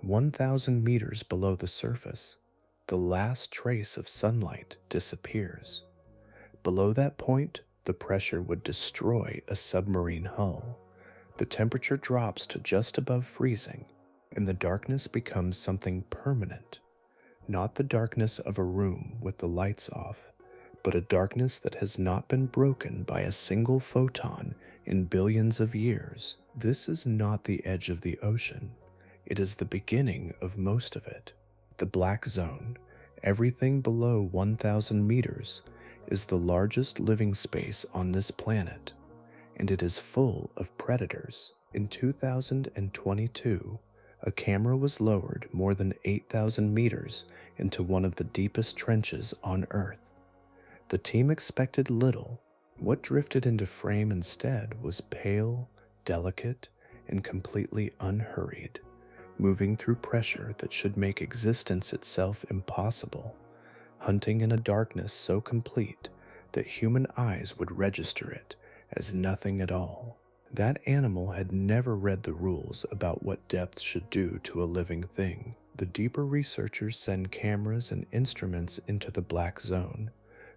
1,000 meters below the surface, the last trace of sunlight disappears. Below that point, the pressure would destroy a submarine hull. The temperature drops to just above freezing, and the darkness becomes something permanent. Not the darkness of a room with the lights off, but a darkness that has not been broken by a single photon in billions of years. This is not the edge of the ocean. It is the beginning of most of it. The black zone, everything below 1,000 meters, is the largest living space on this planet, and it is full of predators. In 2022, a camera was lowered more than 8,000 meters into one of the deepest trenches on Earth. The team expected little. What drifted into frame instead was pale, delicate, and completely unhurried, moving through pressure that should make existence itself impossible, hunting in a darkness so complete that human eyes would register it as nothing at all. That animal had never read the rules about what depth should do to a living thing. The deeper researchers send cameras and instruments into the black zone,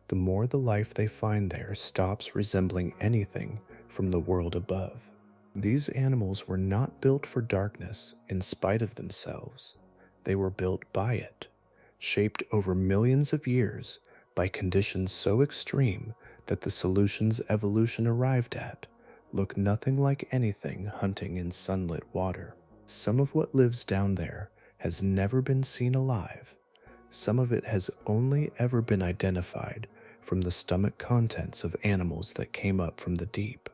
the more the life they find there stops resembling anything from the world above. These animals were not built for darkness in spite of themselves. They were built by it, shaped over millions of years by conditions so extreme that the solutions evolution arrived at look nothing like anything hunting in sunlit water. Some of what lives down there has never been seen alive. Some of it has only ever been identified from the stomach contents of animals that came up from the deep.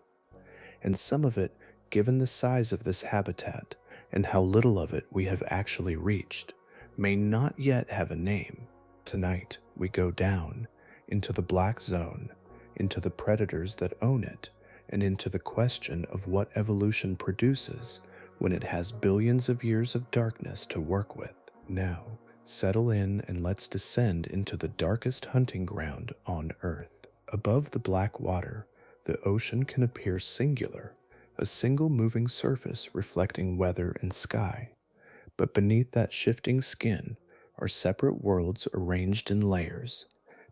And some of it, given the size of this habitat and how little of it we have actually reached, may not yet have a name. Tonight, we go down into the black zone, into the predators that own it, and into the question of what evolution produces when it has billions of years of darkness to work with. Now, settle in and let's descend into the darkest hunting ground on Earth. Above the black water, the ocean can appear singular, a single moving surface reflecting weather and sky. But beneath that shifting skin are separate worlds arranged in layers,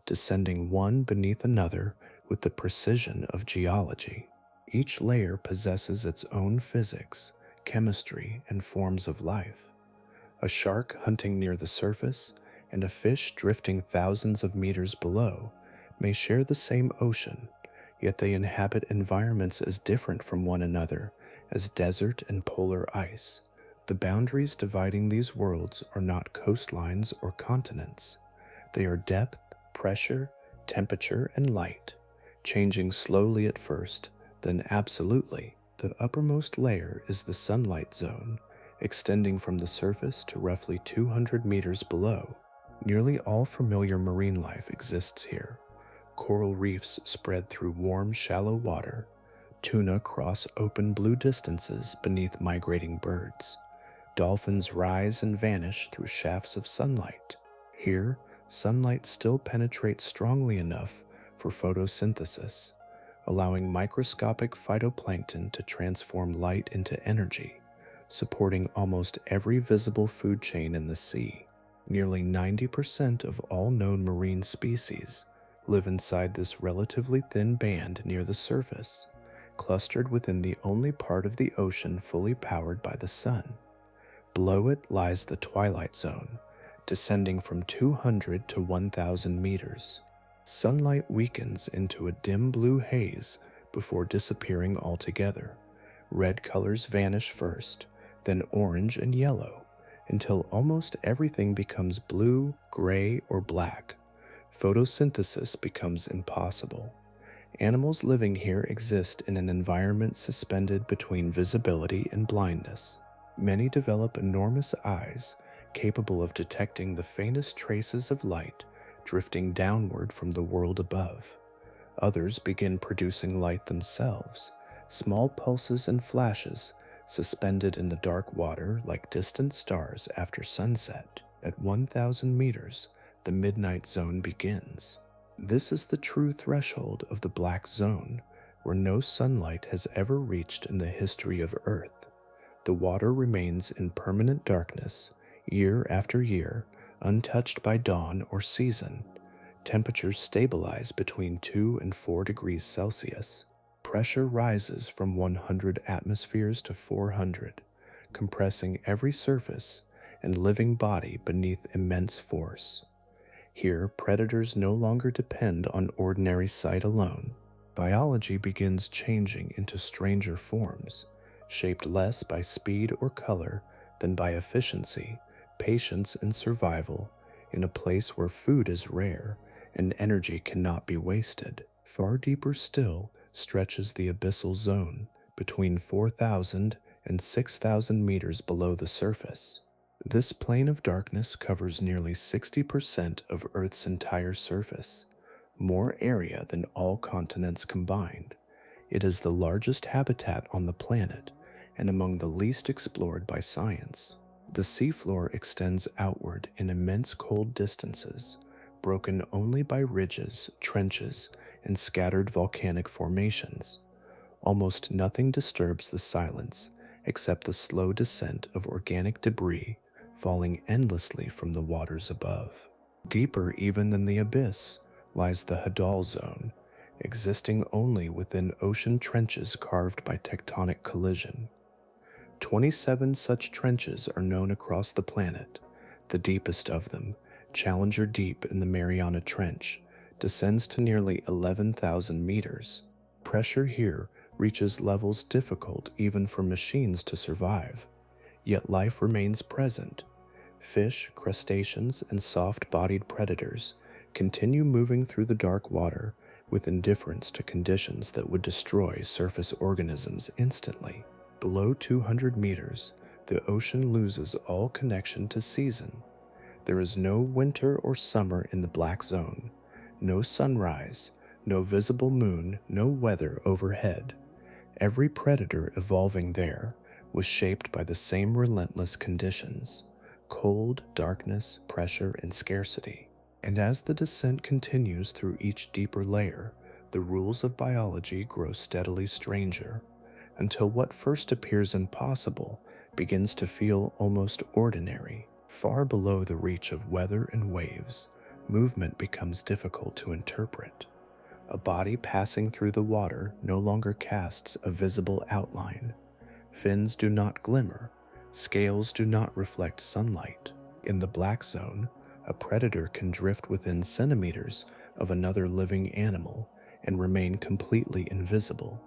descending one beneath another with the precision of geology. Each layer possesses its own physics, chemistry, and forms of life. A shark hunting near the surface and a fish drifting thousands of meters below may share the same ocean, yet they inhabit environments as different from one another as desert and polar ice. The boundaries dividing these worlds are not coastlines or continents. They are depth, pressure, temperature, and light, changing slowly at first, then absolutely. The uppermost layer is the sunlight zone, extending from the surface to roughly 200 meters below. Nearly all familiar marine life exists here. Coral reefs spread through warm, shallow water. Tuna cross open blue distances beneath migrating birds. Dolphins rise and vanish through shafts of sunlight. Here, sunlight still penetrates strongly enough for photosynthesis, allowing microscopic phytoplankton to transform light into energy, supporting almost every visible food chain in the sea. Nearly 90% of all known marine species live inside this relatively thin band near the surface, clustered within the only part of the ocean fully powered by the sun. Below it lies the twilight zone, descending from 200 to 1,000 meters. Sunlight weakens into a dim blue haze before disappearing altogether. Red colors vanish first, then orange and yellow, until almost everything becomes blue, gray, or black. Photosynthesis becomes impossible. Animals living here exist in an environment suspended between visibility and blindness. Many develop enormous eyes capable of detecting the faintest traces of light drifting downward from the world above. Others begin producing light themselves, small pulses and flashes suspended in the dark water like distant stars after sunset. At 1,000 meters, the midnight zone begins. This is the true threshold of the black zone, where no sunlight has ever reached in the history of Earth. The water remains in permanent darkness, year after year, untouched by dawn or season. Temperatures stabilize between 2 and 4 degrees Celsius. Pressure rises from 100 atmospheres to 400, compressing every surface and living body beneath immense force. Here, predators no longer depend on ordinary sight alone. Biology begins changing into stranger forms, shaped less by speed or color than by efficiency, patience, and survival, in a place where food is rare and energy cannot be wasted. Far deeper still stretches the abyssal zone, between 4,000 and 6,000 meters below the surface. This plane of darkness covers nearly 60% of Earth's entire surface, more area than all continents combined. It is the largest habitat on the planet and among the least explored by science. The seafloor extends outward in immense cold distances, broken only by ridges, trenches, and scattered volcanic formations. Almost nothing disturbs the silence except the slow descent of organic debris falling endlessly from the waters above. Deeper even than the abyss lies the hadal zone, existing only within ocean trenches carved by tectonic collision. 27 such trenches are known across the planet. The deepest of them, Challenger Deep in the Mariana Trench, descends to nearly 11,000 meters. Pressure here reaches levels difficult even for machines to survive. Yet life remains present. Fish, crustaceans, and soft-bodied predators continue moving through the dark water with indifference to conditions that would destroy surface organisms instantly. Below 200 meters, the ocean loses all connection to season. There is no winter or summer in the black zone, no sunrise, no visible moon, no weather overhead. Every predator evolving there was shaped by the same relentless conditions: cold, darkness, pressure, and scarcity. And as the descent continues through each deeper layer, the rules of biology grow steadily stranger, until what first appears impossible begins to feel almost ordinary. Far below the reach of weather and waves, movement becomes difficult to interpret. A body passing through the water no longer casts a visible outline. Fins do not glimmer, scales do not reflect sunlight. In the black zone, a predator can drift within centimeters of another living animal and remain completely invisible.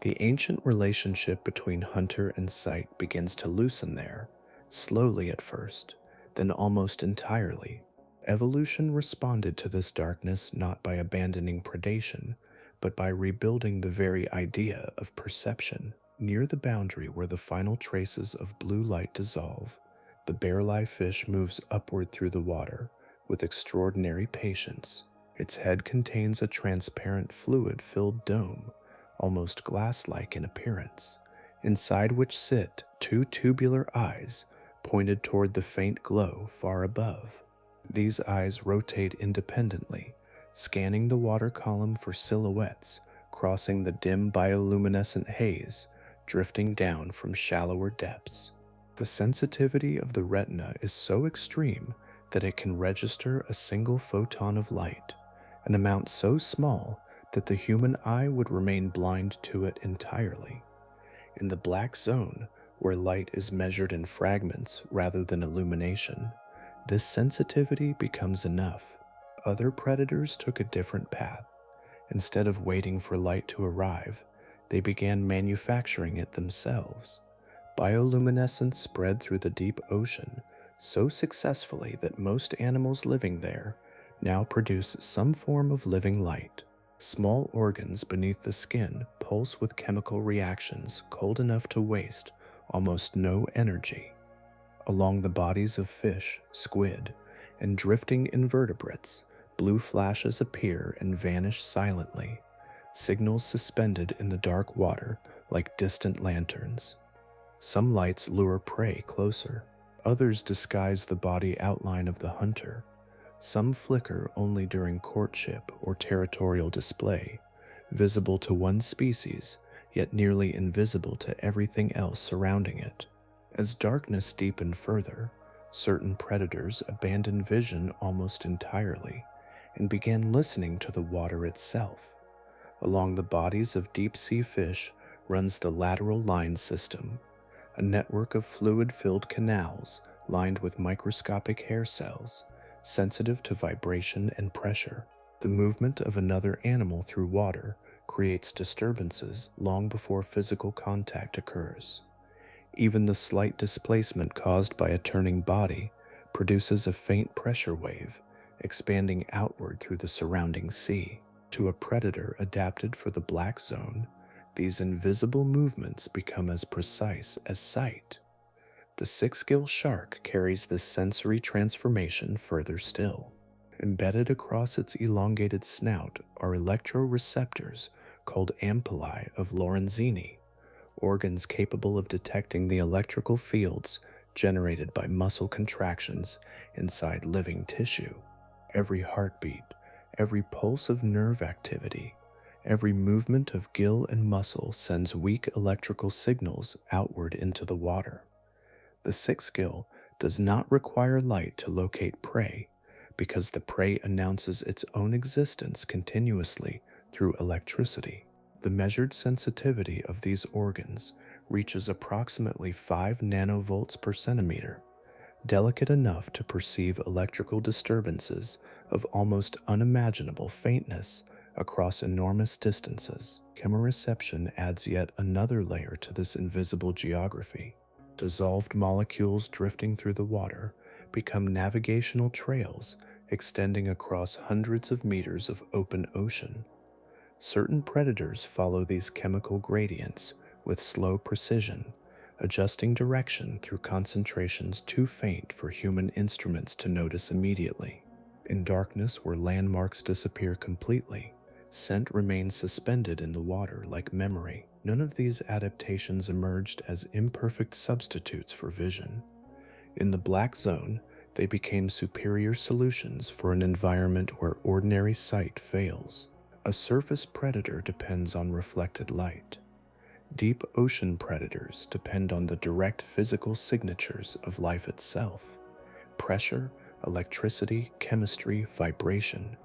The ancient relationship between hunter and sight begins to loosen there, slowly at first, then almost entirely. Evolution responded to this darkness not by abandoning predation, but by rebuilding the very idea of perception. Near the boundary where the final traces of blue light dissolve, the bear-eye fish moves upward through the water with extraordinary patience. Its head contains a transparent fluid-filled dome, almost glass-like in appearance, inside which sit two tubular eyes pointed toward the faint glow far above. These eyes rotate independently, scanning the water column for silhouettes crossing the dim bioluminescent haze drifting down from shallower depths. The sensitivity of the retina is so extreme that it can register a single photon of light, an amount so small that the human eye would remain blind to it entirely. In the black zone, where light is measured in fragments rather than illumination, this sensitivity becomes enough. Other predators took a different path. Instead of waiting for light to arrive, they began manufacturing it themselves. Bioluminescence spread through the deep ocean so successfully that most animals living there now produce some form of living light. Small organs beneath the skin pulse with chemical reactions cold enough to waste almost no energy. Along the bodies of fish, squid, and drifting invertebrates, blue flashes appear and vanish silently, signals suspended in the dark water like distant lanterns. Some lights lure prey closer, others disguise the body outline of the hunter. Some flicker only during courtship or territorial display, visible to one species, yet nearly invisible to everything else surrounding it. As darkness deepened further, certain predators abandoned vision almost entirely and began listening to the water itself. Along the bodies of deep-sea fish runs the lateral line system, a network of fluid-filled canals lined with microscopic hair cells, sensitive to vibration and pressure. The movement of another animal through water creates disturbances long before physical contact occurs. Even the slight displacement caused by a turning body produces a faint pressure wave, expanding outward through the surrounding sea. To a predator adapted for the black zone, these invisible movements become as precise as sight. The sixgill shark carries this sensory transformation further still. Embedded across its elongated snout are electroreceptors called ampullae of Lorenzini, organs capable of detecting the electrical fields generated by muscle contractions inside living tissue. Every heartbeat, every pulse of nerve activity, every movement of gill and muscle sends weak electrical signals outward into the water. The sixgill does not require light to locate prey because the prey announces its own existence continuously through electricity. The measured sensitivity of these organs reaches approximately 5 nanovolts per centimeter, delicate enough to perceive electrical disturbances of almost unimaginable faintness across enormous distances. Chemoreception adds yet another layer to this invisible geography. Dissolved molecules drifting through the water become navigational trails extending across hundreds of meters of open ocean. Certain predators follow these chemical gradients with slow precision, adjusting direction through concentrations too faint for human instruments to notice immediately. In darkness where landmarks disappear completely, scent remains suspended in the water like memory. None of these adaptations emerged as imperfect substitutes for vision. In the black zone, they became superior solutions for an environment where ordinary sight fails. A surface predator depends on reflected light. Deep ocean predators depend on the direct physical signatures of life itself: pressure, electricity, chemistry, vibration.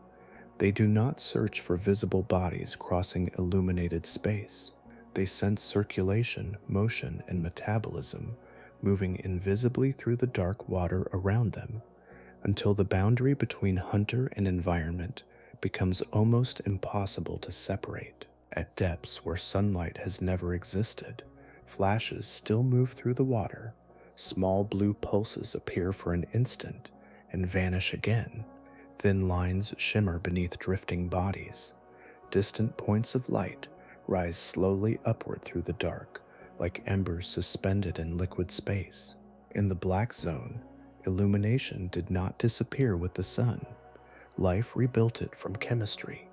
They do not search for visible bodies crossing illuminated space. They sense circulation, motion, and metabolism moving invisibly through the dark water around them, until the boundary between hunter and environment becomes almost impossible to separate. At depths where sunlight has never existed, flashes still move through the water. Small blue pulses appear for an instant and vanish again. Thin lines shimmer beneath drifting bodies. Distant points of light rise slowly upward through the dark, like embers suspended in liquid space. In the black zone, illumination did not disappear with the sun. Life rebuilt it from chemistry.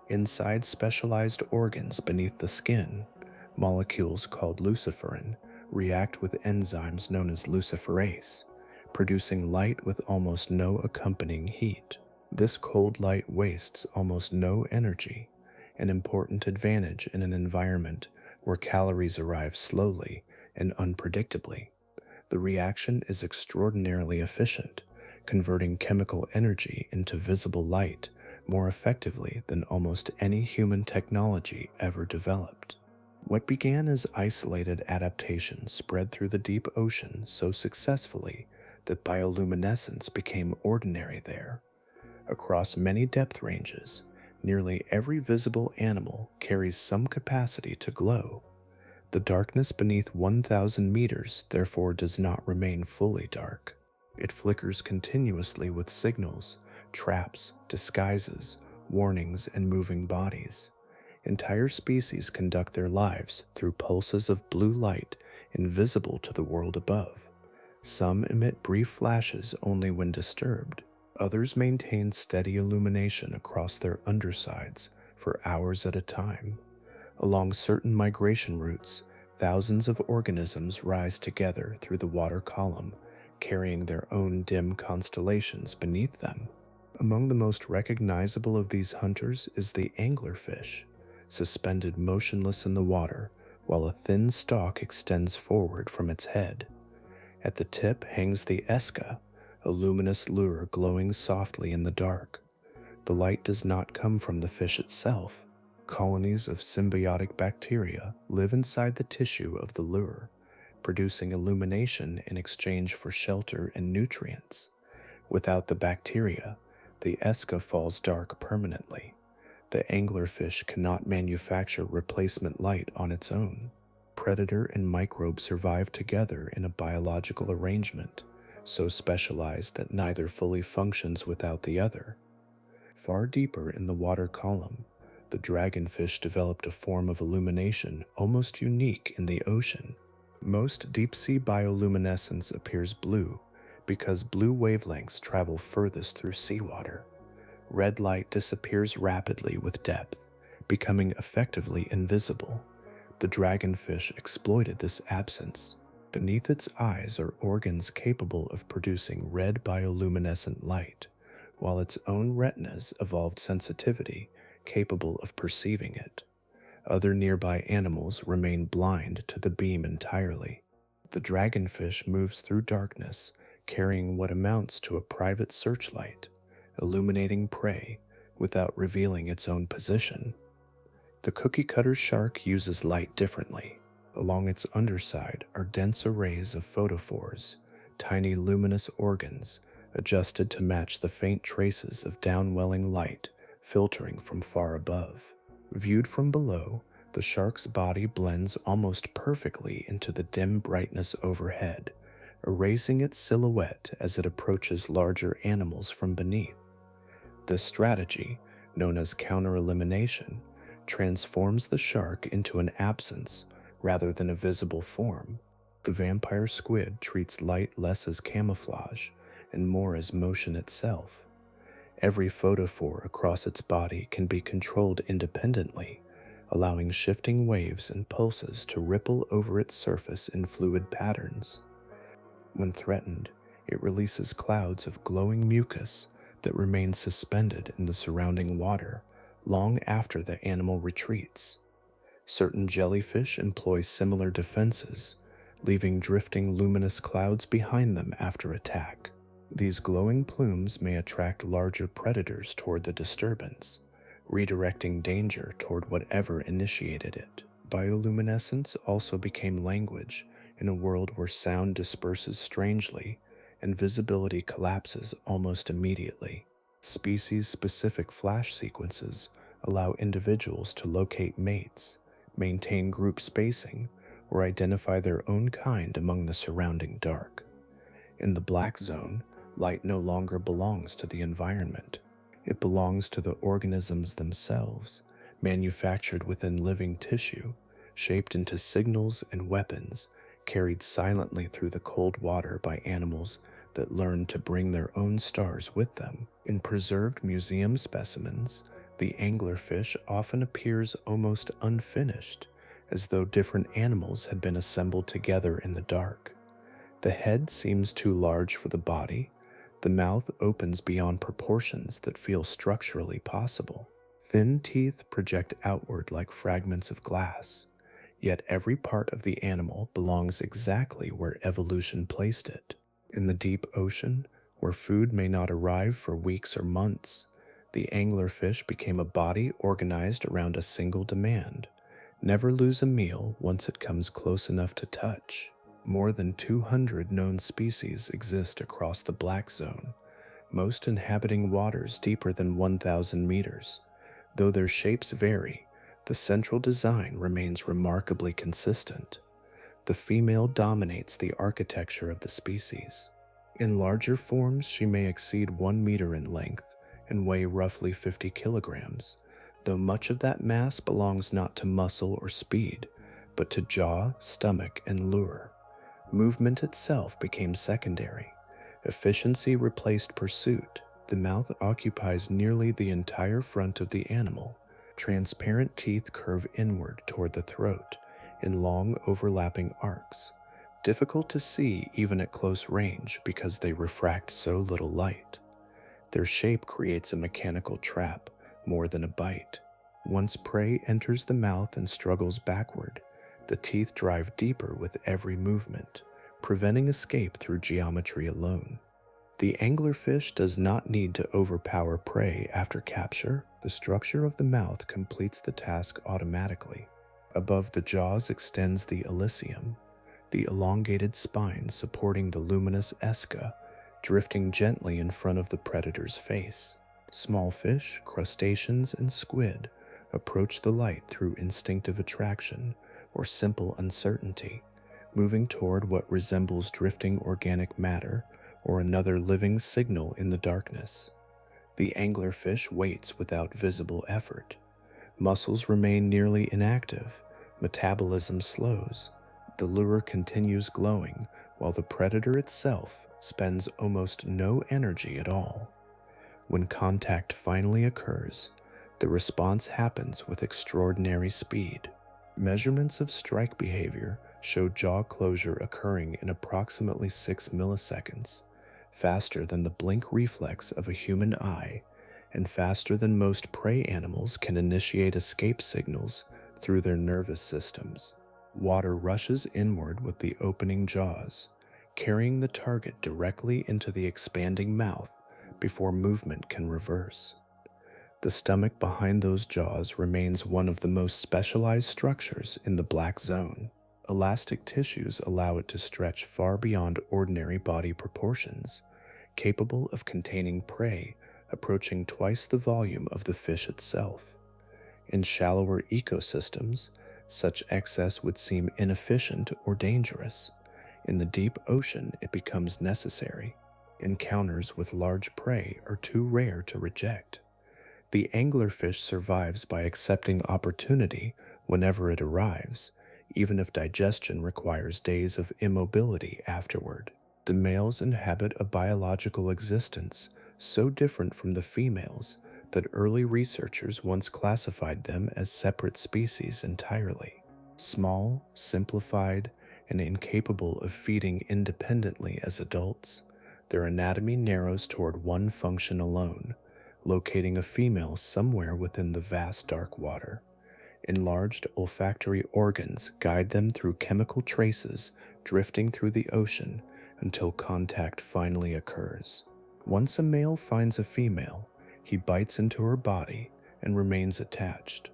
Inside specialized organs beneath the skin, molecules called luciferin react with enzymes known as luciferase, producing light with almost no accompanying heat. This cold light wastes almost no energy, an important advantage in an environment where calories arrive slowly and unpredictably. The reaction is extraordinarily efficient, converting chemical energy into visible light more effectively than almost any human technology ever developed. What began as isolated adaptations spread through the deep ocean so successfully that bioluminescence became ordinary there. Across many depth ranges, nearly every visible animal carries some capacity to glow. The darkness beneath 1,000 meters therefore does not remain fully dark. It flickers continuously with signals, traps, disguises, warnings, and moving bodies. Entire species conduct their lives through pulses of blue light invisible to the world above. Some emit brief flashes only when disturbed. Others maintain steady illumination across their undersides for hours at a time. Along certain migration routes, thousands of organisms rise together through the water column, carrying their own dim constellations beneath them. Among the most recognizable of these hunters is the anglerfish, suspended motionless in the water while a thin stalk extends forward from its head. At the tip hangs the esca, a luminous lure glowing softly in the dark. The light does not come from the fish itself. Colonies of symbiotic bacteria live inside the tissue of the lure, producing illumination in exchange for shelter and nutrients. Without the bacteria, the esca falls dark permanently. The anglerfish cannot manufacture replacement light on its own. Predator and microbe survive together in a biological arrangement, so specialized that neither fully functions without the other. Far deeper in the water column, the dragonfish developed a form of illumination almost unique in the ocean. Most deep-sea bioluminescence appears blue because blue wavelengths travel furthest through seawater. Red light disappears rapidly with depth, becoming effectively invisible. The dragonfish exploited this absence. Beneath its eyes are organs capable of producing red bioluminescent light, while its own retinas evolved sensitivity capable of perceiving it. Other nearby animals remain blind to the beam entirely. The dragonfish moves through darkness, carrying what amounts to a private searchlight, illuminating prey without revealing its own position. The cookie-cutter shark uses light differently. Along its underside are dense arrays of photophores, tiny luminous organs adjusted to match the faint traces of downwelling light filtering from far above. Viewed from below, the shark's body blends almost perfectly into the dim brightness overhead, erasing its silhouette as it approaches larger animals from beneath. This strategy, known as counter-elimination, transforms the shark into an absence rather than a visible form. The vampire squid treats light less as camouflage and more as motion itself. Every photophore across its body can be controlled independently, allowing shifting waves and pulses to ripple over its surface in fluid patterns. When threatened, it releases clouds of glowing mucus that remain suspended in the surrounding water long after the animal retreats. Certain jellyfish employ similar defenses, leaving drifting luminous clouds behind them after attack. These glowing plumes may attract larger predators toward the disturbance, redirecting danger toward whatever initiated it. Bioluminescence also became language in a world where sound disperses strangely and visibility collapses almost immediately. Species-specific flash sequences allow individuals to locate mates, maintain group spacing, or identify their own kind among the surrounding dark. In the black zone, light no longer belongs to the environment. It belongs to the organisms themselves, manufactured within living tissue, shaped into signals and weapons, carried silently through the cold water by animals that learned to bring their own stars with them. In preserved museum specimens, the anglerfish often appears almost unfinished, as though different animals had been assembled together in the dark. The head seems too large for the body. The mouth opens beyond proportions that feel structurally possible. Thin teeth project outward like fragments of glass, yet every part of the animal belongs exactly where evolution placed it. In the deep ocean, where food may not arrive for weeks or months, the anglerfish became a body organized around a single demand: never lose a meal once it comes close enough to touch. More than 200 known species exist across the black zone, most inhabiting waters deeper than 1,000 meters. Though their shapes vary, the central design remains remarkably consistent. The female dominates the architecture of the species. In larger forms, she may exceed 1 meter in length and weigh roughly 50 kilograms, though much of that mass belongs not to muscle or speed, but to jaw, stomach, and lure. Movement itself became secondary. Efficiency replaced pursuit. The mouth occupies nearly the entire front of the animal. Transparent teeth curve inward toward the throat in long overlapping arcs, difficult to see even at close range because they refract so little light. Their shape creates a mechanical trap more than a bite. Once prey enters the mouth and struggles backward, the teeth drive deeper with every movement, preventing escape through geometry alone. The anglerfish does not need to overpower prey after capture. The structure of the mouth completes the task automatically. Above the jaws extends the elysium, the elongated spine supporting the luminous esca, drifting gently in front of the predator's face. Small fish, crustaceans, and squid approach the light through instinctive attraction or simple uncertainty, moving toward what resembles drifting organic matter or another living signal in the darkness. The anglerfish waits without visible effort. Muscles remain nearly inactive, metabolism slows. The lure continues glowing while the predator itself spends almost no energy at all. When contact finally occurs, the response happens with extraordinary speed. Measurements of strike behavior show jaw closure occurring in approximately 6 milliseconds, faster than the blink reflex of a human eye, and faster than most prey animals can initiate escape signals through their nervous systems. Water rushes inward with the opening jaws, carrying the target directly into the expanding mouth before movement can reverse. The stomach behind those jaws remains one of the most specialized structures in the black zone. Elastic tissues allow it to stretch far beyond ordinary body proportions, capable of containing prey approaching twice the volume of the fish itself. In shallower ecosystems, such excess would seem inefficient or dangerous. In the deep ocean, it becomes necessary. Encounters with large prey are too rare to reject. The anglerfish survives by accepting opportunity whenever it arrives, even if digestion requires days of immobility afterward. The males inhabit a biological existence so different from the females that early researchers once classified them as separate species entirely. Small, simplified, and incapable of feeding independently as adults, their anatomy narrows toward one function alone: locating a female somewhere within the vast dark water. Enlarged olfactory organs guide them through chemical traces drifting through the ocean until contact finally occurs. Once a male finds a female, he bites into her body and remains attached.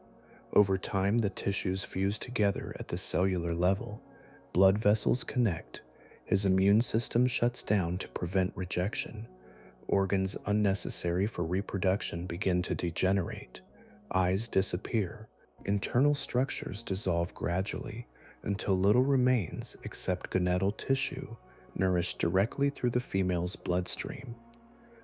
Over time, the tissues fuse together at the cellular level. Blood vessels connect. His immune system shuts down to prevent rejection. Organs unnecessary for reproduction begin to degenerate. Eyes disappear. Internal structures dissolve gradually until little remains except gonadal tissue nourished directly through the female's bloodstream.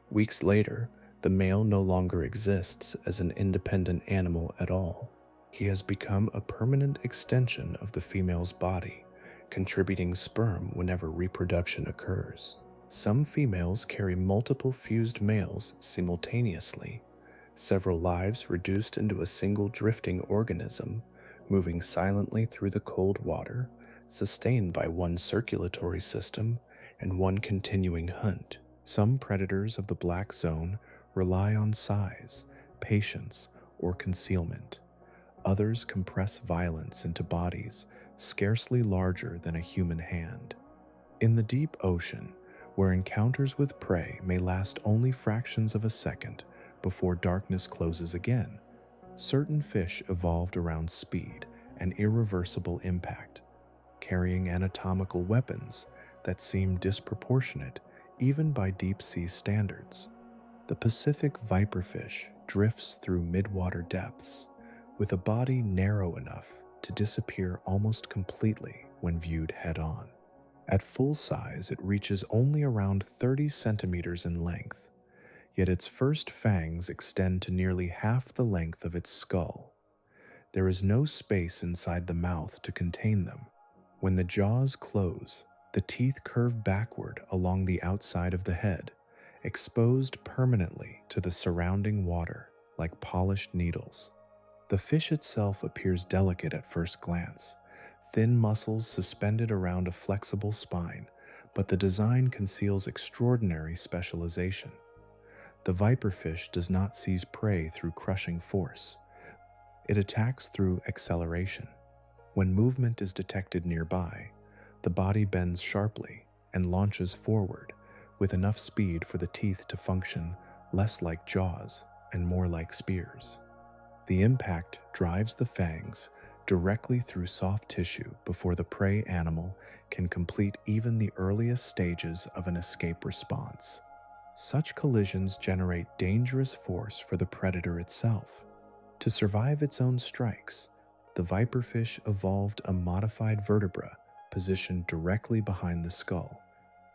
Weeks later, the male no longer exists as an independent animal at all. He has become a permanent extension of the female's body, contributing sperm whenever reproduction occurs. Some females carry multiple fused males simultaneously, several lives reduced into a single drifting organism, moving silently through the cold water, sustained by one circulatory system and one continuing hunt. Some predators of the black zone rely on size, patience, or concealment. Others compress violence into bodies scarcely larger than a human hand. In the deep ocean, where encounters with prey may last only fractions of a second before darkness closes again, certain fish evolved around speed and irreversible impact, carrying anatomical weapons that seem disproportionate even by deep-sea standards. The Pacific viperfish drifts through midwater depths, with a body narrow enough to disappear almost completely when viewed head-on. At full size, it reaches only around 30 centimeters in length, yet its first fangs extend to nearly half the length of its skull. There is no space inside the mouth to contain them. When the jaws close, the teeth curve backward along the outside of the head, exposed permanently to the surrounding water like polished needles. The fish itself appears delicate at first glance, thin muscles suspended around a flexible spine, but the design conceals extraordinary specialization. The viperfish does not seize prey through crushing force. It attacks through acceleration. When movement is detected nearby, the body bends sharply and launches forward with enough speed for the teeth to function less like jaws and more like spears. The impact drives the fangs directly through soft tissue before the prey animal can complete even the earliest stages of an escape response. Such collisions generate dangerous force for the predator itself. To survive its own strikes, the viperfish evolved a modified vertebra positioned directly behind the skull,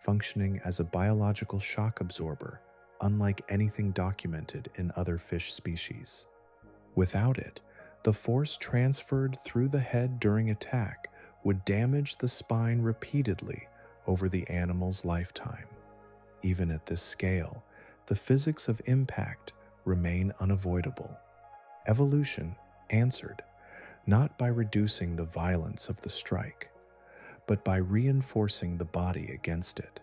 functioning as a biological shock absorber, unlike anything documented in other fish species. Without it, the force transferred through the head during attack would damage the spine repeatedly over the animal's lifetime. Even at this scale, the physics of impact remain unavoidable. Evolution answered, not by reducing the violence of the strike, but by reinforcing the body against it.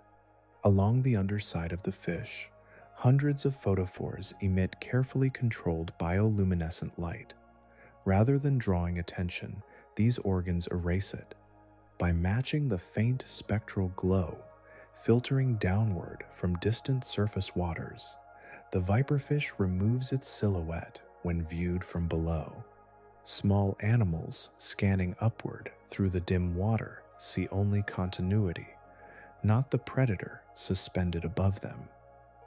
Along the underside of the fish, hundreds of photophores emit carefully controlled bioluminescent light. Rather than drawing attention, these organs erase it. By matching the faint spectral glow, filtering downward from distant surface waters, the viperfish removes its silhouette when viewed from below. Small animals scanning upward through the dim water see only continuity, not the predator suspended above them.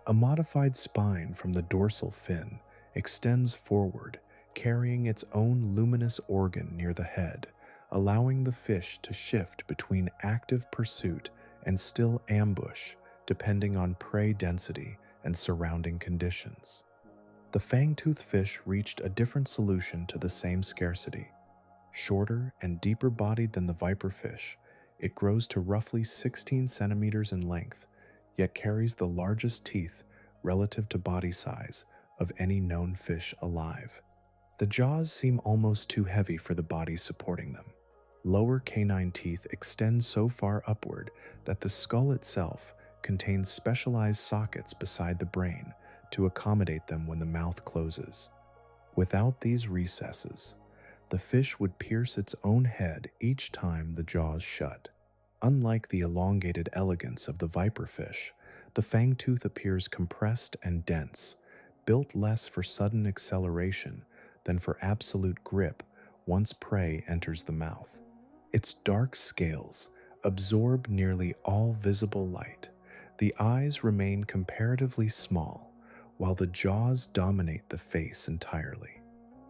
A modified spine from the dorsal fin extends forward, carrying its own luminous organ near the head, allowing the fish to shift between active pursuit and still ambush, depending on prey density and surrounding conditions. The fangtooth fish reached a different solution to the same scarcity. Shorter and deeper bodied than the viperfish, it grows to roughly 16 centimeters in length, yet carries the largest teeth relative to body size of any known fish alive. The jaws seem almost too heavy for the body supporting them. Lower canine teeth extend so far upward that the skull itself contains specialized sockets beside the brain to accommodate them when the mouth closes. Without these recesses, the fish would pierce its own head each time the jaws shut. Unlike the elongated elegance of the viperfish, the fangtooth appears compressed and dense, built less for sudden acceleration than for absolute grip once prey enters the mouth. Its dark scales absorb nearly all visible light. The eyes remain comparatively small, while the jaws dominate the face entirely.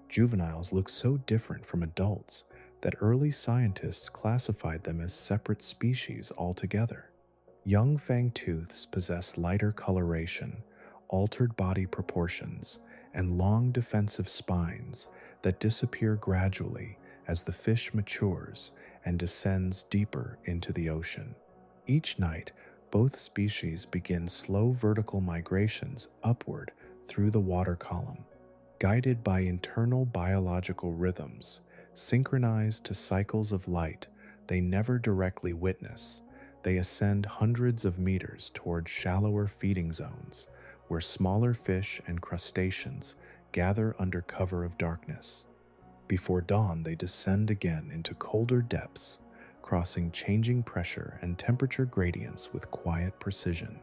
Juveniles look so different from adults that early scientists classified them as separate species altogether. Young fangtooths possess lighter coloration, altered body proportions, and long defensive spines that disappear gradually as the fish matures and descends deeper into the ocean. Each night, both species begin slow vertical migrations upward through the water column. Guided by internal biological rhythms, synchronized to cycles of light they never directly witness, they ascend hundreds of meters toward shallower feeding zones where smaller fish and crustaceans gather under cover of darkness. Before dawn, they descend again into colder depths, crossing changing pressure and temperature gradients with quiet precision.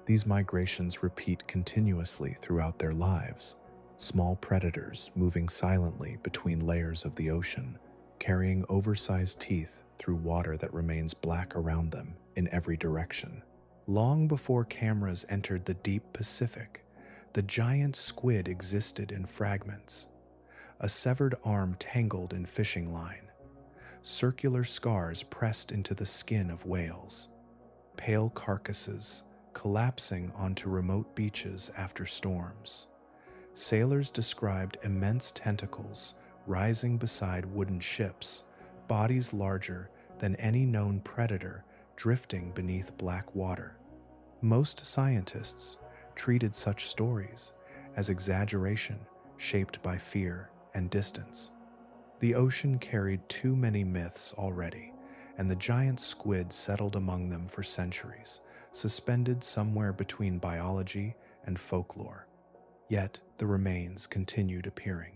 These migrations repeat continuously throughout their lives, small predators moving silently between layers of the ocean, carrying oversized teeth through water that remains black around them in every direction. Long before cameras entered the deep Pacific, the giant squid existed in fragments, a severed arm tangled in fishing line, circular scars pressed into the skin of whales, pale carcasses collapsing onto remote beaches after storms. Sailors described immense tentacles rising beside wooden ships, bodies larger than any known predator drifting beneath black water. Most scientists treated such stories as exaggeration shaped by fear and distance. The ocean carried too many myths already, and the giant squid settled among them for centuries, suspended somewhere between biology and folklore. Yet the remains continued appearing.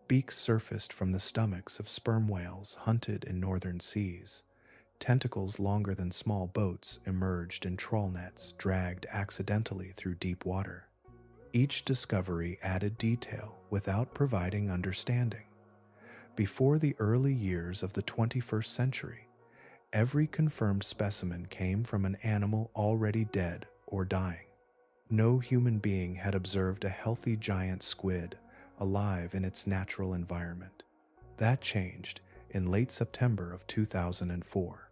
Beaks surfaced from the stomachs of sperm whales hunted in northern seas. Tentacles longer than small boats emerged in trawl nets dragged accidentally through deep water. Each discovery added detail without providing understanding. Before the early years of the 21st century, every confirmed specimen came from an animal already dead or dying. No human being had observed a healthy giant squid alive in its natural environment. That changed in late September of 2004.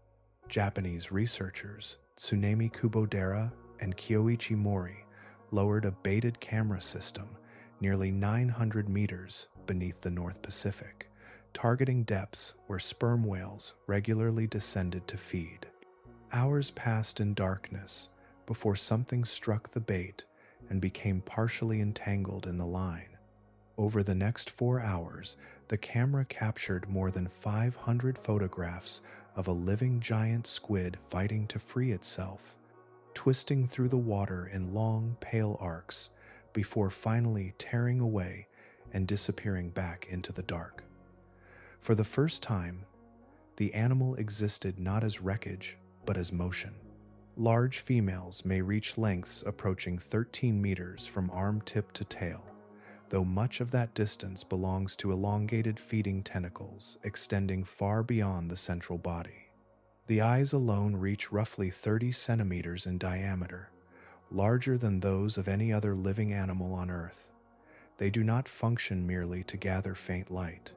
Japanese researchers Tsunemi Kubodera and Kyoichi Mori lowered a baited camera system nearly 900 meters beneath the North Pacific, targeting depths where sperm whales regularly descended to feed. Hours passed in darkness before something struck the bait and became partially entangled in the line. Over the next 4 hours, the camera captured more than 500 photographs of a living giant squid fighting to free itself, twisting through the water in long, pale arcs before finally tearing away and disappearing back into the dark. For the first time, the animal existed not as wreckage, but as motion. Large females may reach lengths approaching 13 meters from arm tip to tail, though much of that distance belongs to elongated feeding tentacles extending far beyond the central body. The eyes alone reach roughly 30 centimeters in diameter, larger than those of any other living animal on Earth. They do not function merely to gather faint light.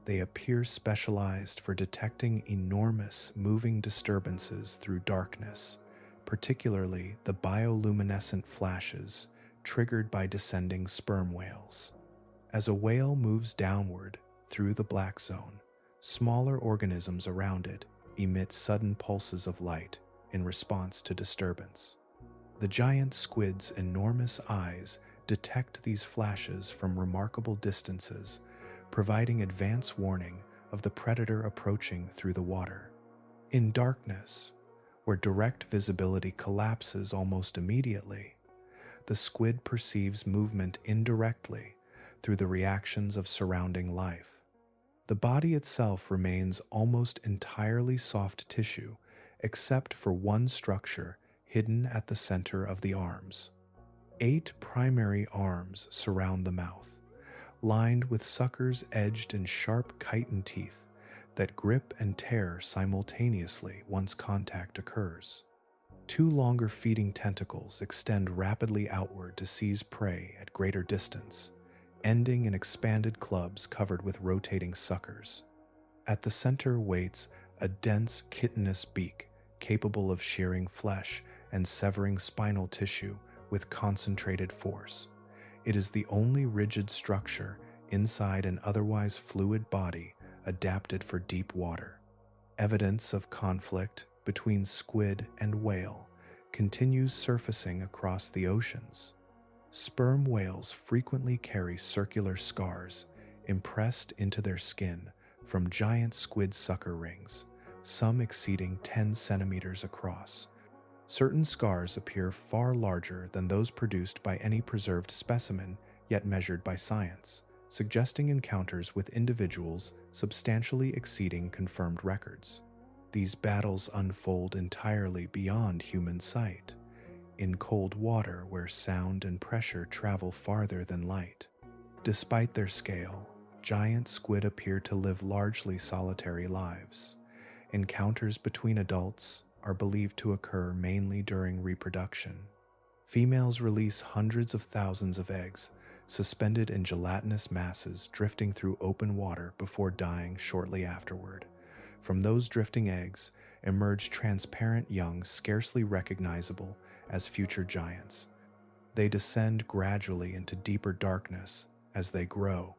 They appear specialized for detecting enormous moving disturbances through darkness, particularly the bioluminescent flashes triggered by descending sperm whales. As a whale moves downward through the black zone, smaller organisms around it emit sudden pulses of light in response to disturbance. The giant squid's enormous eyes detect these flashes from remarkable distances, providing advance warning of the predator approaching through the water. In darkness, where direct visibility collapses almost immediately, the squid perceives movement indirectly through the reactions of surrounding life. The body itself remains almost entirely soft tissue, except for one structure hidden at the center of the arms. 8 primary arms surround the mouth, lined with suckers edged in sharp chitin teeth that grip and tear simultaneously once contact occurs. 2 longer feeding tentacles extend rapidly outward to seize prey at greater distance, ending in expanded clubs covered with rotating suckers. At the center waits a dense chitinous beak capable of shearing flesh and severing spinal tissue with concentrated force. It is the only rigid structure inside an otherwise fluid body adapted for deep water. Evidence of conflict between squid and whale continues surfacing across the oceans. Sperm whales frequently carry circular scars impressed into their skin from giant squid sucker rings, some exceeding 10 centimeters across. Certain scars appear far larger than those produced by any preserved specimen yet measured by science, suggesting encounters with individuals substantially exceeding confirmed records. These battles unfold entirely beyond human sight, in cold water where sound and pressure travel farther than light. Despite their scale, giant squid appear to live largely solitary lives. Encounters between adults are believed to occur mainly during reproduction. Females release hundreds of thousands of eggs, suspended in gelatinous masses drifting through open water before dying shortly afterward. From those drifting eggs emerge transparent young scarcely recognizable as future giants. They descend gradually into deeper darkness as they grow,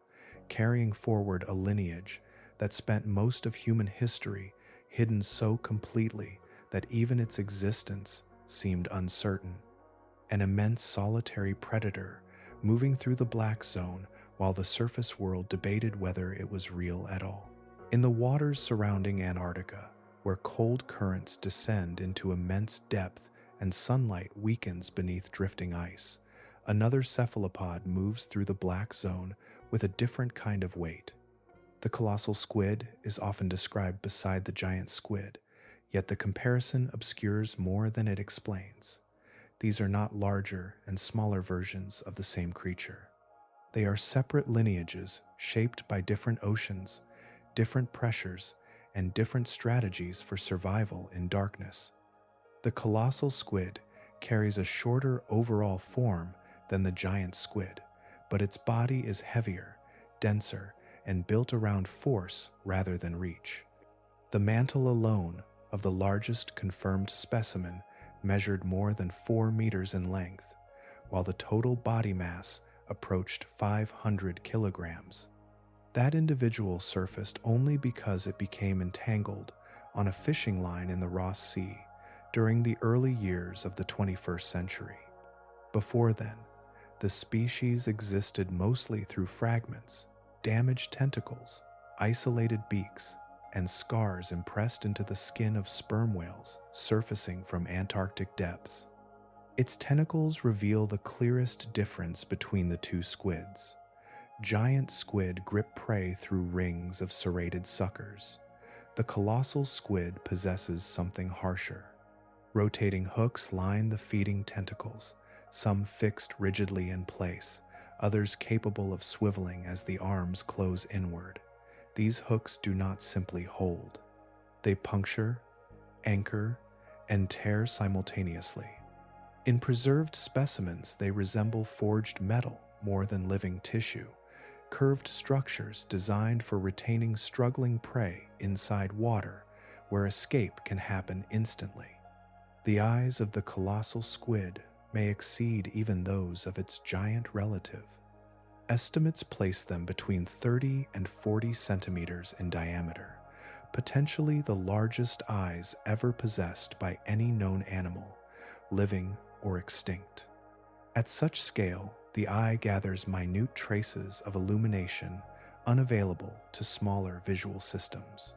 carrying forward a lineage that spent most of human history hidden so completely that even its existence seemed uncertain. An immense solitary predator moving through the black zone while the surface world debated whether it was real at all. In the waters surrounding Antarctica, where cold currents descend into immense depth and sunlight weakens beneath drifting ice, Another cephalopod moves through the black zone with a different kind of weight. The colossal squid is often described beside the giant squid, yet the comparison obscures more than it explains. These are not larger and smaller versions of the same creature. They are separate lineages shaped by different oceans, different pressures, and different strategies for survival in darkness. The colossal squid carries a shorter overall form than the giant squid, but its body is heavier, denser, and built around force rather than reach. The mantle alone of the largest confirmed specimen measured more than 4 meters in length, while the total body mass approached 500 kilograms. That individual surfaced only because it became entangled on a fishing line in the Ross Sea during the early years of the 21st century. Before then, the species existed mostly through fragments, damaged tentacles, isolated beaks, and scars impressed into the skin of sperm whales surfacing from Antarctic depths. Its tentacles reveal the clearest difference between the two squids. Giant squid grip prey through rings of serrated suckers. The colossal squid possesses something harsher. Rotating hooks line the feeding tentacles, some fixed rigidly in place, others capable of swiveling as the arms close inward. These hooks do not simply hold. They puncture, anchor, and tear simultaneously. In preserved specimens, they resemble forged metal more than living tissue, curved structures designed for retaining struggling prey inside water where escape can happen instantly. The eyes of the colossal squid may exceed even those of its giant relative. Estimates place them between 30 and 40 centimeters in diameter, potentially the largest eyes ever possessed by any known animal, living or extinct. At such scale, the eye gathers minute traces of illumination unavailable to smaller visual systems.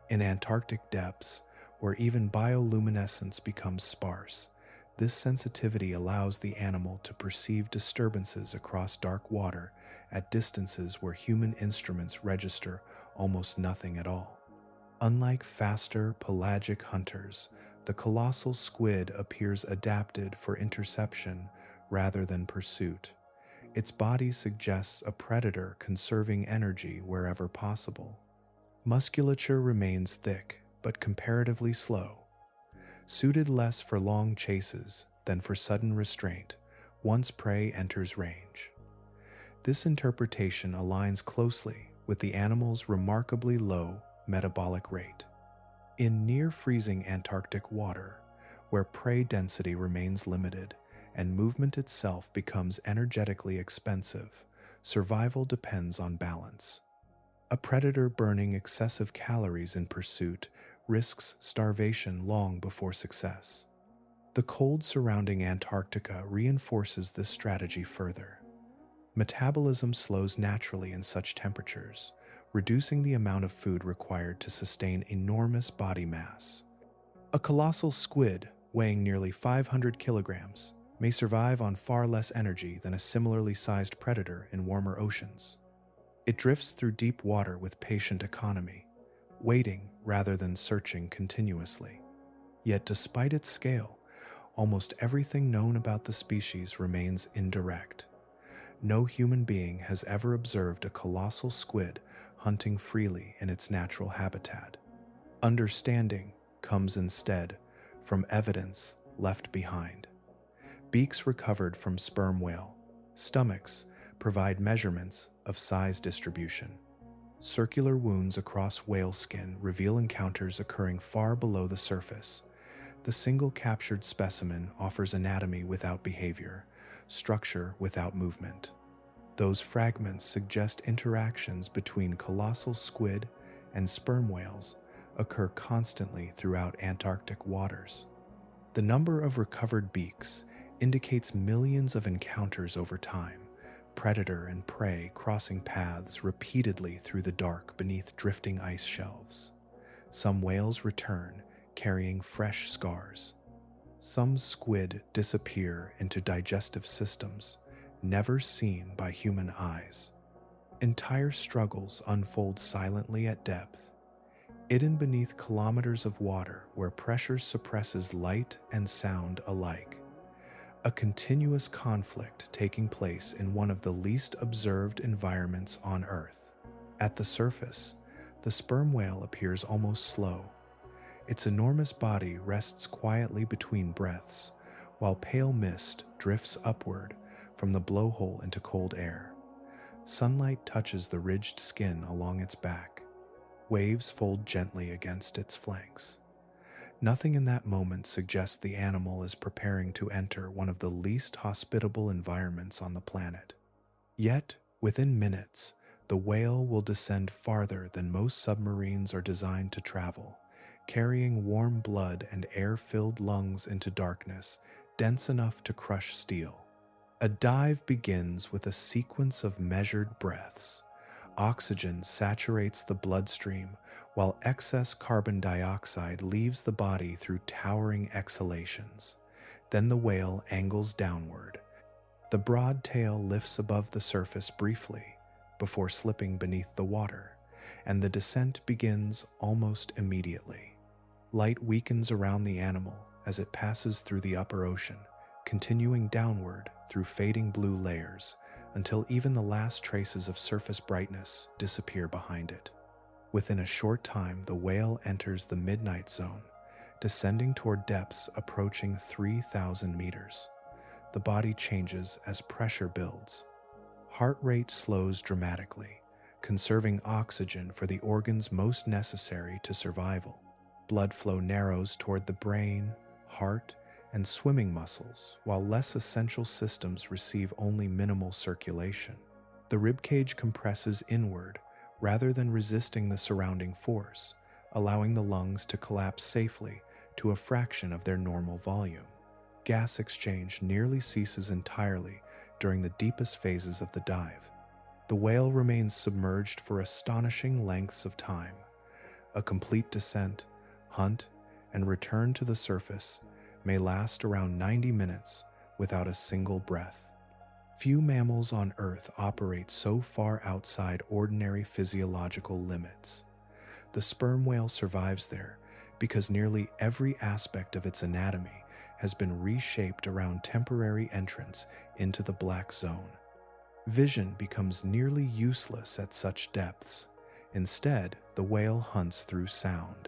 In Antarctic depths, where even bioluminescence becomes sparse, this sensitivity allows the animal to perceive disturbances across dark water at distances where human instruments register almost nothing at all. Unlike faster pelagic hunters, the colossal squid appears adapted for interception rather than pursuit. Its body suggests a predator conserving energy wherever possible. Musculature remains thick but comparatively slow, suited less for long chases than for sudden restraint once prey enters range. This interpretation aligns closely with the animal's remarkably low metabolic rate. In near-freezing Antarctic water, where prey density remains limited and movement itself becomes energetically expensive, survival depends on balance. A predator burning excessive calories in pursuit risks starvation long before success. The cold surrounding Antarctica reinforces this strategy further. Metabolism slows naturally in such temperatures, reducing the amount of food required to sustain enormous body mass. A colossal squid, weighing nearly 500 kilograms, may survive on far less energy than a similarly sized predator in warmer oceans. It drifts through deep water with patient economy, waiting rather than searching continuously. Yet despite its scale, almost everything known about the species remains indirect. No human being has ever observed a colossal squid hunting freely in its natural habitat. Understanding comes instead from evidence left behind. Beaks recovered from sperm whale, stomachs provide measurements of size distribution. Circular wounds across whale skin reveal encounters occurring far below the surface. The single captured specimen offers anatomy without behavior, structure without movement. Those fragments suggest interactions between colossal squid and sperm whales occur constantly throughout Antarctic waters. The number of recovered beaks indicates millions of encounters over time, predator and prey crossing paths repeatedly through the dark beneath drifting ice shelves. Some whales return, carrying fresh scars. Some squid disappear into digestive systems, never seen by human eyes. Entire struggles unfold silently at depth, hidden beneath kilometers of water where pressure suppresses light and sound alike. A continuous conflict taking place in one of the least observed environments on Earth. At the surface, the sperm whale appears almost slow. Its enormous body rests quietly between breaths, while pale mist drifts upward from the blowhole into cold air. Sunlight touches the ridged skin along its back. Waves fold gently against its flanks. Nothing in that moment suggests the animal is preparing to enter one of the least hospitable environments on the planet. Yet, within minutes, the whale will descend farther than most submarines are designed to travel, carrying warm blood and air-filled lungs into darkness, dense enough to crush steel. A dive begins with a sequence of measured breaths. Oxygen saturates the bloodstream, while excess carbon dioxide leaves the body through towering exhalations. Then the whale angles downward. The broad tail lifts above the surface briefly, before slipping beneath the water, and the descent begins almost immediately. Light weakens around the animal as it passes through the upper ocean, continuing downward through fading blue layers until even the last traces of surface brightness disappear behind it. Within a short time, the whale enters the midnight zone, descending toward depths approaching 3,000 meters. The body changes as pressure builds. Heart rate slows dramatically, conserving oxygen for the organs most necessary to survival. Blood flow narrows toward the brain, heart, and swimming muscles, while less essential systems receive only minimal circulation. The ribcage compresses inward rather than resisting the surrounding force, allowing the lungs to collapse safely to a fraction of their normal volume. Gas exchange nearly ceases entirely during the deepest phases of the dive. The whale remains submerged for astonishing lengths of time. A complete descent, hunt, and return to the surface may last around 90 minutes without a single breath. Few mammals on Earth operate so far outside ordinary physiological limits. The sperm whale survives there because nearly every aspect of its anatomy has been reshaped around temporary entrance into the black zone. Vision becomes nearly useless at such depths. Instead, the whale hunts through sound.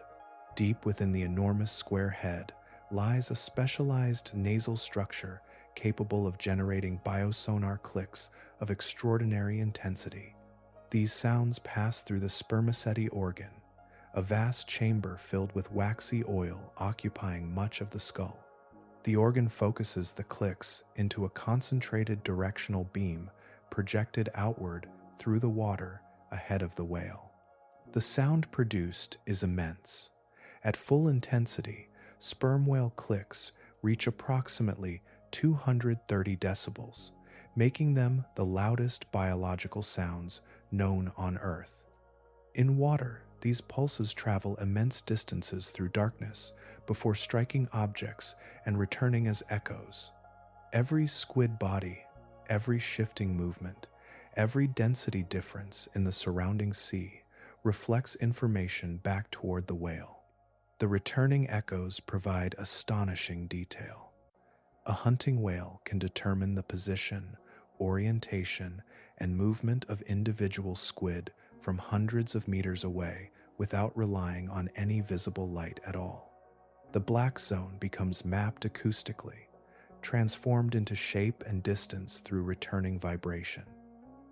Deep within the enormous square head lies a specialized nasal structure capable of generating biosonar clicks of extraordinary intensity. These sounds pass through the spermaceti organ, a vast chamber filled with waxy oil occupying much of the skull. The organ focuses the clicks into a concentrated directional beam projected outward through the water ahead of the whale. The sound produced is immense. At full intensity, sperm whale clicks reach approximately 230 decibels, making them the loudest biological sounds known on Earth. In water, these pulses travel immense distances through darkness before striking objects and returning as echoes. Every squid body, every shifting movement, every density difference in the surrounding sea reflects information back toward the whale. The returning echoes provide astonishing detail. A hunting whale can determine the position, orientation, and movement of individual squid from hundreds of meters away without relying on any visible light at all. The black zone becomes mapped acoustically, transformed into shape and distance through returning vibration.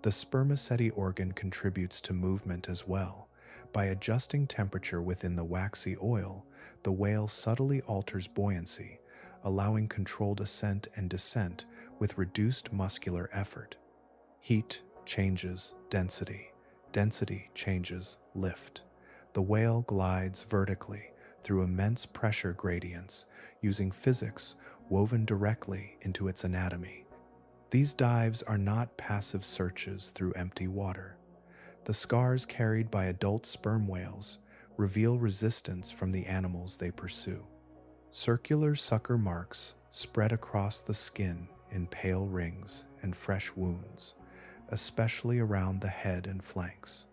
The spermaceti organ contributes to movement as well. By adjusting temperature within the waxy oil, the whale subtly alters buoyancy, allowing controlled ascent and descent with reduced muscular effort. Heat changes density. Density changes lift. The whale glides vertically through immense pressure gradients using physics woven directly into its anatomy. These dives are not passive searches through empty water. The scars carried by adult sperm whales reveal resistance from the animals they pursue. Circular sucker marks spread across the skin in pale rings and fresh wounds, especially around the head and flanks.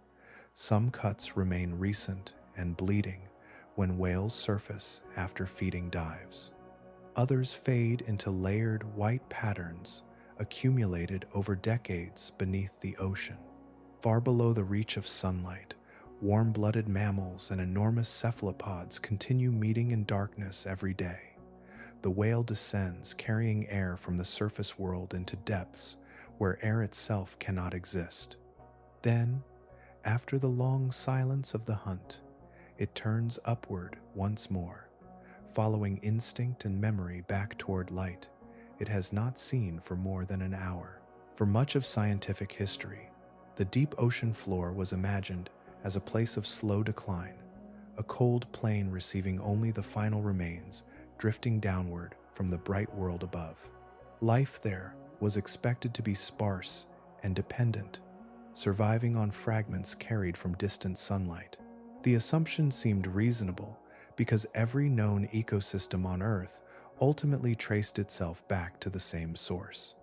Some cuts remain recent and bleeding when whales surface after feeding dives. Others fade into layered white patterns accumulated over decades beneath the ocean. Far below the reach of sunlight, warm-blooded mammals and enormous cephalopods continue meeting in darkness every day. The whale descends, carrying air from the surface world into depths where air itself cannot exist. Then, after the long silence of the hunt, it turns upward once more, following instinct and memory back toward light it has not seen for more than an hour. For much of scientific history, the deep ocean floor was imagined as a place of slow decline, a cold plain receiving only the final remains drifting downward from the bright world above. Life there was expected to be sparse and dependent, surviving on fragments carried from distant sunlight. The assumption seemed reasonable because every known ecosystem on Earth ultimately traced itself back to the same source.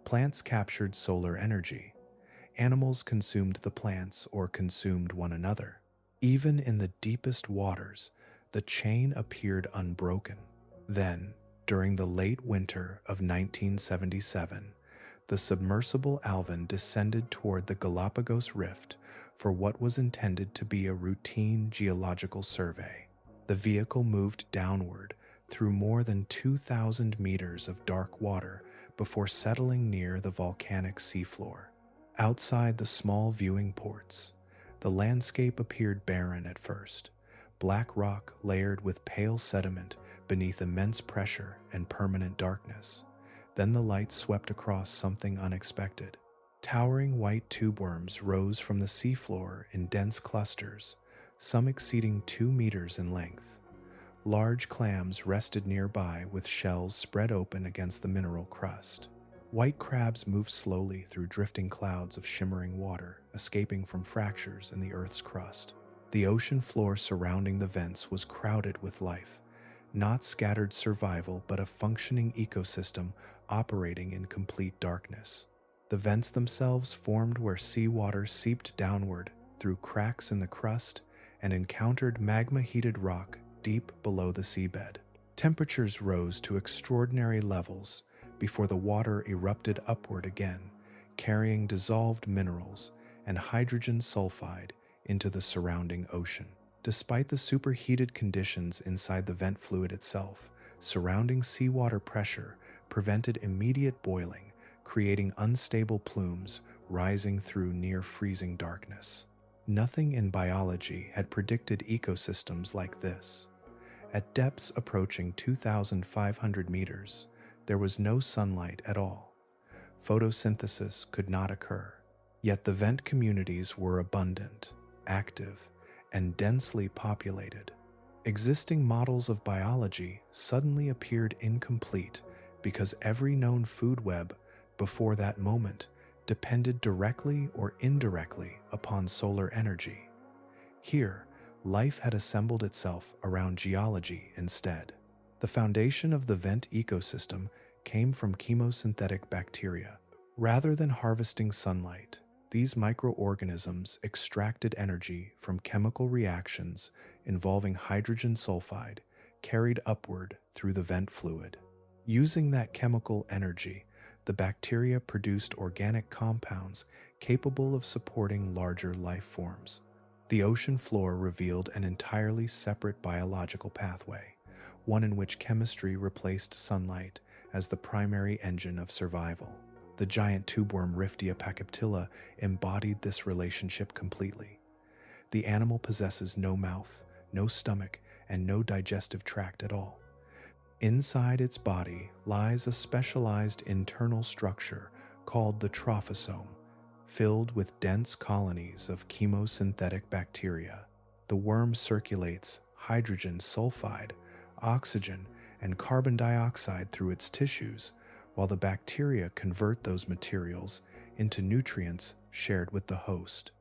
Plants captured solar energy. Animals consumed the plants or consumed one another. Even in the deepest waters, the chain appeared unbroken. Then, during the late winter of 1977, the submersible Alvin descended toward the Galapagos Rift for what was intended to be a routine geological survey. The vehicle moved downward through more than 2,000 meters of dark water before settling near the volcanic seafloor. Outside the small viewing ports, the landscape appeared barren at first, black rock layered with pale sediment beneath immense pressure and permanent darkness. Then the light swept across something unexpected. Towering white tube worms rose from the seafloor in dense clusters, some exceeding 2 meters in length. Large clams rested nearby with shells spread open against the mineral crust. White crabs moved slowly through drifting clouds of shimmering water, escaping from fractures in the Earth's crust. The ocean floor surrounding the vents was crowded with life, not scattered survival but a functioning ecosystem operating in complete darkness. The vents themselves formed where seawater seeped downward through cracks in the crust and encountered magma-heated rock deep below the seabed. Temperatures rose to extraordinary levels before the water erupted upward again, carrying dissolved minerals and hydrogen sulfide into the surrounding ocean. Despite the superheated conditions inside the vent fluid itself, surrounding seawater pressure prevented immediate boiling, creating unstable plumes rising through near-freezing darkness. Nothing in biology had predicted ecosystems like this. At depths approaching 2,500 meters, there was no sunlight at all. Photosynthesis could not occur. Yet the vent communities were abundant, active, and densely populated. Existing models of biology suddenly appeared incomplete because every known food web before that moment depended directly or indirectly upon solar energy. Here, life had assembled itself around geology instead. The foundation of the vent ecosystem came from chemosynthetic bacteria. Rather than harvesting sunlight, these microorganisms extracted energy from chemical reactions involving hydrogen sulfide carried upward through the vent fluid. Using that chemical energy, the bacteria produced organic compounds capable of supporting larger life forms. The ocean floor revealed an entirely separate biological pathway, one in which chemistry replaced sunlight as the primary engine of survival. The giant tubeworm Riftia pachyptilla embodied this relationship completely. The animal possesses no mouth, no stomach, and no digestive tract at all. Inside its body lies a specialized internal structure called the trophosome, filled with dense colonies of chemosynthetic bacteria. The worm circulates hydrogen sulfide, oxygen, and carbon dioxide through its tissues, while the bacteria convert those materials into nutrients shared with the host.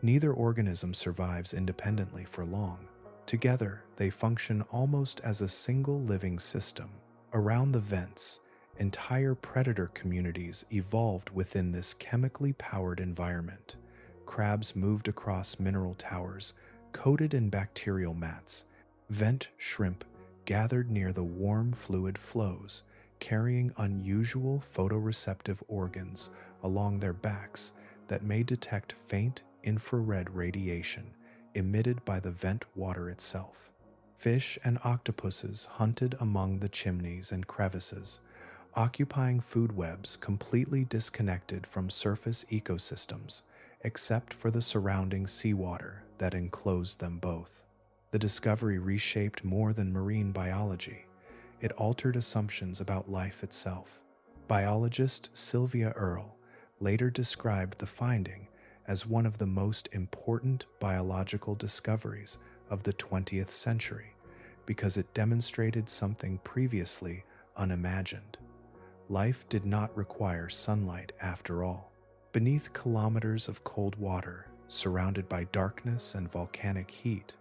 Neither organism survives independently for long. Together, they function almost as a single living system. Around the vents, Entire predator communities evolved within this chemically powered environment. Crabs moved across mineral towers coated in bacterial mats. Vent shrimp gathered near the warm fluid flows, carrying unusual photoreceptive organs along their backs that may detect faint infrared radiation emitted by the vent water itself. Fish and octopuses hunted among the chimneys and crevices, occupying food webs completely disconnected from surface ecosystems, except for the surrounding seawater that enclosed them both. The discovery reshaped more than marine biology. It altered assumptions about life itself. Biologist Sylvia Earle later described the finding as one of the most important biological discoveries of the 20th century because it demonstrated something previously unimagined. Life did not require sunlight after all. Beneath kilometers of cold water, surrounded by darkness and volcanic heat,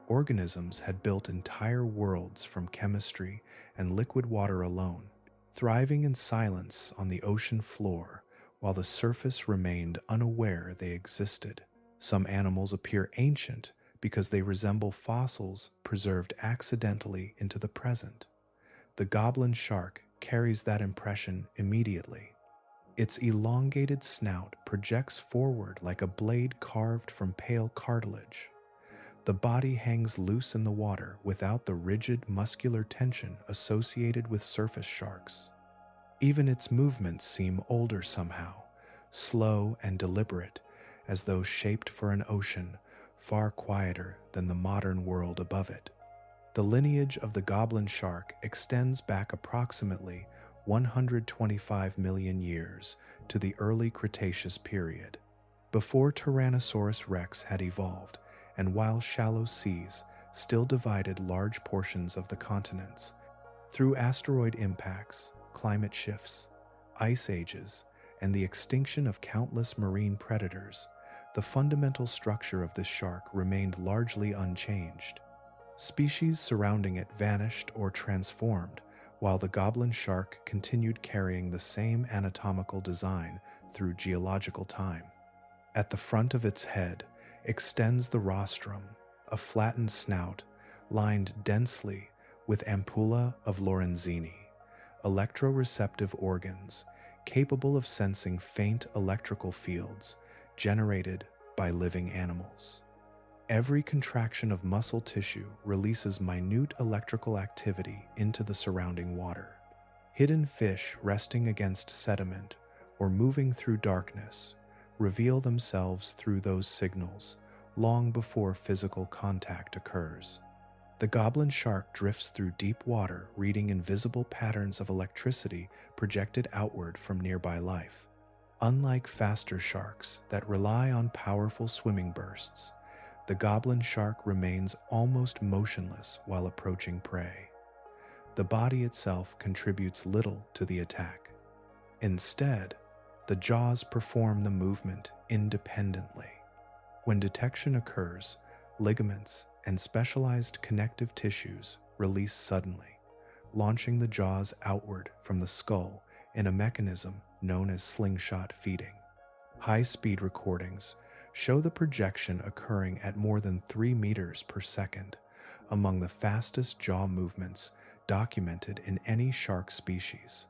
organisms had built entire worlds from chemistry and liquid water alone, thriving in silence on the ocean floor while the surface remained unaware they existed. Some animals appear ancient because they resemble fossils preserved accidentally into the present. The goblin shark carries that impression immediately. Its elongated snout projects forward like a blade carved from pale cartilage. The body hangs loose in the water without the rigid muscular tension associated with surface sharks. Even its movements seem older somehow, slow and deliberate, as though shaped for an ocean far quieter than the modern world above it. The lineage of the goblin shark extends back approximately 125 million years to the early Cretaceous period, before Tyrannosaurus rex had evolved, and while shallow seas still divided large portions of the continents. Through asteroid impacts, climate shifts, ice ages, and the extinction of countless marine predators, the fundamental structure of this shark remained largely unchanged. Species surrounding it vanished or transformed, while the goblin shark continued carrying the same anatomical design through geological time. At the front of its head extends the rostrum, a flattened snout lined densely with ampulla of Lorenzini, electroreceptive organs capable of sensing faint electrical fields generated by living animals. Every contraction of muscle tissue releases minute electrical activity into the surrounding water. Hidden fish resting against sediment or moving through darkness reveal themselves through those signals long before physical contact occurs. The goblin shark drifts through deep water, reading invisible patterns of electricity projected outward from nearby life. Unlike faster sharks that rely on powerful swimming bursts, the goblin shark remains almost motionless while approaching prey. The body itself contributes little to the attack. Instead, the jaws perform the movement independently. When detection occurs, ligaments and specialized connective tissues release suddenly, launching the jaws outward from the skull in a mechanism known as slingshot feeding. High-speed recordings show the projection occurring at more than 3 meters per second, among the fastest jaw movements documented in any shark species.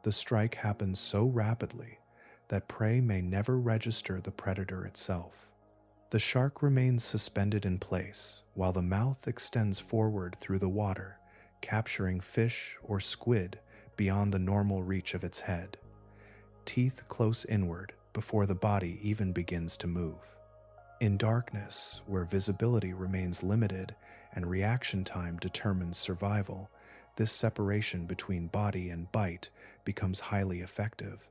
The strike happens so rapidly that prey may never register the predator itself. The shark remains suspended in place while the mouth extends forward through the water, capturing fish or squid beyond the normal reach of its head. Teeth close inward before the body even begins to move. In darkness, where visibility remains limited and reaction time determines survival, this separation between body and bite becomes highly effective.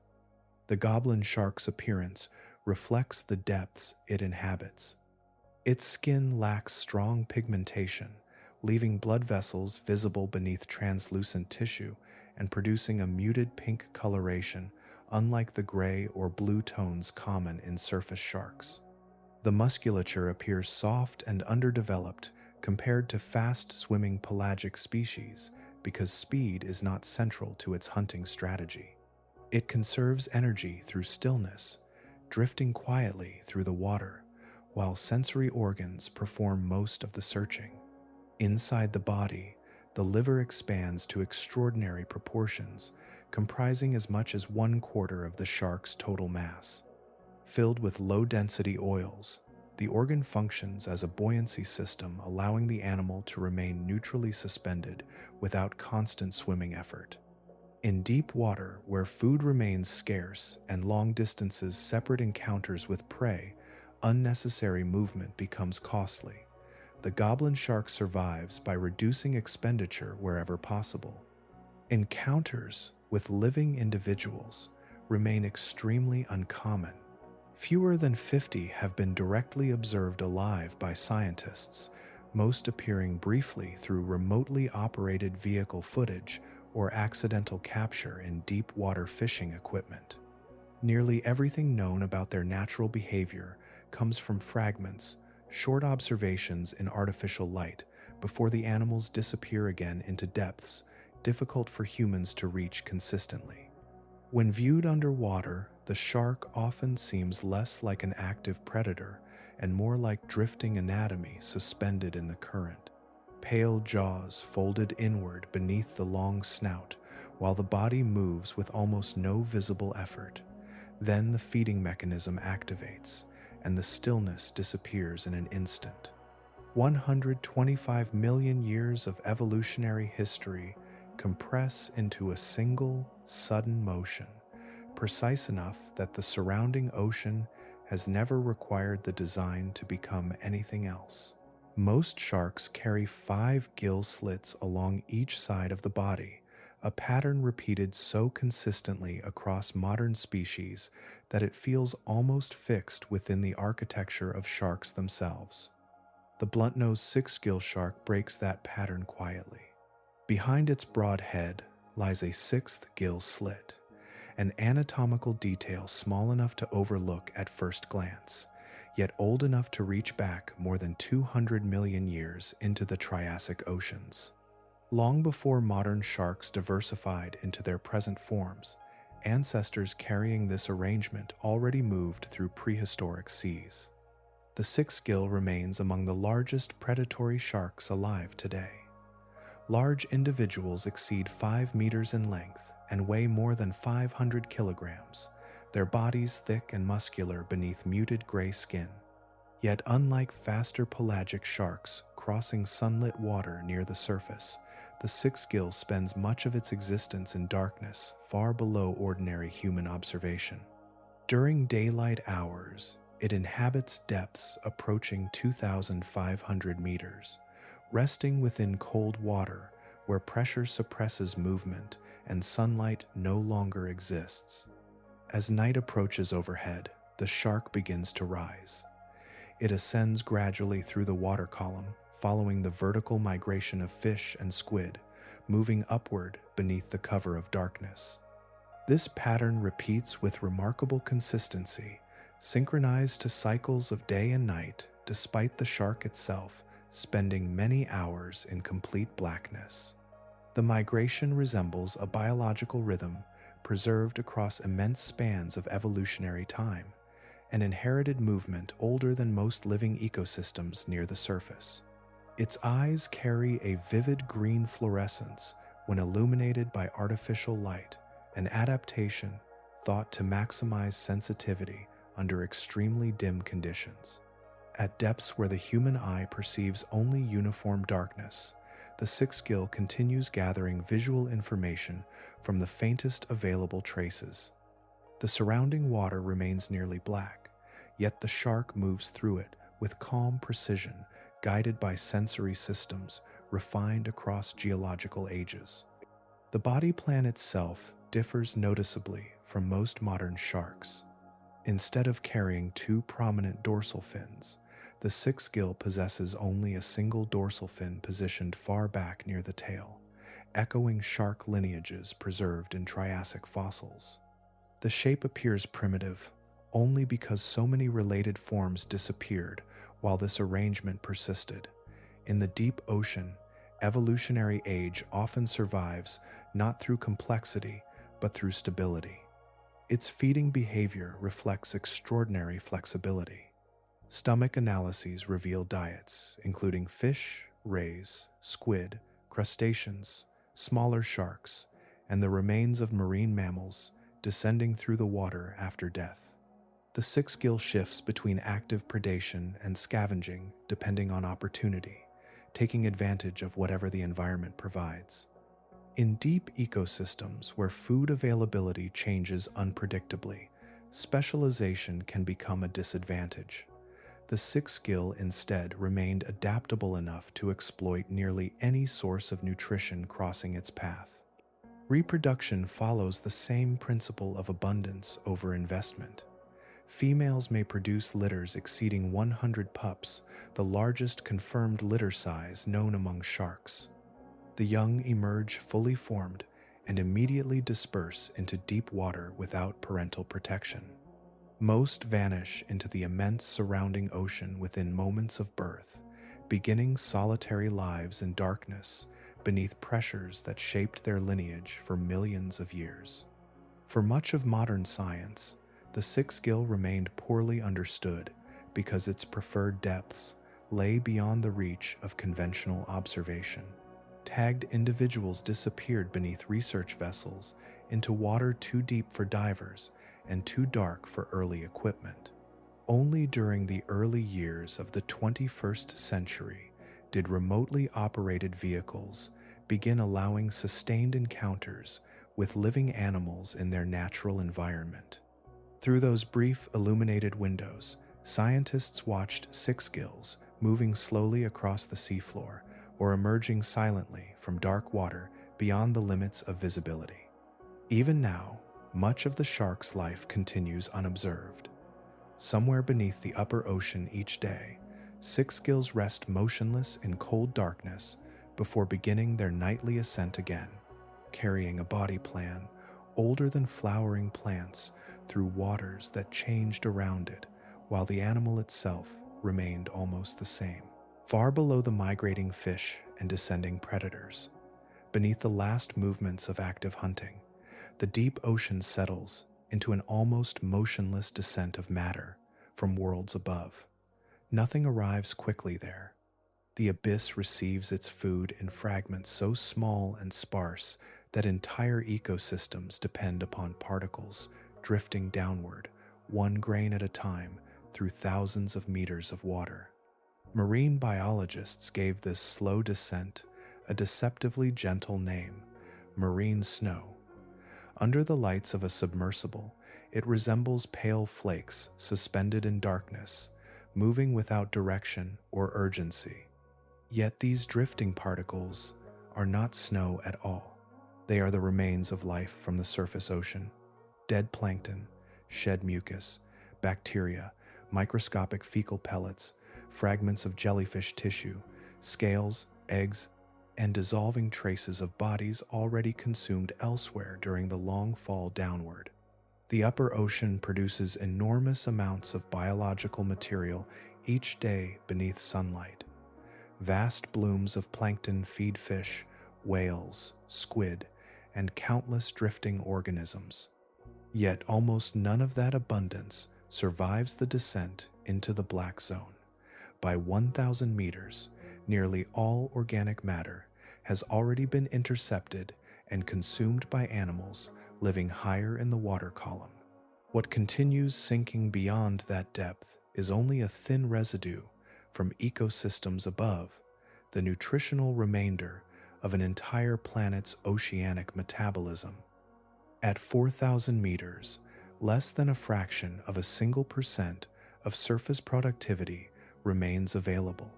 The goblin shark's appearance reflects the depths it inhabits. Its skin lacks strong pigmentation, leaving blood vessels visible beneath translucent tissue and producing a muted pink coloration, unlike the gray or blue tones common in surface sharks. The musculature appears soft and underdeveloped compared to fast-swimming pelagic species because speed is not central to its hunting strategy. It conserves energy through stillness, drifting quietly through the water, while sensory organs perform most of the searching. Inside the body, the liver expands to extraordinary proportions, comprising as much as 1/4 of the shark's total mass. Filled with low-density oils, the organ functions as a buoyancy system, allowing the animal to remain neutrally suspended without constant swimming effort. In deep water, where food remains scarce and long distances separate encounters with prey, unnecessary movement becomes costly. The goblin shark survives by reducing expenditure wherever possible. Encounters with living individuals remain extremely uncommon. Fewer than 50 have been directly observed alive by scientists, most appearing briefly through remotely operated vehicle footage or accidental capture in deep water fishing equipment. Nearly everything known about their natural behavior comes from fragments, short observations in artificial light, before the animals disappear again into depths difficult for humans to reach consistently. When viewed underwater, the shark often seems less like an active predator and more like drifting anatomy suspended in the current. Pale jaws folded inward beneath the long snout, while the body moves with almost no visible effort. Then the feeding mechanism activates, and the stillness disappears in an instant. 125 million years of evolutionary history compress into a single, sudden motion, precise enough that the surrounding ocean has never required the design to become anything else. Most sharks carry 5 gill slits along each side of the body, a pattern repeated so consistently across modern species that it feels almost fixed within the architecture of sharks themselves. The blunt-nosed sixgill shark breaks that pattern quietly. Behind its broad head lies a 6th gill slit, an anatomical detail small enough to overlook at first glance, yet old enough to reach back more than 200 million years into the Triassic oceans. Long before modern sharks diversified into their present forms, ancestors carrying this arrangement already moved through prehistoric seas. The sixgill remains among the largest predatory sharks alive today. Large individuals exceed 5 meters in length and weigh more than 500 kilograms, their bodies thick and muscular beneath muted gray skin. Yet unlike faster pelagic sharks crossing sunlit water near the surface, the sixgill spends much of its existence in darkness far below ordinary human observation. During daylight hours, it inhabits depths approaching 2,500 meters, resting within cold water where pressure suppresses movement and sunlight no longer exists. As night approaches overhead, the shark begins to rise. It ascends gradually through the water column, following the vertical migration of fish and squid, moving upward beneath the cover of darkness. This pattern repeats with remarkable consistency, synchronized to cycles of day and night, despite the shark itself spending many hours in complete blackness. The migration resembles a biological rhythm preserved across immense spans of evolutionary time, an inherited movement older than most living ecosystems near the surface. Its eyes carry a vivid green fluorescence when illuminated by artificial light, an adaptation thought to maximize sensitivity under extremely dim conditions. At depths where the human eye perceives only uniform darkness, the sixgill continues gathering visual information from the faintest available traces. The surrounding water remains nearly black, yet the shark moves through it with calm precision, guided by sensory systems refined across geological ages. The body plan itself differs noticeably from most modern sharks. Instead of carrying 2 prominent dorsal fins, the sixgill possesses only a single dorsal fin positioned far back near the tail, echoing shark lineages preserved in Triassic fossils. The shape appears primitive only because so many related forms disappeared while this arrangement persisted. In the deep ocean, Evolutionary age often survives not through complexity, but through stability. Its feeding behavior reflects extraordinary flexibility. Stomach analyses reveal diets, including fish, rays, squid, crustaceans, smaller sharks, and the remains of marine mammals descending through the water after death. The sixgill shifts between active predation and scavenging depending on opportunity, taking advantage of whatever the environment provides. In deep ecosystems where food availability changes unpredictably, specialization can become a disadvantage. The sixgill instead remained adaptable enough to exploit nearly any source of nutrition crossing its path. Reproduction follows the same principle of abundance over investment. Females may produce litters exceeding 100 pups, the largest confirmed litter size known among sharks. The young emerge fully formed and immediately disperse into deep water without parental protection. Most vanish into the immense surrounding ocean within moments of birth, beginning solitary lives in darkness beneath pressures that shaped their lineage for millions of years. For much of modern science, the sixgill remained poorly understood because its preferred depths lay beyond the reach of conventional observation. Tagged individuals disappeared beneath research vessels into water too deep for divers and too dark for early equipment. Only during the early years of the 21st century did remotely operated vehicles begin allowing sustained encounters with living animals in their natural environment. Through those brief illuminated windows, scientists watched sixgills moving slowly across the seafloor or emerging silently from dark water beyond the limits of visibility. Even now, much of the shark's life continues unobserved. Somewhere beneath the upper ocean each day, sixgills rest motionless in cold darkness before beginning their nightly ascent again, carrying a body plan older than flowering plants through waters that changed around it, while the animal itself remained almost the same. Far below the migrating fish and descending predators, beneath the last movements of active hunting, the deep ocean settles into an almost motionless descent of matter from worlds above. Nothing arrives quickly there. The abyss receives its food in fragments so small and sparse that entire ecosystems depend upon particles drifting downward, one grain at a time, through thousands of meters of water. Marine biologists gave this slow descent a deceptively gentle name, marine snow. Under the lights of a submersible, it resembles pale flakes suspended in darkness, moving without direction or urgency. Yet these drifting particles are not snow at all. They are the remains of life from the surface ocean: dead plankton, shed mucus, bacteria, microscopic fecal pellets, fragments of jellyfish tissue, scales, eggs, and dissolving traces of bodies already consumed elsewhere during the long fall downward. The upper ocean produces enormous amounts of biological material each day beneath sunlight. Vast blooms of plankton feed fish, whales, squid, and countless drifting organisms. Yet almost none of that abundance survives the descent into the black zone. By 1,000 meters, nearly all organic matter has already been intercepted and consumed by animals living higher in the water column. What continues sinking beyond that depth is only a thin residue from ecosystems above, the nutritional remainder of an entire planet's oceanic metabolism. At 4,000 meters, less than a fraction of a single percent of surface productivity remains available.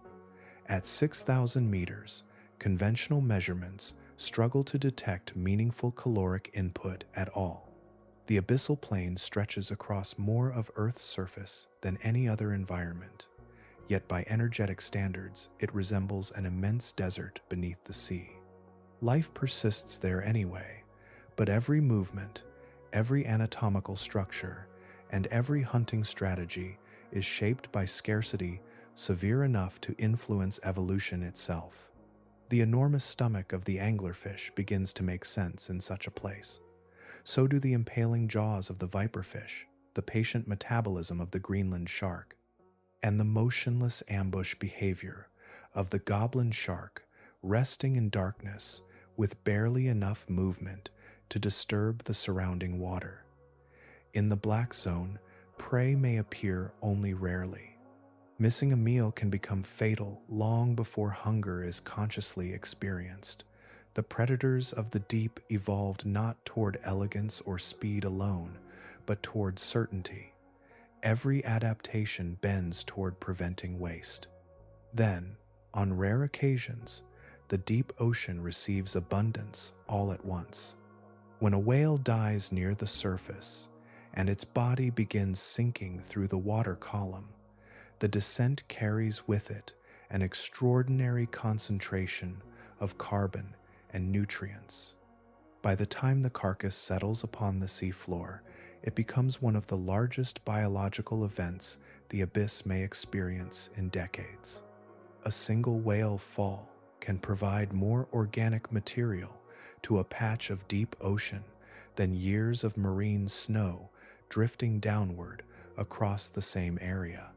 At 6,000 meters, conventional measurements struggle to detect meaningful caloric input at all. The abyssal plain stretches across more of Earth's surface than any other environment, yet by energetic standards, it resembles an immense desert beneath the sea. Life persists there anyway, but every movement, every anatomical structure, and every hunting strategy is shaped by scarcity severe enough to influence evolution itself. The enormous stomach of the anglerfish begins to make sense in such a place. So do the impaling jaws of the viperfish, the patient metabolism of the Greenland shark, and the motionless ambush behavior of the goblin shark, resting in darkness with barely enough movement to disturb the surrounding water. In the black zone, prey may appear only rarely. Missing a meal can become fatal long before hunger is consciously experienced. The predators of the deep evolved not toward elegance or speed alone, but toward certainty. Every adaptation bends toward preventing waste. Then, on rare occasions, the deep ocean receives abundance all at once. When a whale dies near the surface and its body begins sinking through the water column, the descent carries with it an extraordinary concentration of carbon and nutrients. By the time the carcass settles upon the seafloor, it becomes one of the largest biological events the abyss may experience in decades. A single whale fall can provide more organic material to a patch of deep ocean than years of marine snow drifting downward across the same area.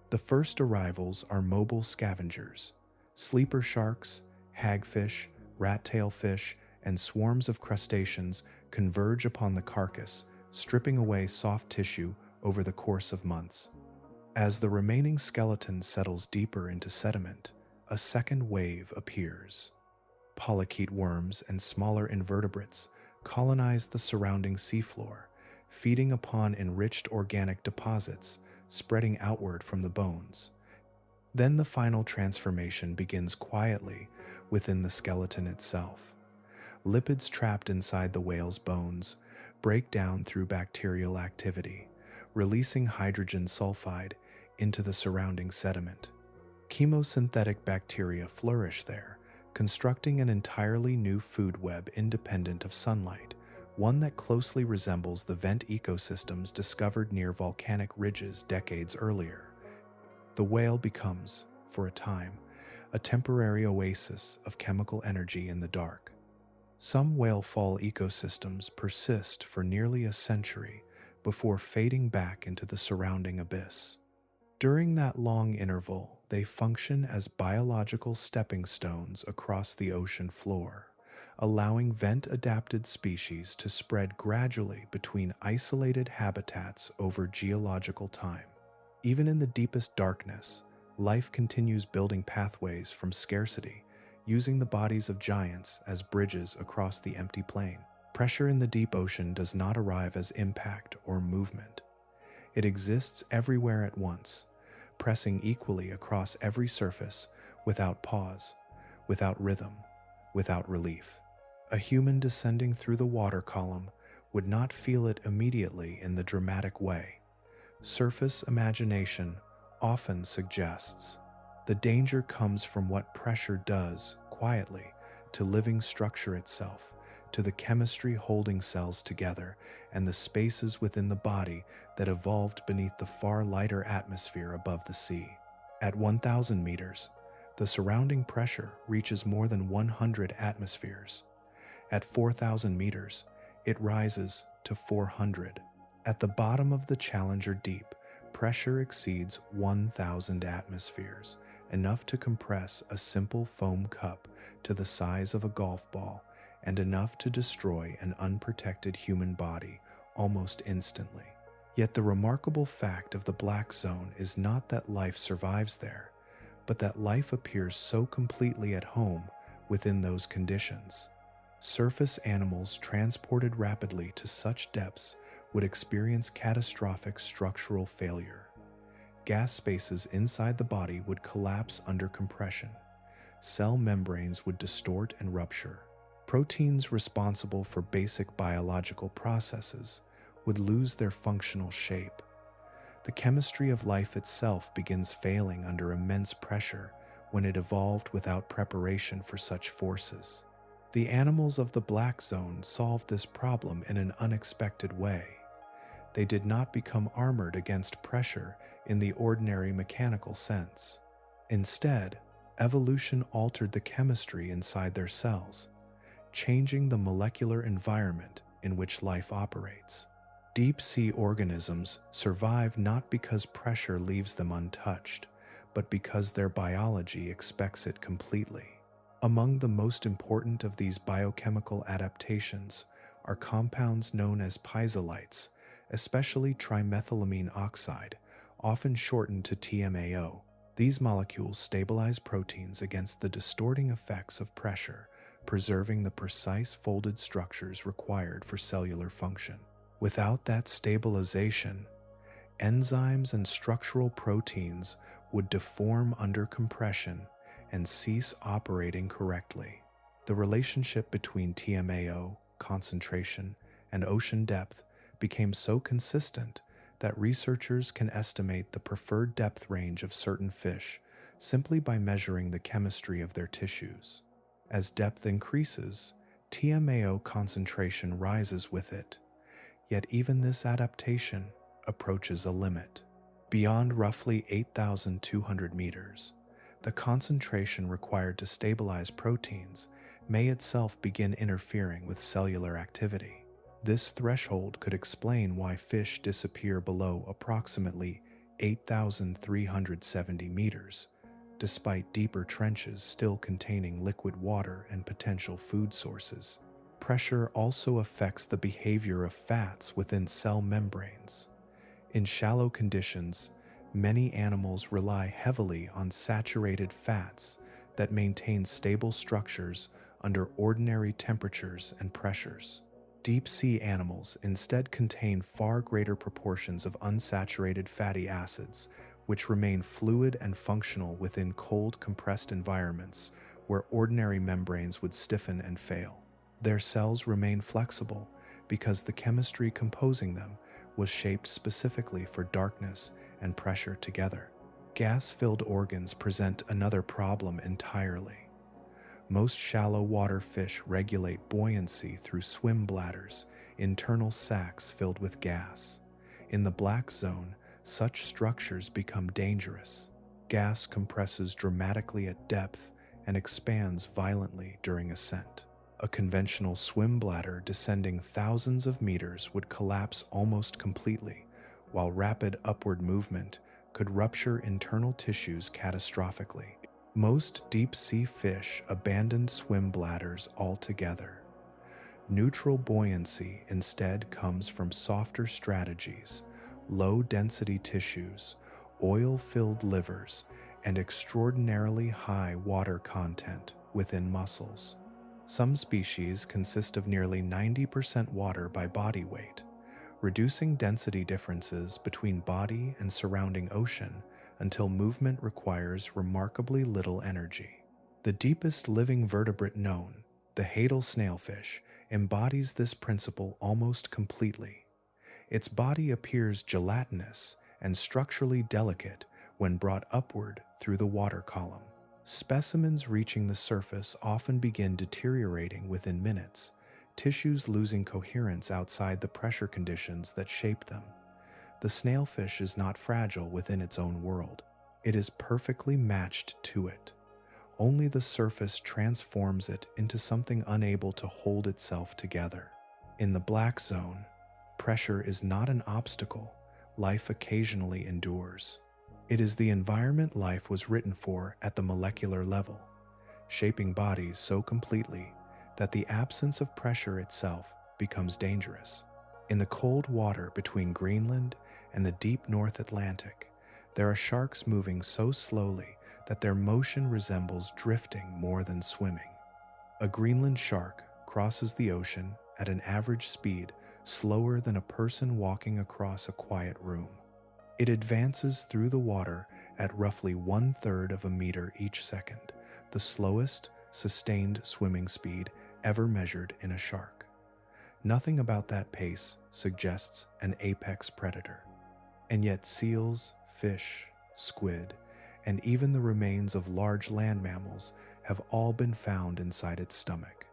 The first arrivals are mobile scavengers. Sleeper sharks, hagfish, rat-tail fish, and swarms of crustaceans converge upon the carcass, stripping away soft tissue over the course of months. As the remaining skeleton settles deeper into sediment, a second wave appears. Polychaete worms and smaller invertebrates colonize the surrounding seafloor, feeding upon enriched organic deposits spreading outward from the bones. Then the final transformation begins quietly within the skeleton itself. Lipids trapped inside the whale's bones break down through bacterial activity, releasing hydrogen sulfide into the surrounding sediment. Chemosynthetic bacteria flourish there, constructing an entirely new food web independent of sunlight, one that closely resembles the vent ecosystems discovered near volcanic ridges decades earlier. The whale becomes, for a time, a temporary oasis of chemical energy in the dark. Some whale fall ecosystems persist for nearly a century before fading back into the surrounding abyss. During that long interval, they function as biological stepping stones across the ocean floor, allowing vent-adapted species to spread gradually between isolated habitats over geological time. Even in the deepest darkness, life continues building pathways from scarcity, using the bodies of giants as bridges across the empty plain. Pressure in the deep ocean does not arrive as impact or movement. It exists everywhere at once, pressing equally across every surface without pause, without rhythm, without relief. A human descending through the water column would not feel it immediately in the dramatic way. Surface imagination often suggests the danger comes from what pressure does quietly to living structure itself, to the chemistry holding cells together, and the spaces within the body that evolved beneath the far lighter atmosphere above the sea. At 1,000 meters, the surrounding pressure reaches more than 100 atmospheres. At 4,000 meters, it rises to 400. At the bottom of the Challenger Deep, pressure exceeds 1,000 atmospheres, enough to compress a simple foam cup to the size of a golf ball, and enough to destroy an unprotected human body almost instantly. Yet the remarkable fact of the black zone is not that life survives there, but that life appears so completely at home within those conditions. Surface animals transported rapidly to such depths would experience catastrophic structural failure. Gas spaces inside the body would collapse under compression. Cell membranes would distort and rupture. Proteins responsible for basic biological processes would lose their functional shape. The chemistry of life itself begins failing under immense pressure when it evolved without preparation for such forces. The animals of the black zone solved this problem in an unexpected way. They did not become armored against pressure in the ordinary mechanical sense. Instead, Evolution altered the chemistry inside their cells, changing the molecular environment in which life operates. Deep-sea organisms survive not because pressure leaves them untouched, but because their biology expects it completely. Among the most important of these biochemical adaptations are compounds known as piezolites, especially trimethylamine oxide, often shortened to TMAO. These molecules stabilize proteins against the distorting effects of pressure, preserving the precise folded structures required for cellular function. Without that stabilization, enzymes and structural proteins would deform under compression and cease operating correctly. The relationship between TMAO, concentration, and ocean depth became so consistent that researchers can estimate the preferred depth range of certain fish simply by measuring the chemistry of their tissues. As depth increases, TMAO concentration rises with it, yet even this adaptation approaches a limit. Beyond roughly 8,200 meters, the concentration required to stabilize proteins may itself begin interfering with cellular activity. This threshold could explain why fish disappear below approximately 8,370 meters, despite deeper trenches still containing liquid water and potential food sources. Pressure also affects the behavior of fats within cell membranes. In shallow conditions, many animals rely heavily on saturated fats that maintain stable structures under ordinary temperatures and pressures. Deep-sea animals instead contain far greater proportions of unsaturated fatty acids, which remain fluid and functional within cold, compressed environments where ordinary membranes would stiffen and fail. Their cells remain flexible because the chemistry composing them was shaped specifically for darkness and pressure together. Gas-filled organs present another problem entirely. Most shallow water fish regulate buoyancy through swim bladders, internal sacs filled with gas. In the black zone, such structures become dangerous. Gas compresses dramatically at depth and expands violently during ascent. A conventional swim bladder descending thousands of meters would collapse almost completely, while rapid upward movement could rupture internal tissues catastrophically. Most deep-sea fish abandon swim bladders altogether. Neutral buoyancy instead comes from softer strategies, low-density tissues, oil-filled livers, and extraordinarily high water content within muscles. Some species consist of nearly 90% water by body weight, reducing density differences between body and surrounding ocean until movement requires remarkably little energy. The deepest living vertebrate known, the hadal snailfish, embodies this principle almost completely. Its body appears gelatinous and structurally delicate when brought upward through the water column. Specimens reaching the surface often begin deteriorating within minutes, tissues losing coherence outside the pressure conditions that shape them. The snailfish is not fragile within its own world. It is perfectly matched to it. Only the surface transforms it into something unable to hold itself together. In the black zone, pressure is not an obstacle life occasionally endures. It is the environment life was written for at the molecular level, shaping bodies so completely that the absence of pressure itself becomes dangerous. In the cold water between Greenland and the deep North Atlantic, there are sharks moving so slowly that their motion resembles drifting more than swimming. A Greenland shark crosses the ocean at an average speed slower than a person walking across a quiet room. It advances through the water at roughly 1/3 of a meter each second, the slowest sustained swimming speed ever measured in a shark. Nothing about that pace suggests an apex predator. And yet seals, fish, squid, and even the remains of large land mammals have all been found inside its stomach.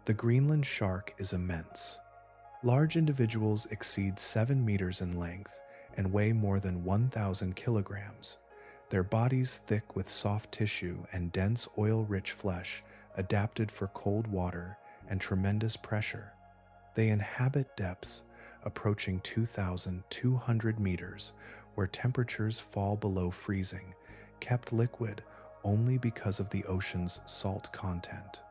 The Greenland shark is immense. Large individuals exceed 7 meters in length and weigh more than 1,000 kilograms. their bodies thick with soft tissue and dense oil-rich flesh adapted for cold water and tremendous pressure. They inhabit depths approaching 2,200 meters, where temperatures fall below freezing, kept liquid only because of the ocean's salt content.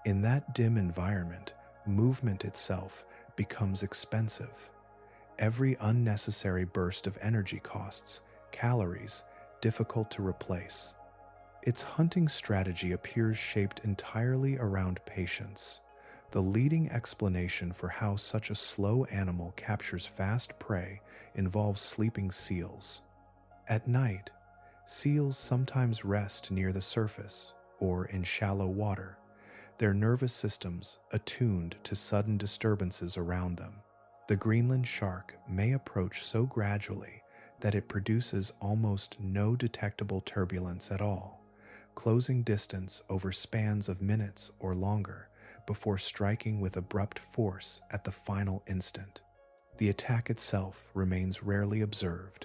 In that dim environment, movement itself becomes expensive. Every unnecessary burst of energy costs calories difficult to replace. Its hunting strategy appears shaped entirely around patience. The leading explanation for how such a slow animal captures fast prey involves sleeping seals. At night, seals sometimes rest near the surface or in shallow water, their nervous systems attuned to sudden disturbances around them. The Greenland shark may approach so gradually that it produces almost no detectable turbulence at all, closing distance over spans of minutes or longer before striking with abrupt force at the final instant. The attack itself remains rarely observed,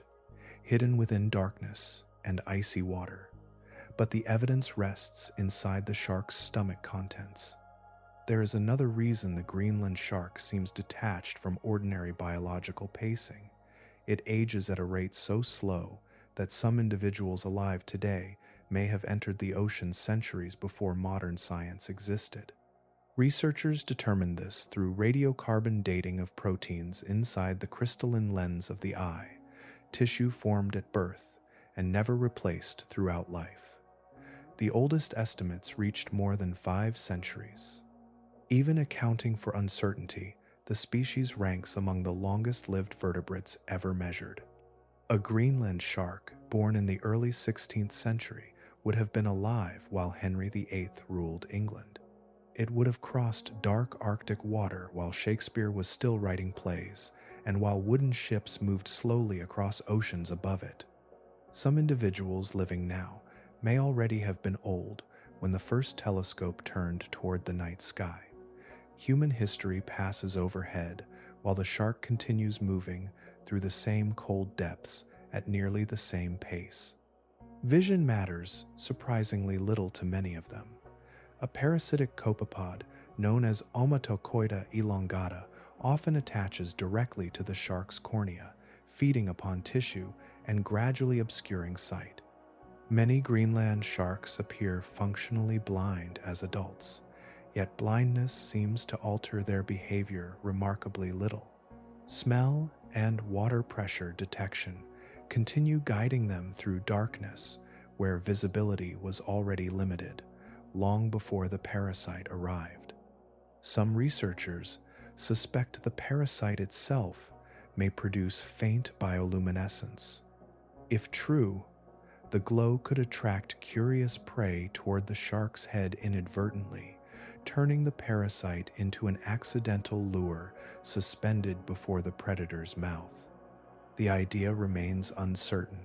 hidden within darkness and icy water, but the evidence rests inside the shark's stomach contents. There is another reason the Greenland shark seems detached from ordinary biological pacing. It ages at a rate so slow that some individuals alive today may have entered the ocean centuries before modern science existed. Researchers determined this through radiocarbon dating of proteins inside the crystalline lens of the eye, tissue formed at birth and never replaced throughout life. The oldest estimates reached more than 5 centuries. Even accounting for uncertainty, the species ranks among the longest-lived vertebrates ever measured. A Greenland shark, born in the early 16th century, would have been alive while Henry VIII ruled England. It would have crossed dark Arctic water while Shakespeare was still writing plays, and while wooden ships moved slowly across oceans above it. Some individuals living now may already have been old when the first telescope turned toward the night sky. Human history passes overhead while the shark continues moving through the same cold depths at nearly the same pace. Vision matters surprisingly little to many of them. A parasitic copepod known as Omatocoida elongata often attaches directly to the shark's cornea, feeding upon tissue and gradually obscuring sight. Many Greenland sharks appear functionally blind as adults, yet blindness seems to alter their behavior remarkably little. Smell and water pressure detection continue guiding them through darkness where visibility was already limited, long before the parasite arrived. Some researchers suspect the parasite itself may produce faint bioluminescence. If true, the glow could attract curious prey toward the shark's head inadvertently, turning the parasite into an accidental lure suspended before the predator's mouth. The idea remains uncertain,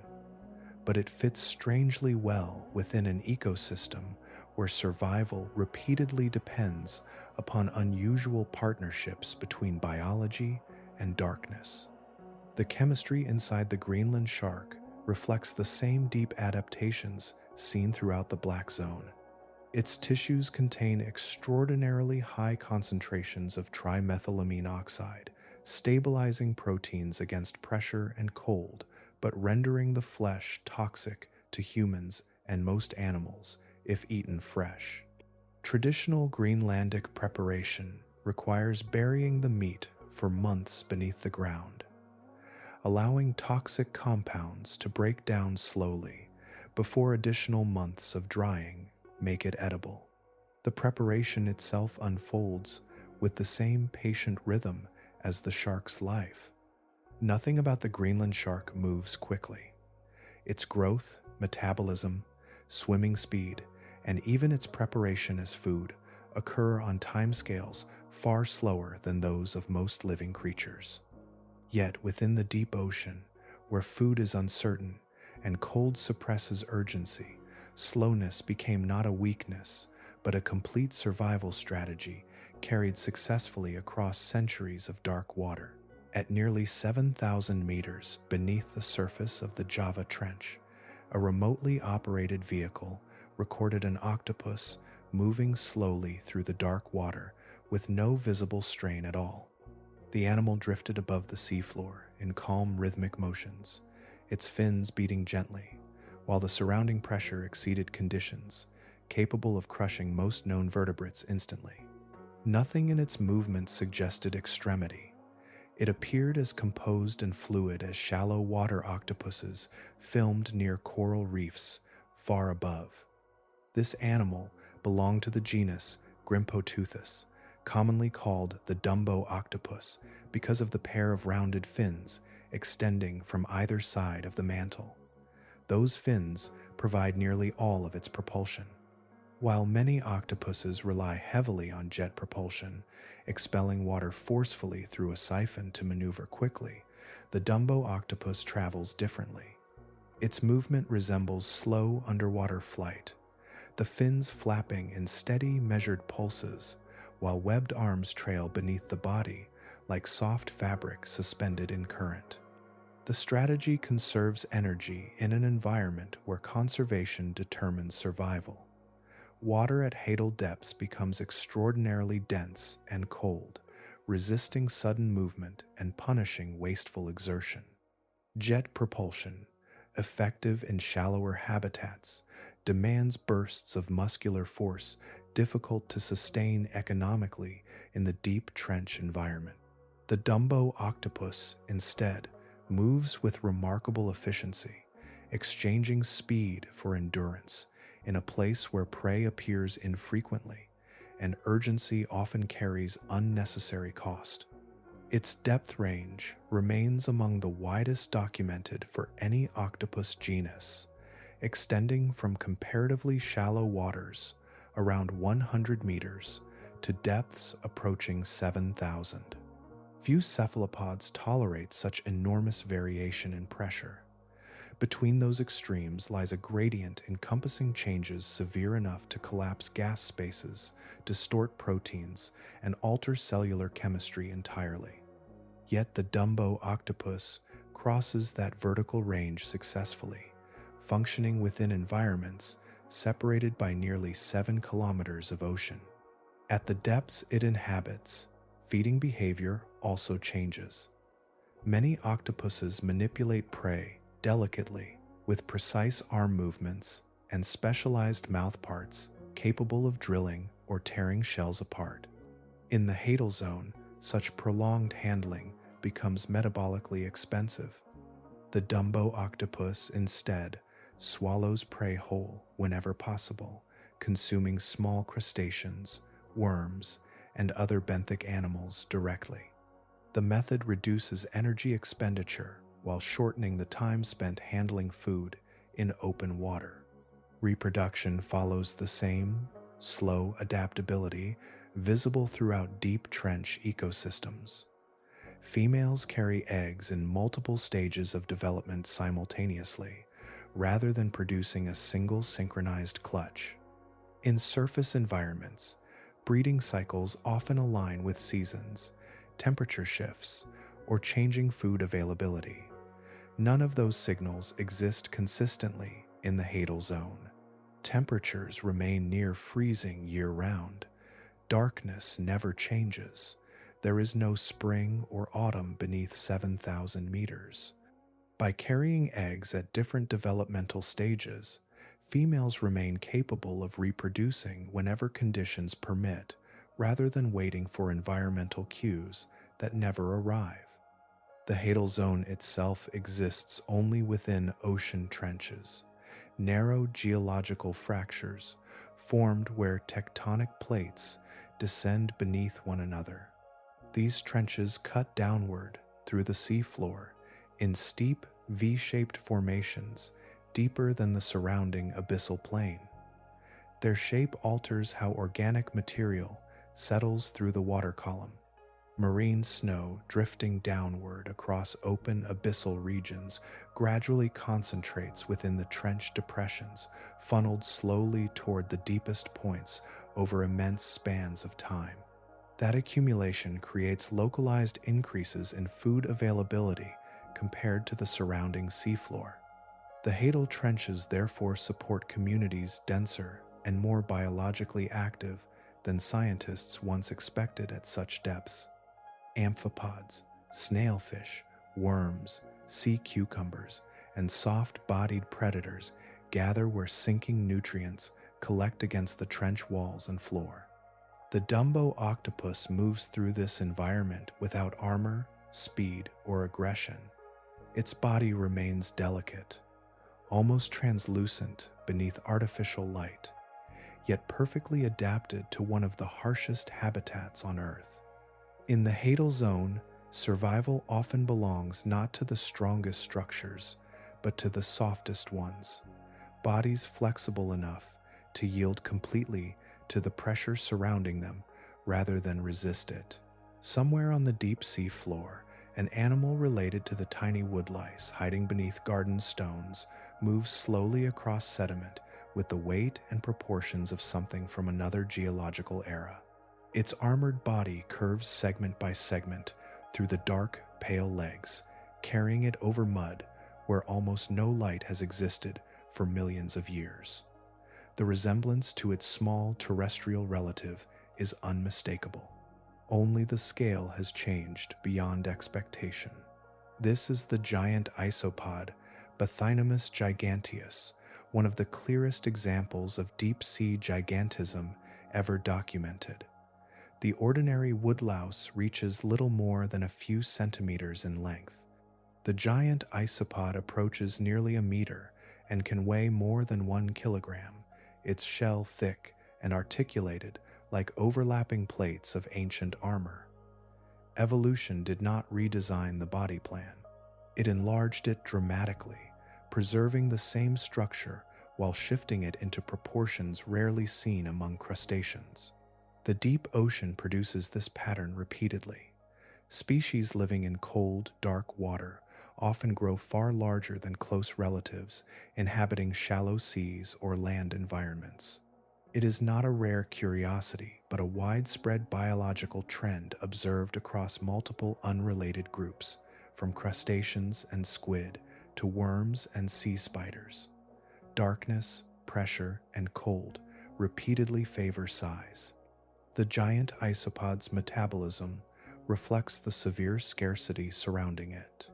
but it fits strangely well within an ecosystem where survival repeatedly depends upon unusual partnerships between biology and darkness. The chemistry inside the Greenland shark reflects the same deep adaptations seen throughout the Black Zone. Its tissues contain extraordinarily high concentrations of trimethylamine oxide, stabilizing proteins against pressure and cold, but rendering the flesh toxic to humans and most animals if eaten fresh. Traditional Greenlandic preparation requires burying the meat for months beneath the ground, allowing toxic compounds to break down slowly before additional months of drying make it edible. The preparation itself unfolds with the same patient rhythm as the shark's life. Nothing about the Greenland shark moves quickly. Its growth, metabolism, swimming speed, and even its preparation as food occur on timescales far slower than those of most living creatures. Yet within the deep ocean, where food is uncertain and cold suppresses urgency, slowness became not a weakness, but a complete survival strategy carried successfully across centuries of dark water. At nearly 7,000 meters beneath the surface of the Java Trench, a remotely operated vehicle recorded an octopus moving slowly through the dark water with no visible strain at all. The animal drifted above the seafloor in calm rhythmic motions, its fins beating gently, while the surrounding pressure exceeded conditions capable of crushing most known vertebrates instantly. Nothing in its movements suggested extremity. It appeared as composed and fluid as shallow water octopuses filmed near coral reefs far above. This animal belonged to the genus Acoustics, commonly called the Dumbo octopus because of the pair of rounded fins extending from either side of the mantle. Those fins provide nearly all of its propulsion. While many octopuses rely heavily on jet propulsion, expelling water forcefully through a siphon to maneuver quickly, the Dumbo octopus travels differently. Its movement resembles slow underwater flight, the fins flapping in steady, measured pulses, while webbed arms trail beneath the body like soft fabric suspended in current. The strategy conserves energy in an environment where conservation determines survival. Water at hadal depths becomes extraordinarily dense and cold, resisting sudden movement and punishing wasteful exertion. Jet propulsion, effective in shallower habitats, demands bursts of muscular force difficult to sustain economically in the deep trench environment. The Dumbo octopus, instead, moves with remarkable efficiency, exchanging speed for endurance in a place where prey appears infrequently and urgency often carries unnecessary cost. Its depth range remains among the widest documented for any octopus genus, extending from comparatively shallow waters around 100 meters to depths approaching 7,000. Few cephalopods tolerate such enormous variation in pressure. Between those extremes lies a gradient encompassing changes severe enough to collapse gas spaces, distort proteins, and alter cellular chemistry entirely. Yet the Dumbo octopus crosses that vertical range successfully, functioning within environments separated by nearly 7 kilometers of ocean. At the depths it inhabits, feeding behavior also changes. Many octopuses manipulate prey delicately with precise arm movements and specialized mouth parts capable of drilling or tearing shells apart. In the hadal zone, such prolonged handling becomes metabolically expensive. The Dumbo octopus instead swallows prey whole whenever possible, consuming small crustaceans, worms, and other benthic animals directly. The method reduces energy expenditure while shortening the time spent handling food in open water. Reproduction follows the same slow adaptability visible throughout deep trench ecosystems. Females carry eggs in multiple stages of development simultaneously, rather than producing a single synchronized clutch. In surface environments, breeding cycles often align with seasons, temperature shifts, or changing food availability. None of those signals exist consistently in the hadal zone. Temperatures remain near freezing year-round. Darkness never changes. There is no spring or autumn beneath 7,000 meters. By carrying eggs at different developmental stages, females remain capable of reproducing whenever conditions permit, rather than waiting for environmental cues that never arrive. The hadal zone itself exists only within ocean trenches, narrow geological fractures formed where tectonic plates descend beneath one another. These trenches cut downward through the seafloor in steep V-shaped formations deeper than the surrounding abyssal plain. Their shape alters how organic material settles through the water column. Marine snow drifting downward across open abyssal regions gradually concentrates within the trench depressions, funneled slowly toward the deepest points over immense spans of time. That accumulation creates localized increases in food availability compared to the surrounding seafloor. The hadal trenches therefore support communities denser and more biologically active than scientists once expected at such depths. Amphipods, snailfish, worms, sea cucumbers, and soft-bodied predators gather where sinking nutrients collect against the trench walls and floor. The Dumbo octopus moves through this environment without armor, speed, or aggression. Its body remains delicate, almost translucent beneath artificial light, yet perfectly adapted to one of the harshest habitats on Earth. In the hadal zone, survival often belongs not to the strongest structures, but to the softest ones, bodies flexible enough to yield completely to the pressure surrounding them rather than resist it. Somewhere on the deep sea floor, an animal related to the tiny woodlice hiding beneath garden stones moves slowly across sediment with the weight and proportions of something from another geological era. Its armored body curves segment by segment through the dark, pale legs, carrying it over mud where almost no light has existed for millions of years. The resemblance to its small terrestrial relative is unmistakable. Only the scale has changed beyond expectation. This is the giant isopod, Bathynomus giganteus, one of the clearest examples of deep-sea gigantism ever documented. The ordinary woodlouse reaches little more than a few centimeters in length. The giant isopod approaches nearly a meter and can weigh more than 1 kilogram, its shell thick and articulated like overlapping plates of ancient armor. Evolution did not redesign the body plan. It enlarged it dramatically, preserving the same structure while shifting it into proportions rarely seen among crustaceans. The deep ocean produces this pattern repeatedly. Species living in cold, dark water often grow far larger than close relatives inhabiting shallow seas or land environments. It is not a rare curiosity, but a widespread biological trend observed across multiple unrelated groups, from crustaceans and squid to worms and sea spiders. Darkness, pressure, and cold repeatedly favor size. The giant isopod's metabolism reflects the severe scarcity surrounding it.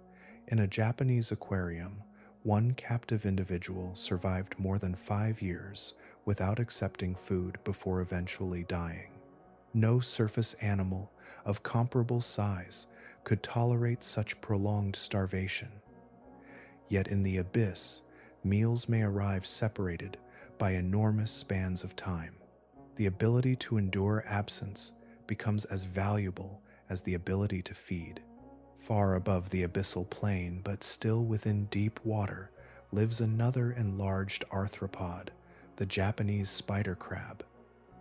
In a Japanese aquarium, one captive individual survived more than 5 years without accepting food before eventually dying. No surface animal of comparable size could tolerate such prolonged starvation. Yet in the abyss, meals may arrive separated by enormous spans of time. The ability to endure absence becomes as valuable as the ability to feed. Far above the abyssal plain, but still within deep water, lives another enlarged arthropod, the Japanese spider crab.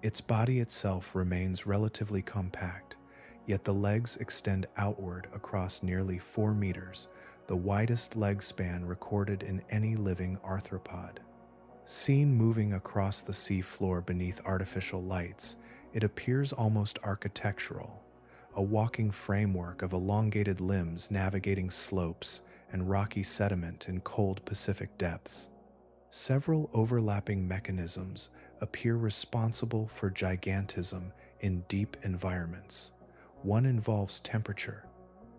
Its body itself remains relatively compact, yet the legs extend outward across nearly 4 meters, the widest leg span recorded in any living arthropod. Seen moving across the sea floor beneath artificial lights, it appears almost architectural, a walking framework of elongated limbs navigating slopes and rocky sediment in cold Pacific depths. Several overlapping mechanisms appear responsible for gigantism in deep environments. One involves temperature.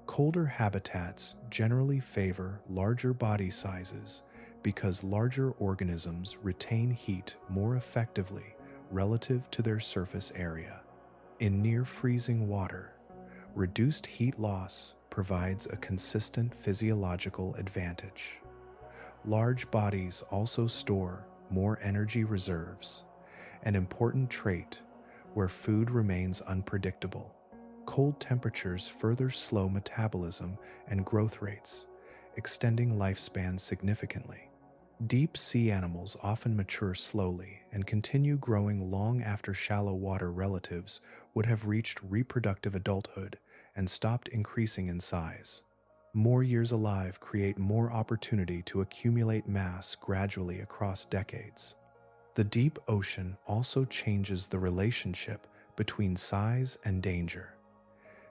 Colder habitats generally favor larger body sizes because larger organisms retain heat more effectively relative to their surface area. In near-freezing water, reduced heat loss provides a consistent physiological advantage. Large bodies also store more energy reserves, an important trait where food remains unpredictable. Cold temperatures further slow metabolism and growth rates, extending lifespans significantly. Deep sea animals often mature slowly and continue growing long after shallow water relatives would have reached reproductive adulthood and stopped increasing in size. More years alive create more opportunity to accumulate mass gradually across decades. The deep ocean also changes the relationship between size and danger.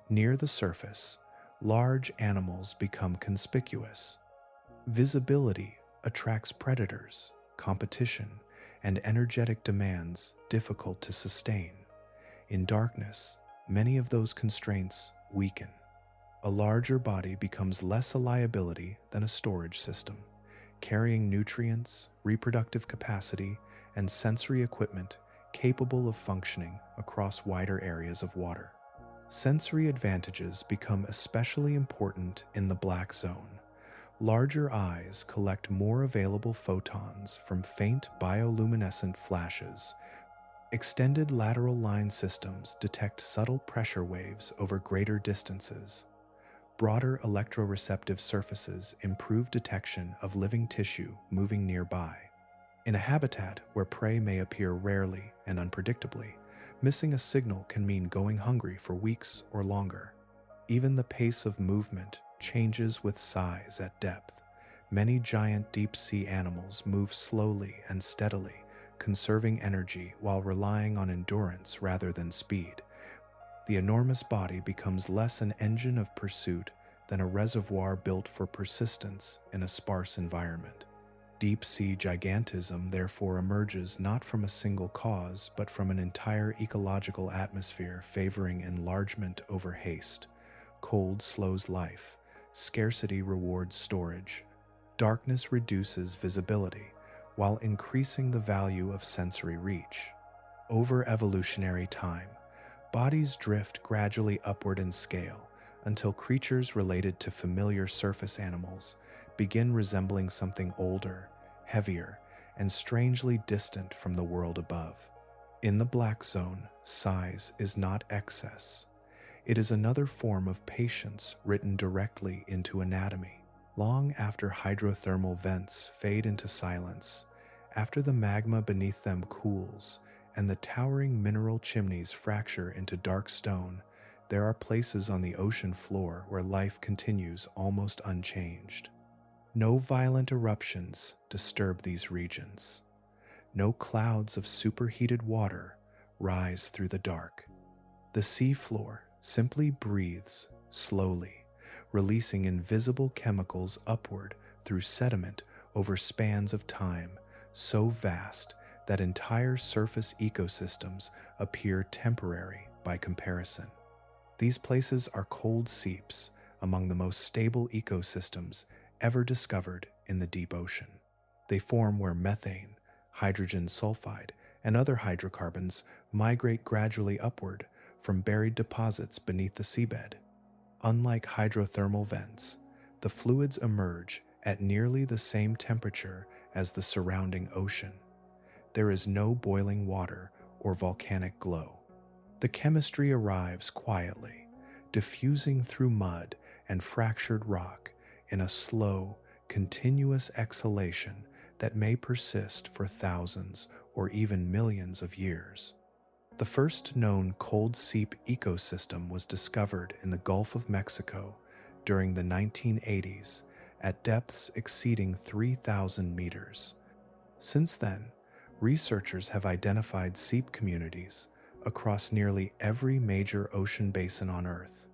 Near the surface, large animals become conspicuous. Visibility attracts predators, competition, and energetic demands difficult to sustain. In darkness, many of those constraints weaken. A larger body becomes less a liability than a storage system, carrying nutrients, reproductive capacity, and sensory equipment capable of functioning across wider areas of water. Sensory advantages become especially important in the black zone. Larger eyes collect more available photons from faint bioluminescent flashes. Extended lateral line systems detect subtle pressure waves over greater distances. Broader electroreceptive surfaces improve detection of living tissue moving nearby. In a habitat where prey may appear rarely and unpredictably, missing a signal can mean going hungry for weeks or longer. Even the pace of movement changes with size at depth. Many giant deep-sea animals move slowly and steadily, conserving energy while relying on endurance rather than speed. The enormous body becomes less an engine of pursuit than a reservoir built for persistence in a sparse environment. Deep-sea gigantism therefore emerges not from a single cause, but from an entire ecological atmosphere favoring enlargement over haste. Cold slows life, scarcity rewards storage, darkness reduces visibility, while increasing the value of sensory reach. Over evolutionary time, bodies drift gradually upward in scale until creatures related to familiar surface animals begin resembling something older, heavier, and strangely distant from the world above. In the black zone, size is not excess. It is another form of patience written directly into anatomy. Long after hydrothermal vents fade into silence, after the magma beneath them cools, and the towering mineral chimneys fracture into dark stone, there are places on the ocean floor where life continues almost unchanged. No violent eruptions disturb these regions. No clouds of superheated water rise through the dark. The seafloor simply breathes slowly, releasing invisible chemicals upward through sediment over spans of time so vast that entire surface ecosystems appear temporary by comparison. These places are cold seeps, among the most stable ecosystems ever discovered in the deep ocean. They form where methane, hydrogen sulfide, and other hydrocarbons migrate gradually upward from buried deposits beneath the seabed. Unlike hydrothermal vents, the fluids emerge at nearly the same temperature as the surrounding ocean. There is no boiling water or volcanic glow. The chemistry arrives quietly, diffusing through mud and fractured rock in a slow, continuous exhalation that may persist for thousands or even millions of years. The first known cold seep ecosystem was discovered in the Gulf of Mexico during the 1980s at depths exceeding 3,000 meters. Since then, researchers have identified seep communities across nearly every major ocean basin on Earth,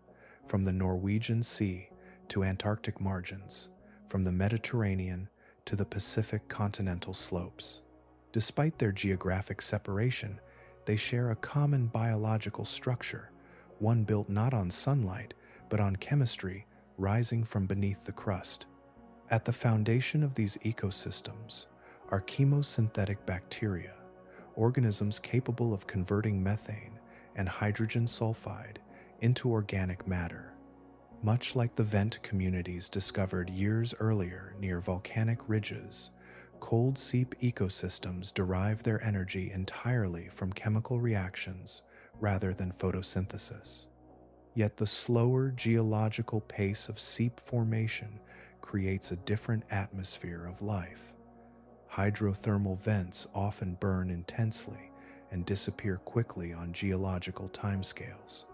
from the Norwegian Sea to Antarctic margins, from the Mediterranean to the Pacific continental slopes. Despite their geographic separation, they share a common biological structure, one built not on sunlight, but on chemistry rising from beneath the crust. At the foundation of these ecosystems are chemosynthetic bacteria, organisms capable of converting methane and hydrogen sulfide into organic matter. Much like the vent communities discovered years earlier near volcanic ridges, cold seep ecosystems derive their energy entirely from chemical reactions rather than photosynthesis. Yet the slower geological pace of seep formation creates a different atmosphere of life. Hydrothermal vents often burn intensely and disappear quickly on geological timescales.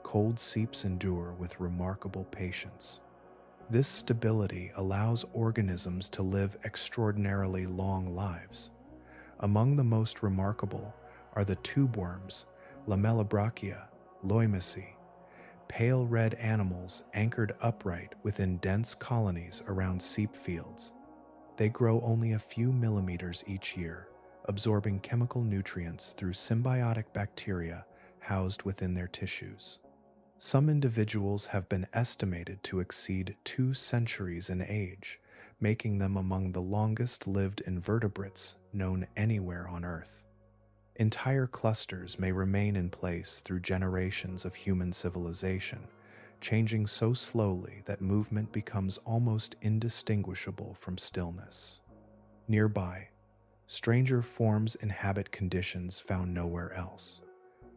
Cold seeps endure with remarkable patience. This stability allows organisms to live extraordinarily long lives. Among the most remarkable are the tube worms, Lamellobrachia, Loimaceae, pale red animals anchored upright within dense colonies around seep fields. They grow only a few millimeters each year, absorbing chemical nutrients through symbiotic bacteria housed within their tissues. Some individuals have been estimated to exceed 2 centuries in age, making them among the longest-lived invertebrates known anywhere on Earth. Entire clusters may remain in place through generations of human civilization, changing so slowly that movement becomes almost indistinguishable from stillness. Nearby, stranger forms inhabit conditions found nowhere else.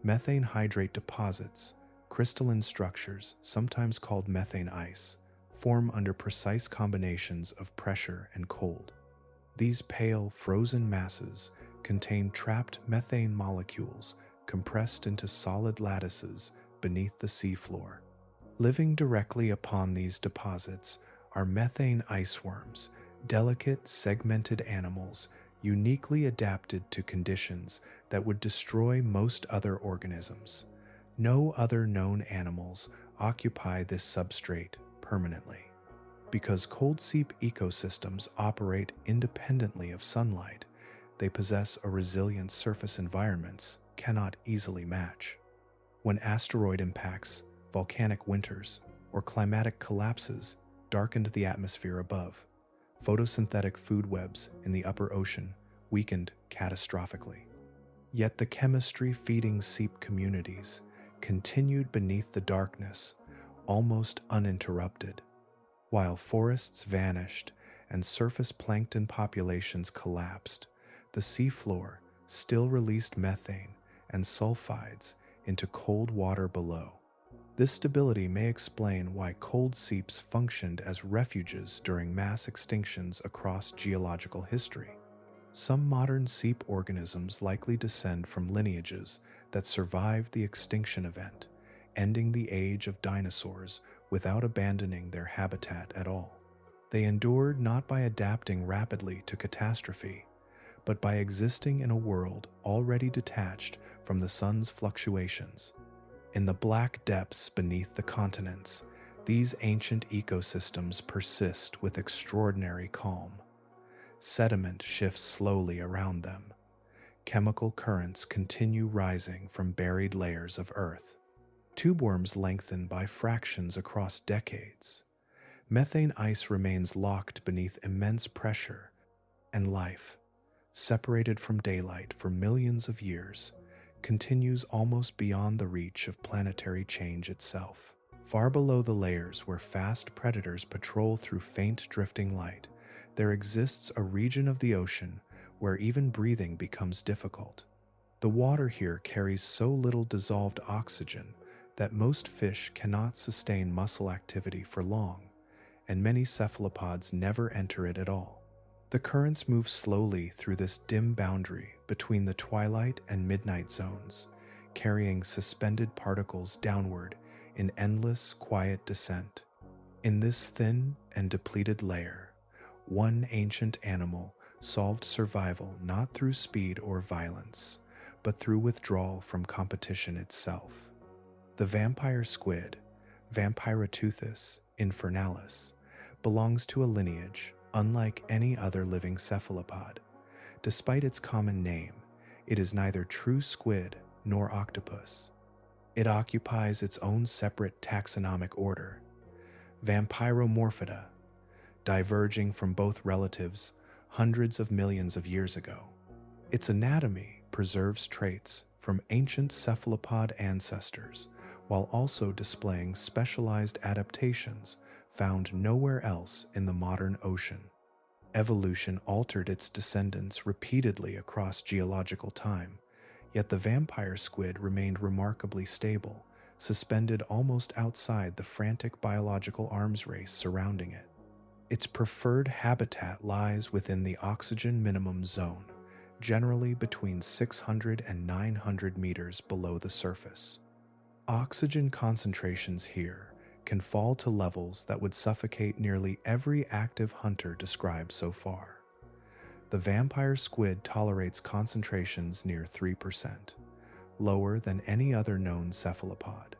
Methane hydrate deposits, crystalline structures, sometimes called methane ice, form under precise combinations of pressure and cold. These pale, frozen masses contain trapped methane molecules compressed into solid lattices beneath the seafloor. Living directly upon these deposits are methane iceworms, delicate, segmented animals uniquely adapted to conditions that would destroy most other organisms. No other known animals occupy this substrate permanently. Because cold seep ecosystems operate independently of sunlight, they possess a resilient surface environments cannot easily match. When asteroid impacts, volcanic winters, or climatic collapses darkened the atmosphere above, photosynthetic food webs in the upper ocean weakened catastrophically. Yet the chemistry feeding seep communities continued beneath the darkness, almost uninterrupted. While forests vanished and surface plankton populations collapsed, the seafloor still released methane and sulfides into cold water below. This stability may explain why cold seeps functioned as refuges during mass extinctions across geological history. Some modern seep organisms likely descend from lineages that survived the extinction event, ending the age of dinosaurs without abandoning their habitat at all. They endured not by adapting rapidly to catastrophe, but by existing in a world already detached from the sun's fluctuations. In the black depths beneath the continents, these ancient ecosystems persist with extraordinary calm. Sediment shifts slowly around them. Chemical currents continue rising from buried layers of earth. Tubeworms lengthen by fractions across decades. Methane ice remains locked beneath immense pressure, and life, separated from daylight for millions of years, continues almost beyond the reach of planetary change itself. Far below the layers where fast predators patrol through faint drifting light, there exists a region of the ocean where even breathing becomes difficult. The water here carries so little dissolved oxygen that most fish cannot sustain muscle activity for long, and many cephalopods never enter it at all. The currents move slowly through this dim boundary between the twilight and midnight zones, carrying suspended particles downward in endless, quiet descent. In this thin and depleted layer, one ancient animal solved survival not through speed or violence, but through withdrawal from competition itself. The vampire squid, Vampiroteuthis infernalis, belongs to a lineage unlike any other living cephalopod. Despite its common name, it is neither true squid nor octopus. It occupies its own separate taxonomic order, Vampiromorphidae, diverging from both relatives hundreds of millions of years ago. Its anatomy preserves traits from ancient cephalopod ancestors, while also displaying specialized adaptations found nowhere else in the modern ocean. Evolution altered its descendants repeatedly across geological time, yet the vampire squid remained remarkably stable, suspended almost outside the frantic biological arms race surrounding it. Its preferred habitat lies within the oxygen minimum zone, generally between 600 and 900 meters below the surface. Oxygen concentrations here can fall to levels that would suffocate nearly every active hunter described so far. The vampire squid tolerates concentrations near 3%, lower than any other known cephalopod.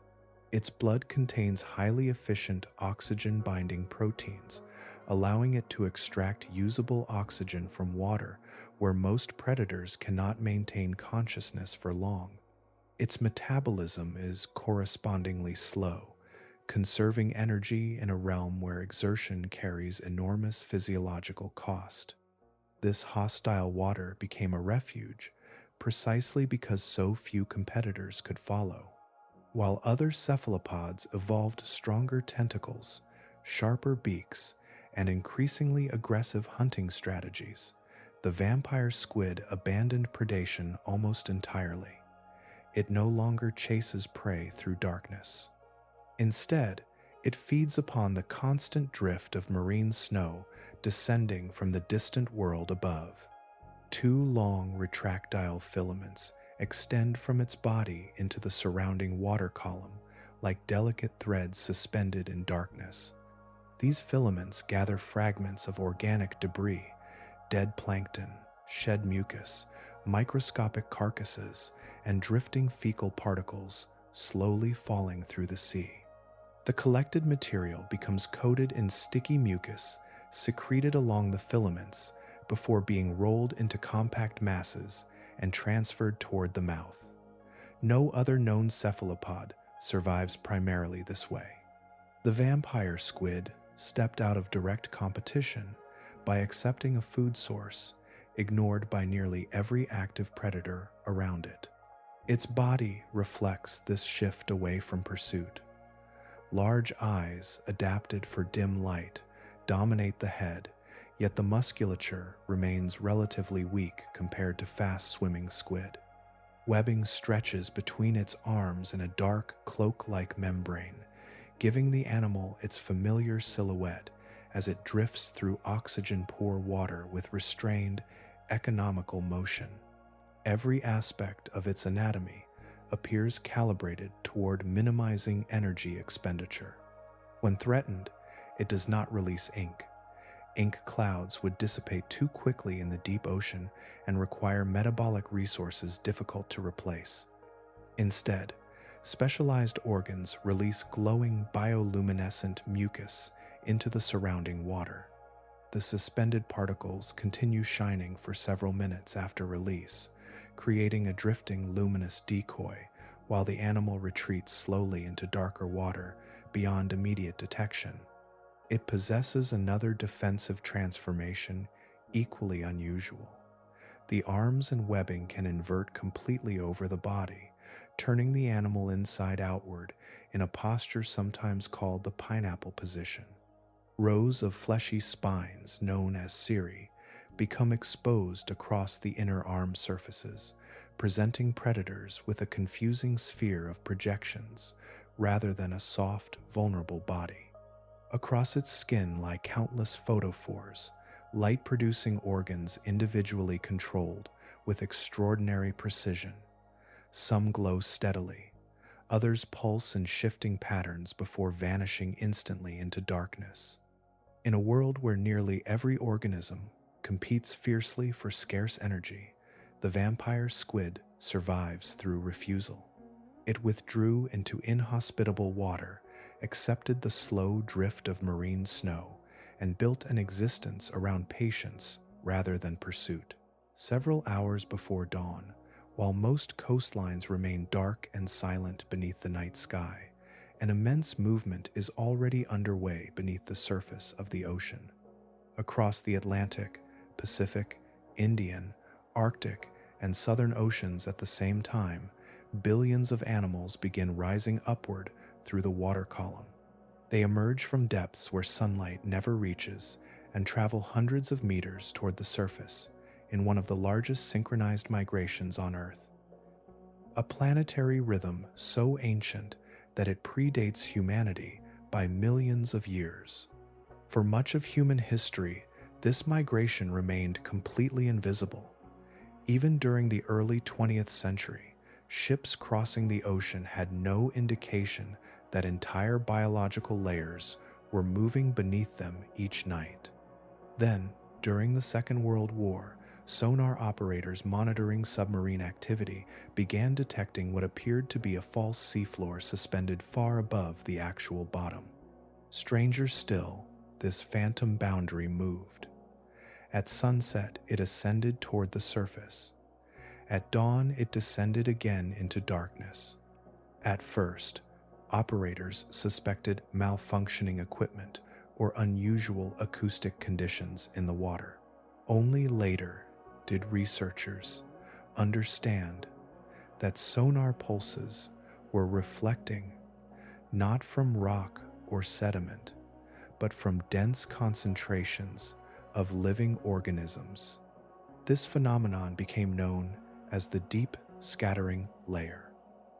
Its blood contains highly efficient oxygen-binding proteins, allowing it to extract usable oxygen from water where most predators cannot maintain consciousness for long. Its metabolism is correspondingly slow, conserving energy in a realm where exertion carries enormous physiological cost. This hostile water became a refuge precisely because so few competitors could follow. While other cephalopods evolved stronger tentacles, sharper beaks, and increasingly aggressive hunting strategies, the vampire squid abandoned predation almost entirely. It no longer chases prey through darkness. Instead, it feeds upon the constant drift of marine snow descending from the distant world above. Two long retractile filaments extend from its body into the surrounding water column like delicate threads suspended in darkness. These filaments gather fragments of organic debris, dead plankton, shed mucus, microscopic carcasses, and drifting fecal particles slowly falling through the sea. The collected material becomes coated in sticky mucus secreted along the filaments before being rolled into compact masses and transferred toward the mouth. No other known cephalopod survives primarily this way. The vampire squid stepped out of direct competition by accepting a food source ignored by nearly every active predator around it. Its body reflects this shift away from pursuit. Large eyes, adapted for dim light, dominate the head, yet the musculature remains relatively weak compared to fast-swimming squid. Webbing stretches between its arms in a dark, cloak-like membrane, giving the animal its familiar silhouette as it drifts through oxygen-poor water with restrained, economical motion. Every aspect of its anatomy appears calibrated toward minimizing energy expenditure. When threatened, it does not release ink. Ink clouds would dissipate too quickly in the deep ocean and require metabolic resources difficult to replace. Instead, specialized organs release glowing bioluminescent mucus into the surrounding water. The suspended particles continue shining for several minutes after release, creating a drifting luminous decoy while the animal retreats slowly into darker water beyond immediate detection. It possesses another defensive transformation equally unusual. The arms and webbing can invert completely over the body, turning the animal inside outward in a posture sometimes called the pineapple position. Rows of fleshy spines, known as cirri, become exposed across the inner arm surfaces, presenting predators with a confusing sphere of projections rather than a soft, vulnerable body. Across its skin lie countless photophores, light-producing organs individually controlled with extraordinary precision. Some glow steadily, others pulse in shifting patterns before vanishing instantly into darkness. In a world where nearly every organism competes fiercely for scarce energy, the vampire squid survives through refusal. It withdrew into inhospitable water, accepted the slow drift of marine snow, and built an existence around patience rather than pursuit. Several hours before dawn, while most coastlines remain dark and silent beneath the night sky, an immense movement is already underway beneath the surface of the ocean. Across the Atlantic, Pacific, Indian, Arctic, and Southern Oceans at the same time, billions of animals begin rising upward through the water column. They emerge from depths where sunlight never reaches and travel hundreds of meters toward the surface in one of the largest synchronized migrations on Earth. A planetary rhythm so ancient that it predates humanity by millions of years. For much of human history, this migration remained completely invisible. Even during the early 20th century, ships crossing the ocean had no indication that entire biological layers were moving beneath them each night. Then, during the Second World War, sonar operators monitoring submarine activity began detecting what appeared to be a false seafloor suspended far above the actual bottom. Stranger still, this phantom boundary moved. At sunset, it ascended toward the surface. At dawn, it descended again into darkness. At first, operators suspected malfunctioning equipment or unusual acoustic conditions in the water. Only later did researchers understand that sonar pulses were reflecting not from rock or sediment, but from dense concentrations of living organisms. This phenomenon became known as the deep scattering layer.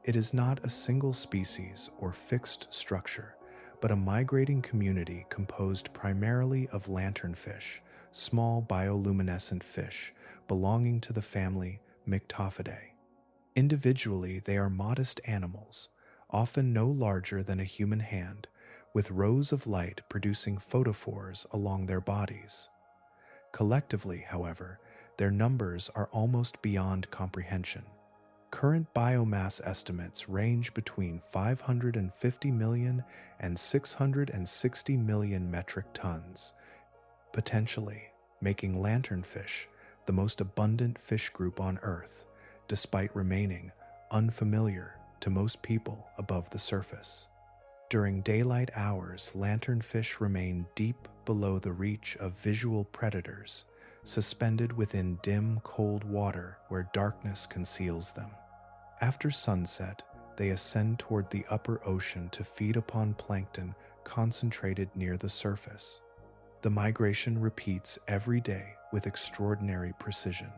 It is not a single species or fixed structure, but a migrating community composed primarily of lanternfish, small bioluminescent fish belonging to the family Myctophidae. Individually, they are modest animals, often no larger than a human hand, with rows of light producing photophores along their bodies. Collectively, however, their numbers are almost beyond comprehension. Current biomass estimates range between 550 million and 660 million metric tons, potentially making lanternfish the most abundant fish group on Earth, despite remaining unfamiliar to most people above the surface. During daylight hours, lanternfish remain deep below the reach of visual predators, suspended within dim, cold water where darkness conceals them. After sunset, they ascend toward the upper ocean to feed upon plankton concentrated near the surface. The migration repeats every day with extraordinary precision,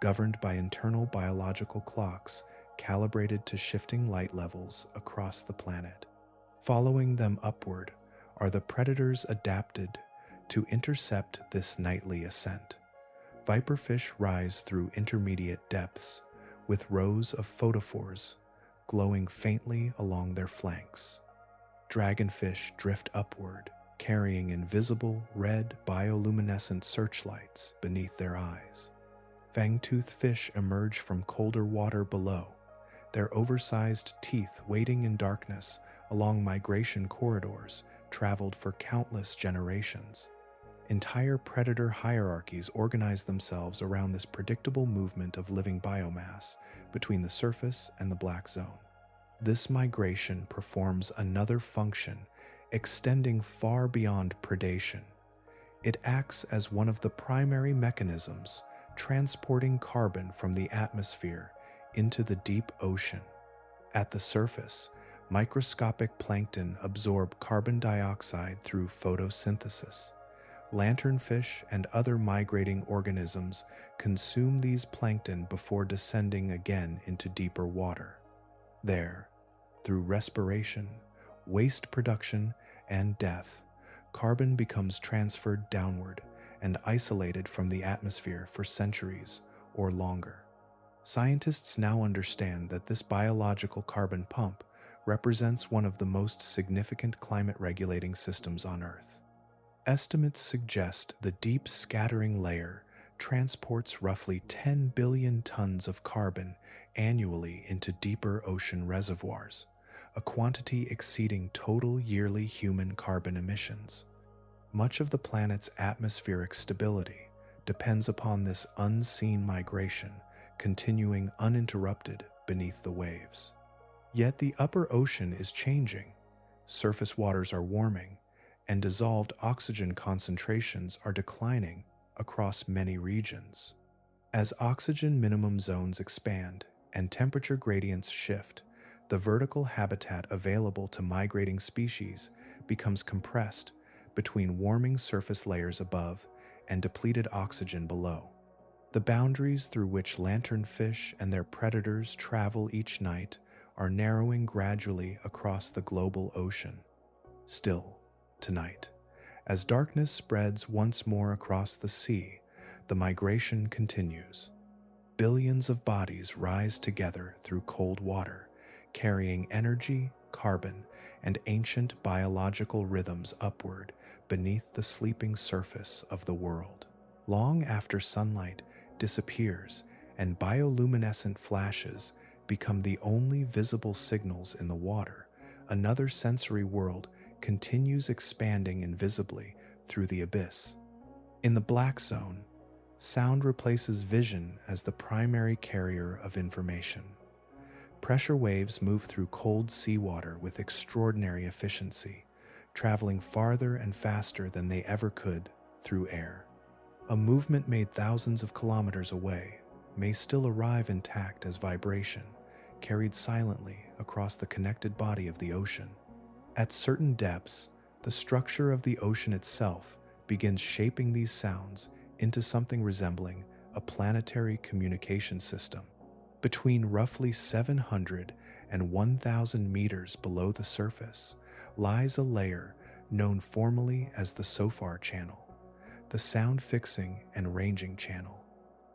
governed by internal biological clocks calibrated to shifting light levels across the planet. Following them upward are the predators adapted to intercept this nightly ascent. Viperfish rise through intermediate depths, with rows of photophores glowing faintly along their flanks. Dragonfish drift upward, carrying invisible red bioluminescent searchlights beneath their eyes. Fangtooth fish emerge from colder water below, their oversized teeth waiting in darkness along migration corridors traveled for countless generations. Entire predator hierarchies organize themselves around this predictable movement of living biomass between the surface and the black zone. This migration performs another function, extending far beyond predation. It acts as one of the primary mechanisms transporting carbon from the atmosphere into the deep ocean. At the surface, microscopic plankton absorb carbon dioxide through photosynthesis. Lanternfish and other migrating organisms consume these plankton before descending again into deeper water. There, through respiration, waste production, and death, carbon becomes transferred downward and isolated from the atmosphere for centuries or longer. Scientists now understand that this biological carbon pump represents one of the most significant climate-regulating systems on Earth. Estimates suggest the deep scattering layer transports roughly 10 billion tons of carbon annually into deeper ocean reservoirs, a quantity exceeding total yearly human carbon emissions. Much of the planet's atmospheric stability depends upon this unseen migration continuing uninterrupted beneath the waves. Yet the upper ocean is changing. Surface waters are warming, and dissolved oxygen concentrations are declining across many regions. As oxygen minimum zones expand and temperature gradients shift, the vertical habitat available to migrating species becomes compressed between warming surface layers above and depleted oxygen below. The boundaries through which lanternfish and their predators travel each night are narrowing gradually across the global ocean. Still, tonight, as darkness spreads once more across the sea, the migration continues. Billions of bodies rise together through cold water, carrying energy, carbon, and ancient biological rhythms upward beneath the sleeping surface of the world. Long after sunlight disappears and bioluminescent flashes become the only visible signals in the water, another sensory world continues expanding invisibly through the abyss. In the black zone, sound replaces vision as the primary carrier of information. Pressure waves move through cold seawater with extraordinary efficiency, traveling farther and faster than they ever could through air. A movement made thousands of kilometers away may still arrive intact as vibration, carried silently across the connected body of the ocean. At certain depths, the structure of the ocean itself begins shaping these sounds into something resembling a planetary communication system. Between roughly 700 and 1,000 meters below the surface lies a layer known formally as the SOFAR channel, the sound fixing and ranging channel.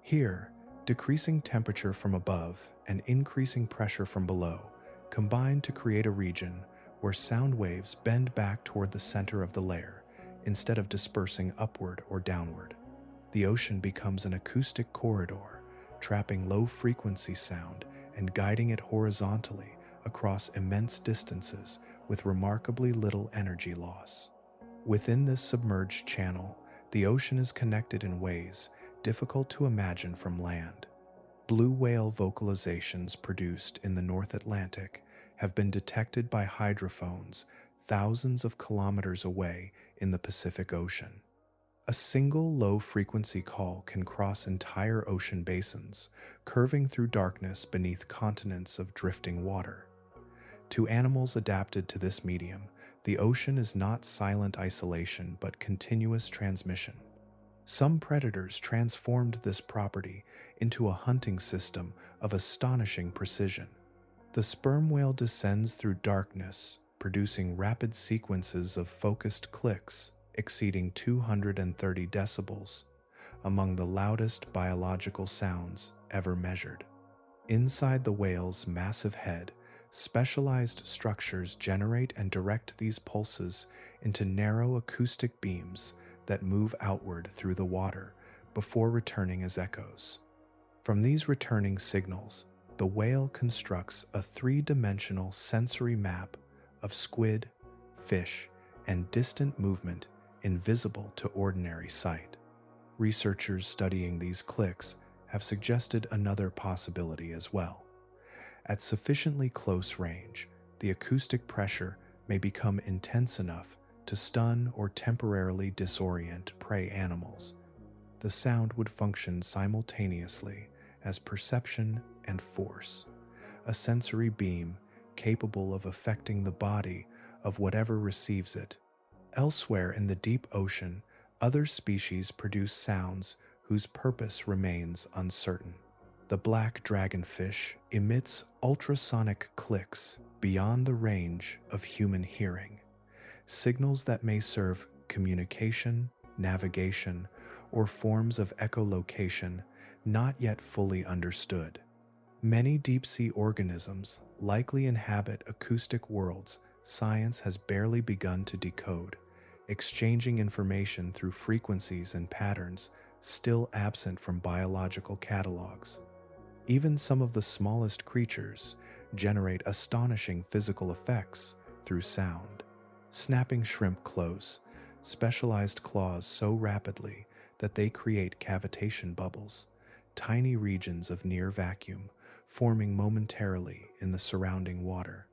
Here, decreasing temperature from above and increasing pressure from below combine to create a region where sound waves bend back toward the center of the layer instead of dispersing upward or downward. The ocean becomes an acoustic corridor, trapping low-frequency sound and guiding it horizontally across immense distances with remarkably little energy loss. Within this submerged channel, the ocean is connected in ways difficult to imagine from land. Blue whale vocalizations produced in the North Atlantic have been detected by hydrophones thousands of kilometers away in the Pacific Ocean. A single low-frequency call can cross entire ocean basins, curving through darkness beneath continents of drifting water. To animals adapted to this medium, the ocean is not silent isolation but continuous transmission. Some predators transformed this property into a hunting system of astonishing precision. The sperm whale descends through darkness, producing rapid sequences of focused clicks exceeding 230 decibels, among the loudest biological sounds ever measured. Inside the whale's massive head, specialized structures generate and direct these pulses into narrow acoustic beams that move outward through the water before returning as echoes. From these returning signals, the whale constructs a three-dimensional sensory map of squid, fish, and distant movement invisible to ordinary sight. Researchers studying these clicks have suggested another possibility as well. At sufficiently close range, the acoustic pressure may become intense enough to stun or temporarily disorient prey animals. The sound would function simultaneously as perception and force, a sensory beam capable of affecting the body of whatever receives it. Elsewhere in the deep ocean, other species produce sounds whose purpose remains uncertain. The black dragonfish emits ultrasonic clicks beyond the range of human hearing, signals that may serve communication, navigation, or forms of echolocation not yet fully understood. Many deep-sea organisms likely inhabit acoustic worlds science has barely begun to decode, exchanging information through frequencies and patterns still absent from biological catalogs. Even some of the smallest creatures generate astonishing physical effects through sound. Snapping shrimp close specialized claws so rapidly that they create cavitation bubbles, tiny regions of near vacuum forming momentarily in the surrounding water.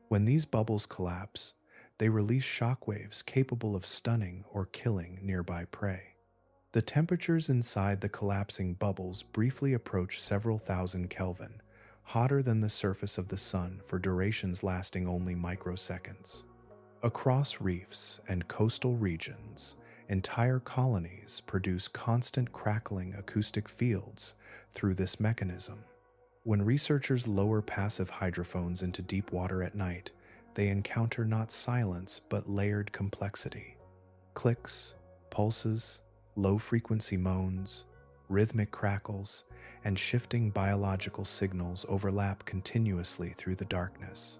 When these bubbles collapse, they release shockwaves capable of stunning or killing nearby prey. The temperatures inside the collapsing bubbles briefly approach several thousand Kelvin, hotter than the surface of the sun for durations lasting only microseconds. Across reefs and coastal regions, entire colonies produce constant crackling acoustic fields through this mechanism. When researchers lower passive hydrophones into deep water at night, they encounter not silence but layered complexity. Clicks, pulses, low-frequency moans, rhythmic crackles, and shifting biological signals overlap continuously through the darkness.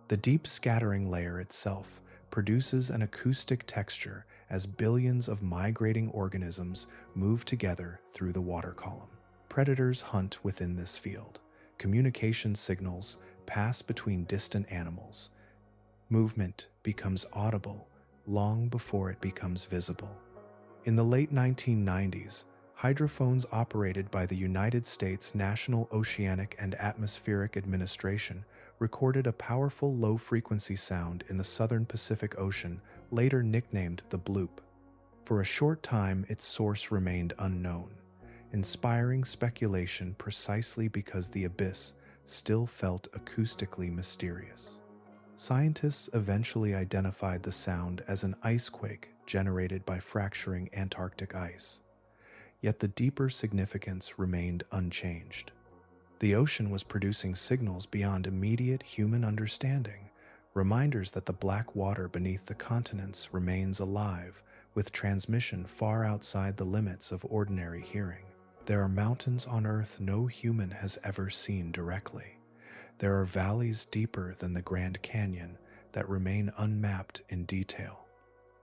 The deep scattering layer itself produces an acoustic texture as billions of migrating organisms move together through the water column. Predators hunt within this field. Communication signals pass between distant animals. Movement becomes audible long before it becomes visible. In the late 1990s, hydrophones operated by the United States National Oceanic and Atmospheric Administration recorded a powerful low-frequency sound in the southern Pacific Ocean, later nicknamed the bloop. For a short time, its source remained unknown, inspiring speculation precisely because the abyss still felt acoustically mysterious. Scientists eventually identified the sound as an icequake generated by fracturing Antarctic ice. Yet the deeper significance remained unchanged. The ocean was producing signals beyond immediate human understanding, reminders that the black water beneath the continents remains alive, with transmission far outside the limits of ordinary hearing. There are mountains on Earth no human has ever seen directly. There are valleys deeper than the Grand Canyon that remain unmapped in detail.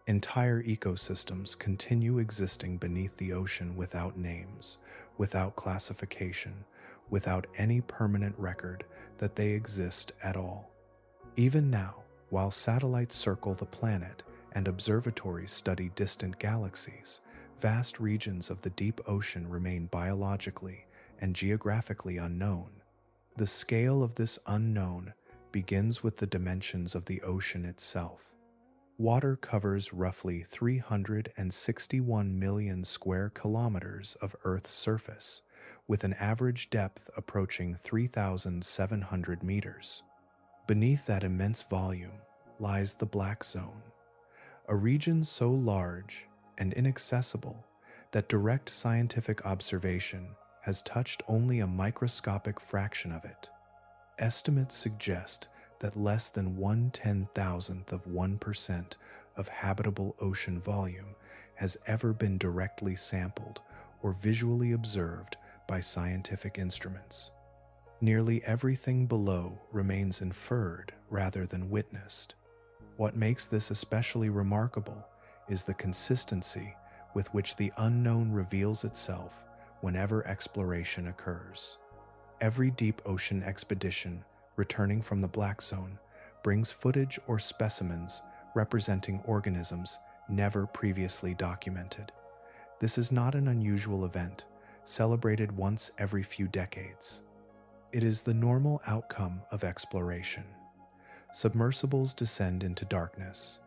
Entire ecosystems continue existing beneath the ocean without names, without classification, without any permanent record that they exist at all. Even now, while satellites circle the planet and observatories study distant galaxies, vast regions of the deep ocean remain biologically and geographically unknown. The scale of this unknown begins with the dimensions of the ocean itself. Water covers roughly 361 million square kilometers of Earth's surface, with an average depth approaching 3,700 meters. Beneath that immense volume lies the Black Zone, a region so large and inaccessible that direct scientific observation has touched only a microscopic fraction of it. Estimates suggest that less than 1/10,000th of 1% of habitable ocean volume has ever been directly sampled or visually observed by scientific instruments. Nearly everything below remains inferred rather than witnessed. What makes this especially remarkable is the consistency with which the unknown reveals itself whenever exploration occurs. Every deep ocean expedition returning from the Black Zone brings footage or specimens representing organisms never previously documented. This is not an unusual event, celebrated once every few decades. It is the normal outcome of exploration. Submersibles descend into darkness,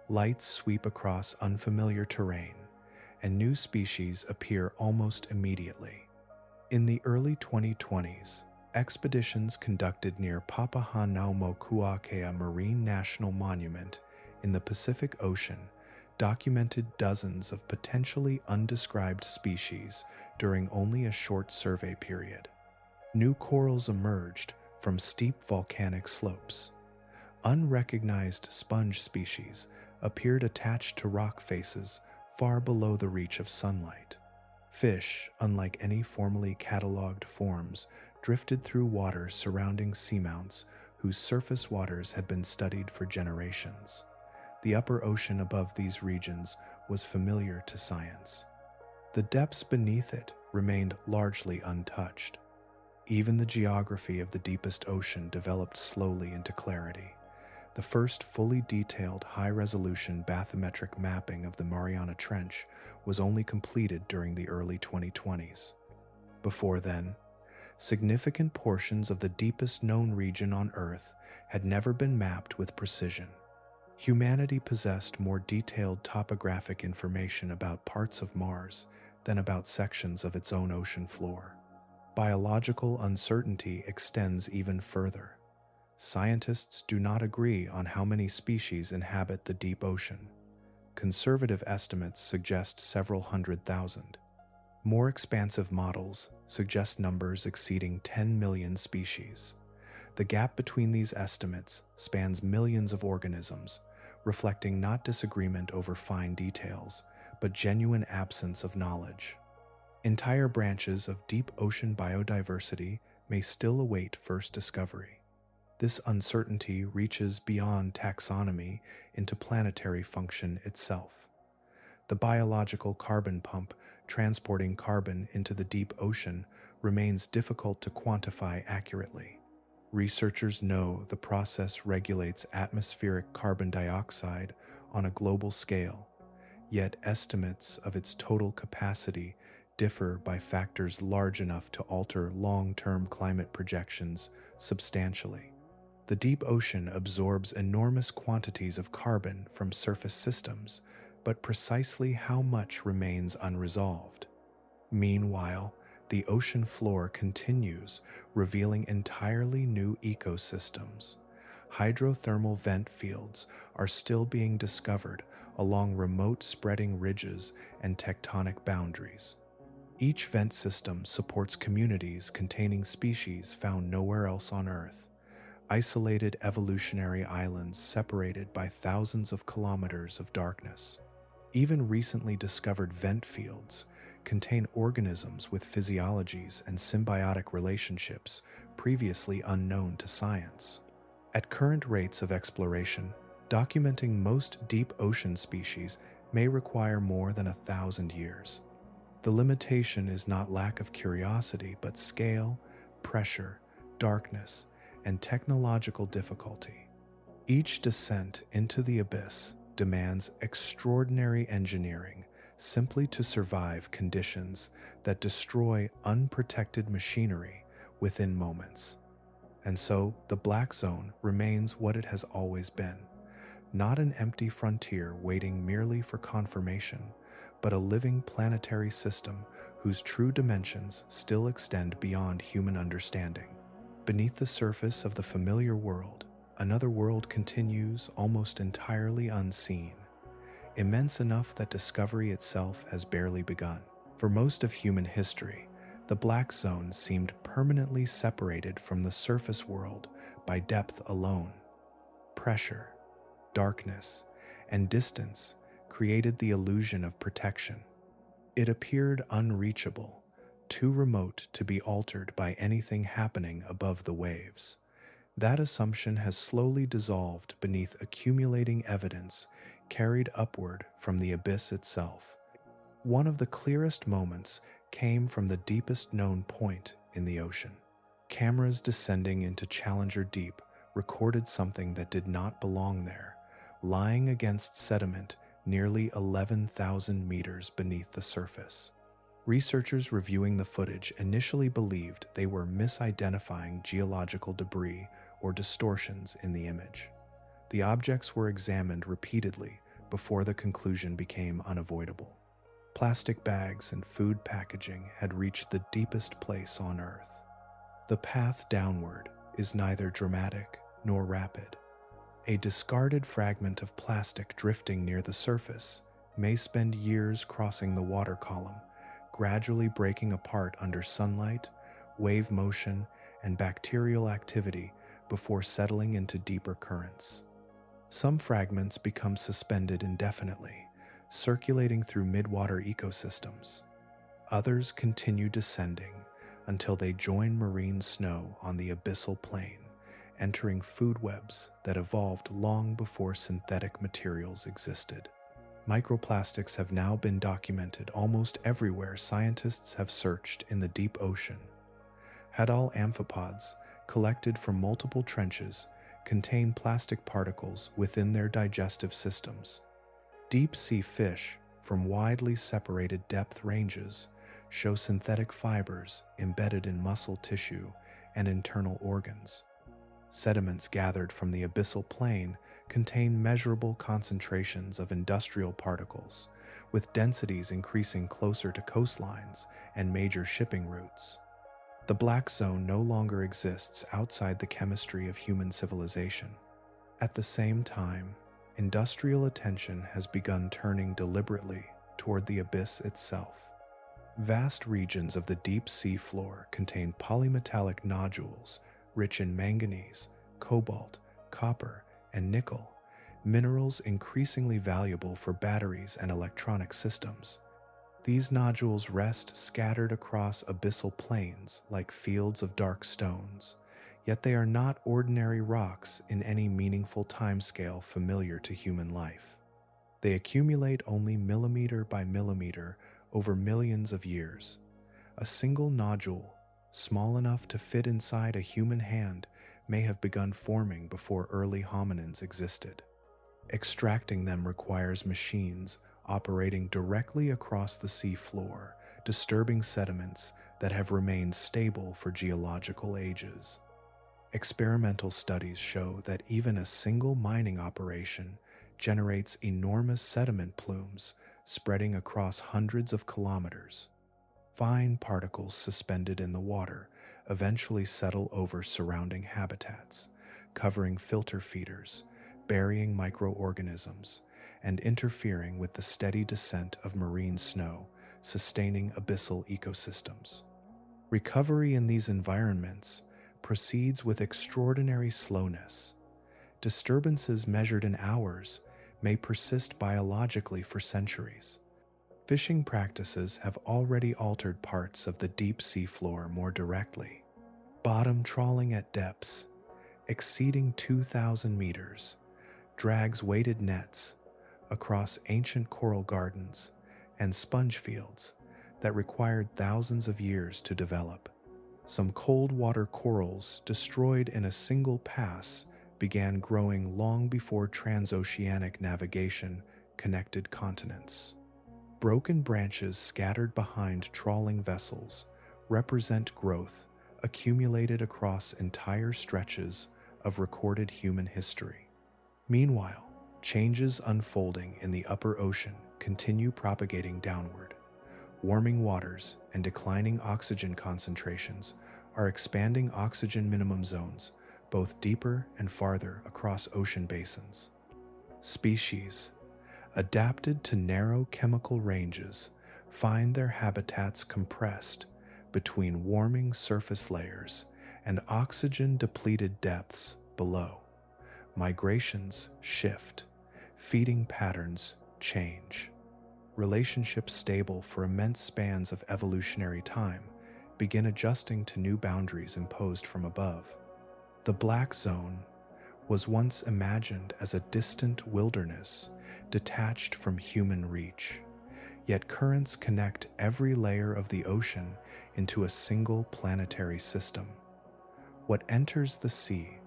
lights sweep across unfamiliar terrain, and new species appear almost immediately. In the early 2020s, expeditions conducted near Papahanaumokuakea Marine National Monument in the Pacific Ocean documented dozens of potentially undescribed species during only a short survey period. New corals emerged from steep volcanic slopes. Unrecognized sponge species appeared attached to rock faces far below the reach of sunlight. Fish, unlike any formally cataloged forms, drifted through waters surrounding seamounts whose surface waters had been studied for generations. The upper ocean above these regions was familiar to science. The depths beneath it remained largely untouched. Even the geography of the deepest ocean developed slowly into clarity. The first fully detailed high-resolution bathymetric mapping of the Mariana Trench was only completed during the early 2020s. Before then, significant portions of the deepest known region on Earth had never been mapped with precision. Humanity possessed more detailed topographic information about parts of Mars than about sections of its own ocean floor. Biological uncertainty extends even further. Scientists do not agree on how many species inhabit the deep ocean. Conservative estimates suggest several 100,000. More expansive models suggest numbers exceeding 10 million species. The gap between these estimates spans millions of organisms, reflecting not disagreement over fine details, but genuine absence of knowledge. Entire branches of deep ocean biodiversity may still await first discovery. This uncertainty reaches beyond taxonomy into planetary function itself. The biological carbon pump transporting carbon into the deep ocean remains difficult to quantify accurately. Researchers know the process regulates atmospheric carbon dioxide on a global scale, yet estimates of its total capacity differ by factors large enough to alter long-term climate projections substantially. The deep ocean absorbs enormous quantities of carbon from surface systems, but precisely how much remains unresolved. Meanwhile, the ocean floor continues, revealing entirely new ecosystems. Hydrothermal vent fields are still being discovered along remote spreading ridges and tectonic boundaries. Each vent system supports communities containing species found nowhere else on Earth, isolated evolutionary islands separated by thousands of kilometers of darkness. Even recently discovered vent fields contain organisms with physiologies and symbiotic relationships previously unknown to science. At current rates of exploration, documenting most deep ocean species may require more than 1,000 years. The limitation is not lack of curiosity, but scale, pressure, darkness, and technological difficulty. Each descent into the abyss demands extraordinary engineering simply to survive conditions that destroy unprotected machinery within moments. And so, the Black Zone remains what it has always been, not an empty frontier waiting merely for confirmation, but a living planetary system whose true dimensions still extend beyond human understanding. Beneath the surface of the familiar world, another world continues almost entirely unseen, immense enough that discovery itself has barely begun. For most of human history, the Black Zone seemed permanently separated from the surface world by depth alone. Pressure, darkness, and distance created the illusion of protection. It appeared unreachable, too remote to be altered by anything happening above the waves. That assumption has slowly dissolved beneath accumulating evidence carried upward from the abyss itself. One of the clearest moments came from the deepest known point in the ocean. Cameras descending into Challenger Deep recorded something that did not belong there, lying against sediment nearly 11,000 meters beneath the surface. Researchers reviewing the footage initially believed they were misidentifying geological debris or distortions in the image. The objects were examined repeatedly before the conclusion became unavoidable. Plastic bags and food packaging had reached the deepest place on Earth. The path downward is neither dramatic nor rapid. A discarded fragment of plastic drifting near the surface may spend years crossing the water column, gradually breaking apart under sunlight, wave motion, and bacterial activity before settling into deeper currents. Some fragments become suspended indefinitely, circulating through midwater ecosystems. Others continue descending until they join marine snow on the abyssal plain, entering food webs that evolved long before synthetic materials existed. Microplastics have now been documented almost everywhere scientists have searched in the deep ocean. Hadal amphipods, collected from multiple trenches, contain plastic particles within their digestive systems. Deep-sea fish from widely separated depth ranges show synthetic fibers embedded in muscle tissue and internal organs. Sediments gathered from the abyssal plain contain measurable concentrations of industrial particles, with densities increasing closer to coastlines and major shipping routes. The Black Zone no longer exists outside the chemistry of human civilization. At the same time, industrial attention has begun turning deliberately toward the abyss itself. Vast regions of the deep sea floor contain polymetallic nodules rich in manganese, cobalt, copper, and nickel, minerals increasingly valuable for batteries and electronic systems. These nodules rest scattered across abyssal plains like fields of dark stones, yet they are not ordinary rocks in any meaningful timescale familiar to human life. They accumulate only millimeter by millimeter over millions of years. A single nodule, small enough to fit inside a human hand, may have begun forming before early hominins existed. Extracting them requires machines operating directly across the sea floor, disturbing sediments that have remained stable for geological ages. Experimental studies show that even a single mining operation generates enormous sediment plumes spreading across hundreds of kilometers. Fine particles suspended in the water eventually settle over surrounding habitats, covering filter feeders, burying microorganisms, and interfering with the steady descent of marine snow, sustaining abyssal ecosystems. Recovery in these environments proceeds with extraordinary slowness. Disturbances measured in hours may persist biologically for centuries. Fishing practices have already altered parts of the deep sea floor more directly. Bottom trawling at depths exceeding 2,000 meters drags weighted nets across ancient coral gardens and sponge fields that required thousands of years to develop. Some cold water corals destroyed in a single pass began growing long before transoceanic navigation connected continents. Broken branches scattered behind trawling vessels represent growth accumulated across entire stretches of recorded human history. Meanwhile, changes unfolding in the upper ocean continue propagating downward. Warming waters and declining oxygen concentrations are expanding oxygen minimum zones both deeper and farther across ocean basins. Species adapted to narrow chemical ranges find their habitats compressed between warming surface layers and oxygen-depleted depths below. Migrations shift, feeding patterns change. Relationships stable for immense spans of evolutionary time begin adjusting to new boundaries imposed from above. The black zone was once imagined as a distant wilderness detached from human reach, yet currents connect every layer of the ocean into a single planetary system. What enters the sea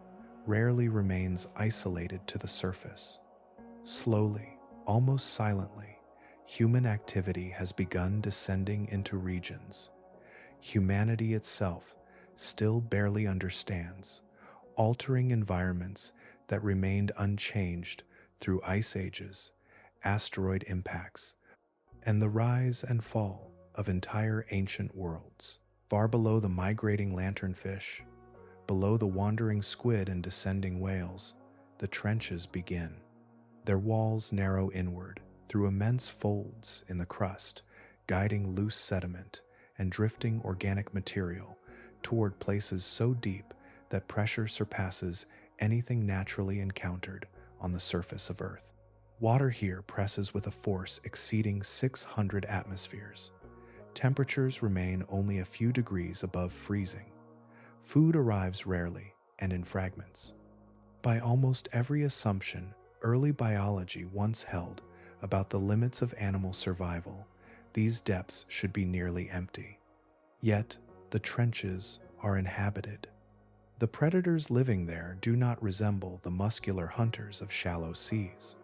rarely remains isolated to the surface. Slowly, almost silently, human activity has begun descending into regions humanity itself still barely understands, altering environments that remained unchanged through ice ages, asteroid impacts, and the rise and fall of entire ancient worlds. Far below the migrating lanternfish, below the wandering squid and descending whales, the trenches begin. Their walls narrow inward through immense folds in the crust, guiding loose sediment and drifting organic material toward places so deep that pressure surpasses anything naturally encountered on the surface of Earth. Water here presses with a force exceeding 600 atmospheres. Temperatures remain only a few degrees above freezing. Food arrives rarely and in fragments. By almost every assumption early biology once held about the limits of animal survival, these depths should be nearly empty. Yet, the trenches are inhabited. The predators living there do not resemble the muscular hunters of shallow seas.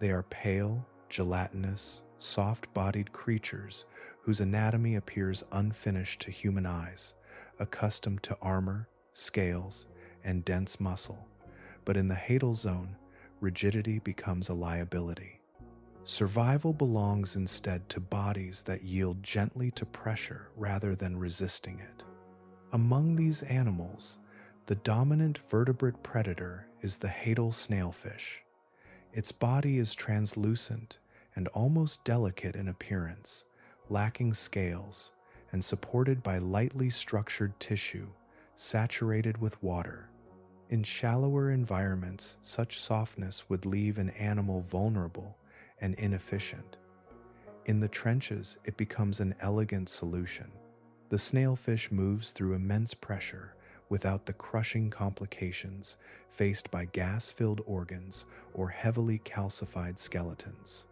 They are pale, gelatinous, soft-bodied creatures whose anatomy appears unfinished to human eyes, accustomed to armor, scales, and dense muscle. But in the hadal zone, rigidity becomes a liability. Survival belongs instead to bodies that yield gently to pressure rather than resisting it. Among these animals, the dominant vertebrate predator is the hadal snailfish. Its body is translucent and almost delicate in appearance, lacking scales, and supported by lightly structured tissue saturated with water. In shallower environments, such softness would leave an animal vulnerable and inefficient. In the trenches, it becomes an elegant solution. The snailfish moves through immense pressure without the crushing complications faced by gas-filled organs or heavily calcified skeletons.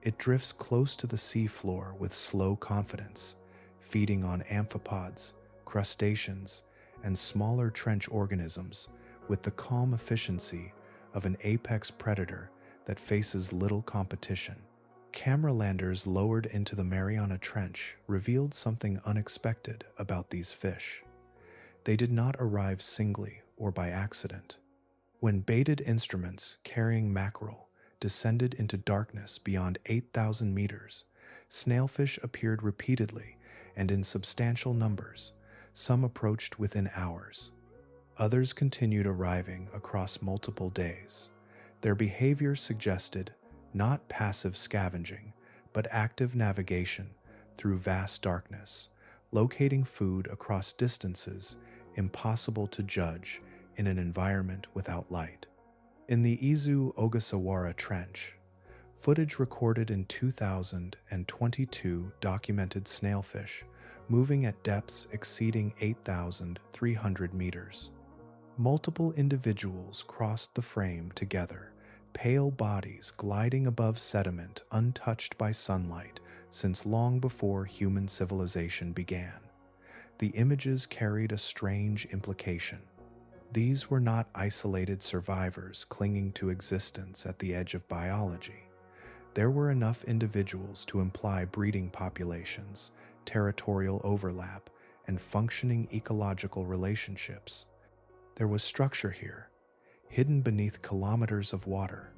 It drifts close to the seafloor with slow confidence, feeding on amphipods, crustaceans, and smaller trench organisms with the calm efficiency of an apex predator that faces little competition. Camera landers lowered into the Mariana Trench revealed something unexpected about these fish. They did not arrive singly or by accident. When baited instruments carrying mackerel descended into darkness beyond 8,000 meters, snailfish appeared repeatedly and in substantial numbers. Some approached within hours. Others continued arriving across multiple days. Their behavior suggested not passive scavenging, but active navigation through vast darkness, locating food across distances impossible to judge in an environment without light. In the Izu Ogasawara Trench, footage recorded in 2022 documented snailfish moving at depths exceeding 8,300 meters. Multiple individuals crossed the frame together, pale bodies gliding above sediment untouched by sunlight since long before human civilization began. The images carried a strange implication. These were not isolated survivors clinging to existence at the edge of biology. There were enough individuals to imply breeding populations, territorial overlap, and functioning ecological relationships. There was structure here, hidden beneath kilometers of water.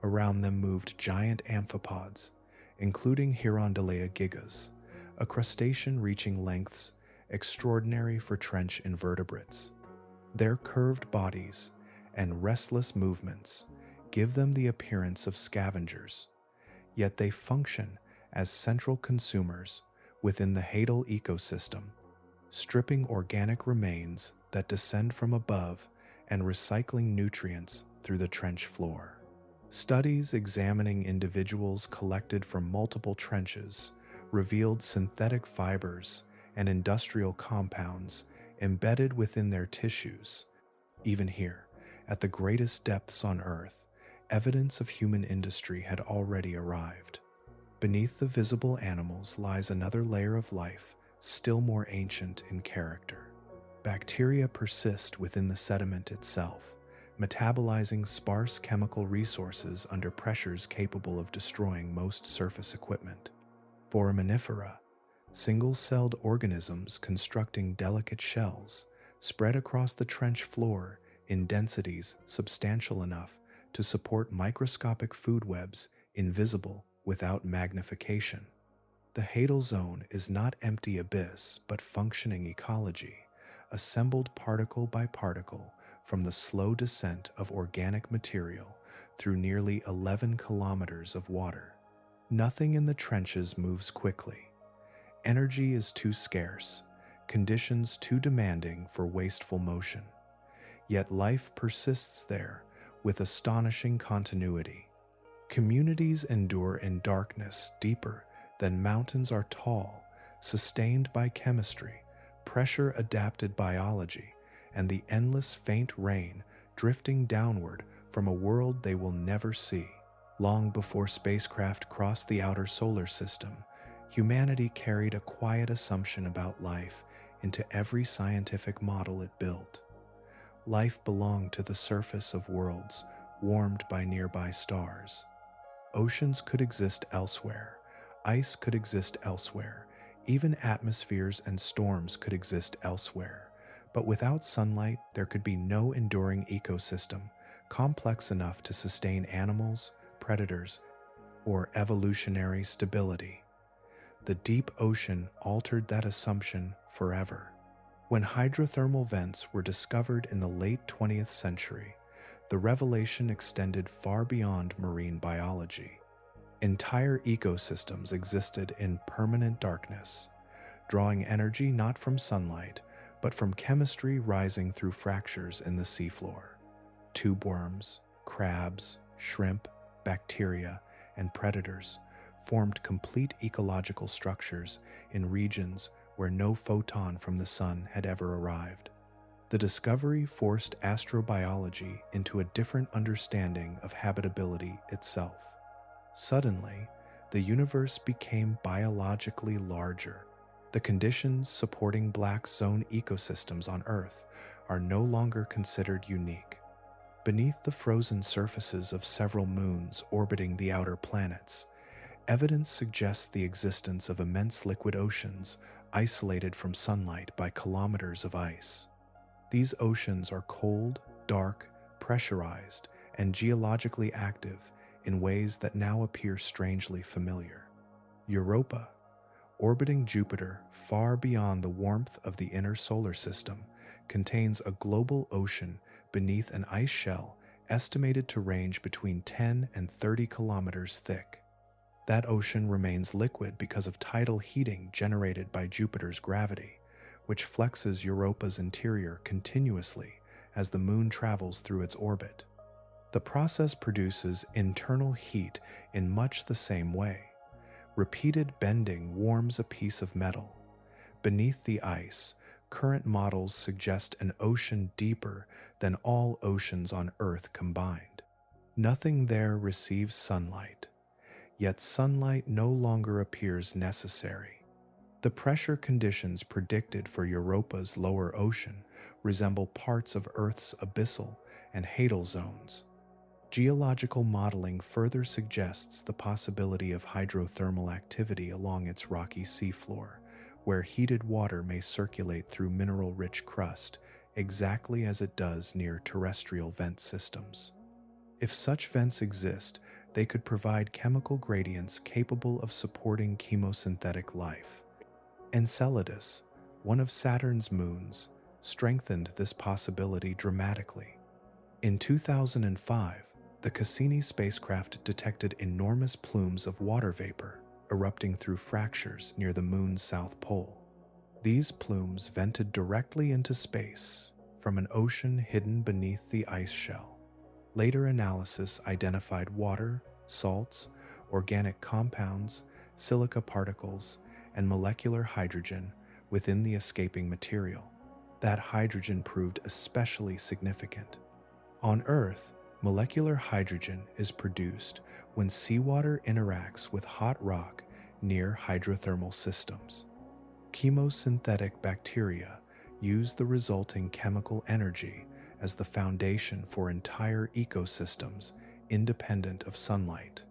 Around them moved giant amphipods, including Hirondellea gigas, a crustacean reaching lengths extraordinary for trench invertebrates. Their curved bodies and restless movements give them the appearance of scavengers, yet they function as central consumers within the hadal ecosystem, stripping organic remains that descend from above and recycling nutrients through the trench floor. Studies examining individuals collected from multiple trenches revealed synthetic fibers and industrial compounds embedded within their tissues. Even here, at the greatest depths on Earth, evidence of human industry had already arrived. Beneath the visible animals lies another layer of life, still more ancient in character. Bacteria persist within the sediment itself, metabolizing sparse chemical resources under pressures capable of destroying most surface equipment. Foraminifera, single-celled organisms constructing delicate shells, spread across the trench floor in densities substantial enough to support microscopic food webs invisible without magnification. The hadal zone is not empty abyss but functioning ecology, assembled particle by particle from the slow descent of organic material through nearly 11 kilometers of water. Nothing in the trenches moves quickly. Energy is too scarce, conditions too demanding for wasteful motion. Yet life persists there with astonishing continuity. Communities endure in darkness deeper than mountains are tall, sustained by chemistry, pressure-adapted biology, and the endless faint rain drifting downward from a world they will never see. Long before spacecraft crossed the outer solar system, humanity carried a quiet assumption about life into every scientific model it built. Life belonged to the surface of worlds warmed by nearby stars. Oceans could exist elsewhere, ice could exist elsewhere, even atmospheres and storms could exist elsewhere. But without sunlight, there could be no enduring ecosystem complex enough to sustain animals, predators, or evolutionary stability. The deep ocean altered that assumption forever. When hydrothermal vents were discovered in the late 20th century, the revelation extended far beyond marine biology. Entire ecosystems existed in permanent darkness, drawing energy not from sunlight, but from chemistry rising through fractures in the seafloor. Tube worms, crabs, shrimp, bacteria, and predators formed complete ecological structures in regions where no photon from the sun had ever arrived. The discovery forced astrobiology into a different understanding of habitability itself. Suddenly, the universe became biologically larger. The conditions supporting black zone ecosystems on Earth are no longer considered unique. Beneath the frozen surfaces of several moons orbiting the outer planets, evidence suggests the existence of immense liquid oceans isolated from sunlight by kilometers of ice. These oceans are cold, dark, pressurized, and geologically active in ways that now appear strangely familiar. Europa, orbiting Jupiter far beyond the warmth of the inner solar system, contains a global ocean beneath an ice shell estimated to range between 10 and 30 kilometers thick. That ocean remains liquid because of tidal heating generated by Jupiter's gravity, which flexes Europa's interior continuously as the moon travels through its orbit. The process produces internal heat in much the same way. Repeated bending warms a piece of metal. Beneath the ice, current models suggest an ocean deeper than all oceans on Earth combined. Nothing there receives sunlight, yet sunlight no longer appears necessary. The pressure conditions predicted for Europa's lower ocean resemble parts of Earth's abyssal and hadal zones. Geological modeling further suggests the possibility of hydrothermal activity along its rocky seafloor, where heated water may circulate through mineral-rich crust exactly as it does near terrestrial vent systems. If such vents exist, they could provide chemical gradients capable of supporting chemosynthetic life. Enceladus, one of Saturn's moons, strengthened this possibility dramatically. In 2005, the Cassini spacecraft detected enormous plumes of water vapor erupting through fractures near the moon's south pole. These plumes vented directly into space from an ocean hidden beneath the ice shell. Later analysis identified water, salts, organic compounds, silica particles, and molecular hydrogen within the escaping material. That hydrogen proved especially significant. On Earth, molecular hydrogen is produced when seawater interacts with hot rock near hydrothermal systems. Chemosynthetic bacteria use the resulting chemical energy as the foundation for entire ecosystems independent of sunlight.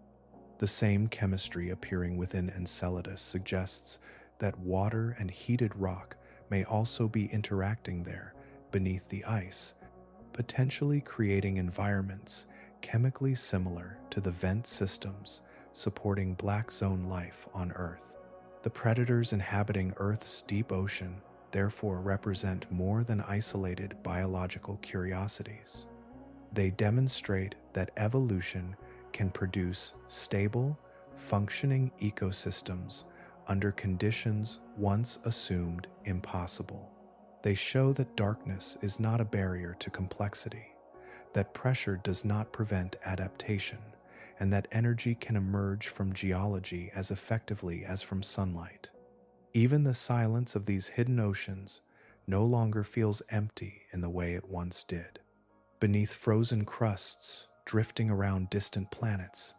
The same chemistry appearing within Enceladus suggests that water and heated rock may also be interacting there beneath the ice, potentially creating environments chemically similar to the vent systems supporting black zone life on Earth. The predators inhabiting Earth's deep ocean therefore represent more than isolated biological curiosities. They demonstrate that evolution can produce stable, functioning ecosystems under conditions once assumed impossible. They show that darkness is not a barrier to complexity, that pressure does not prevent adaptation, and that energy can emerge from geology as effectively as from sunlight. Even the silence of these hidden oceans no longer feels empty in the way it once did. Beneath frozen crusts, drifting around distant planets,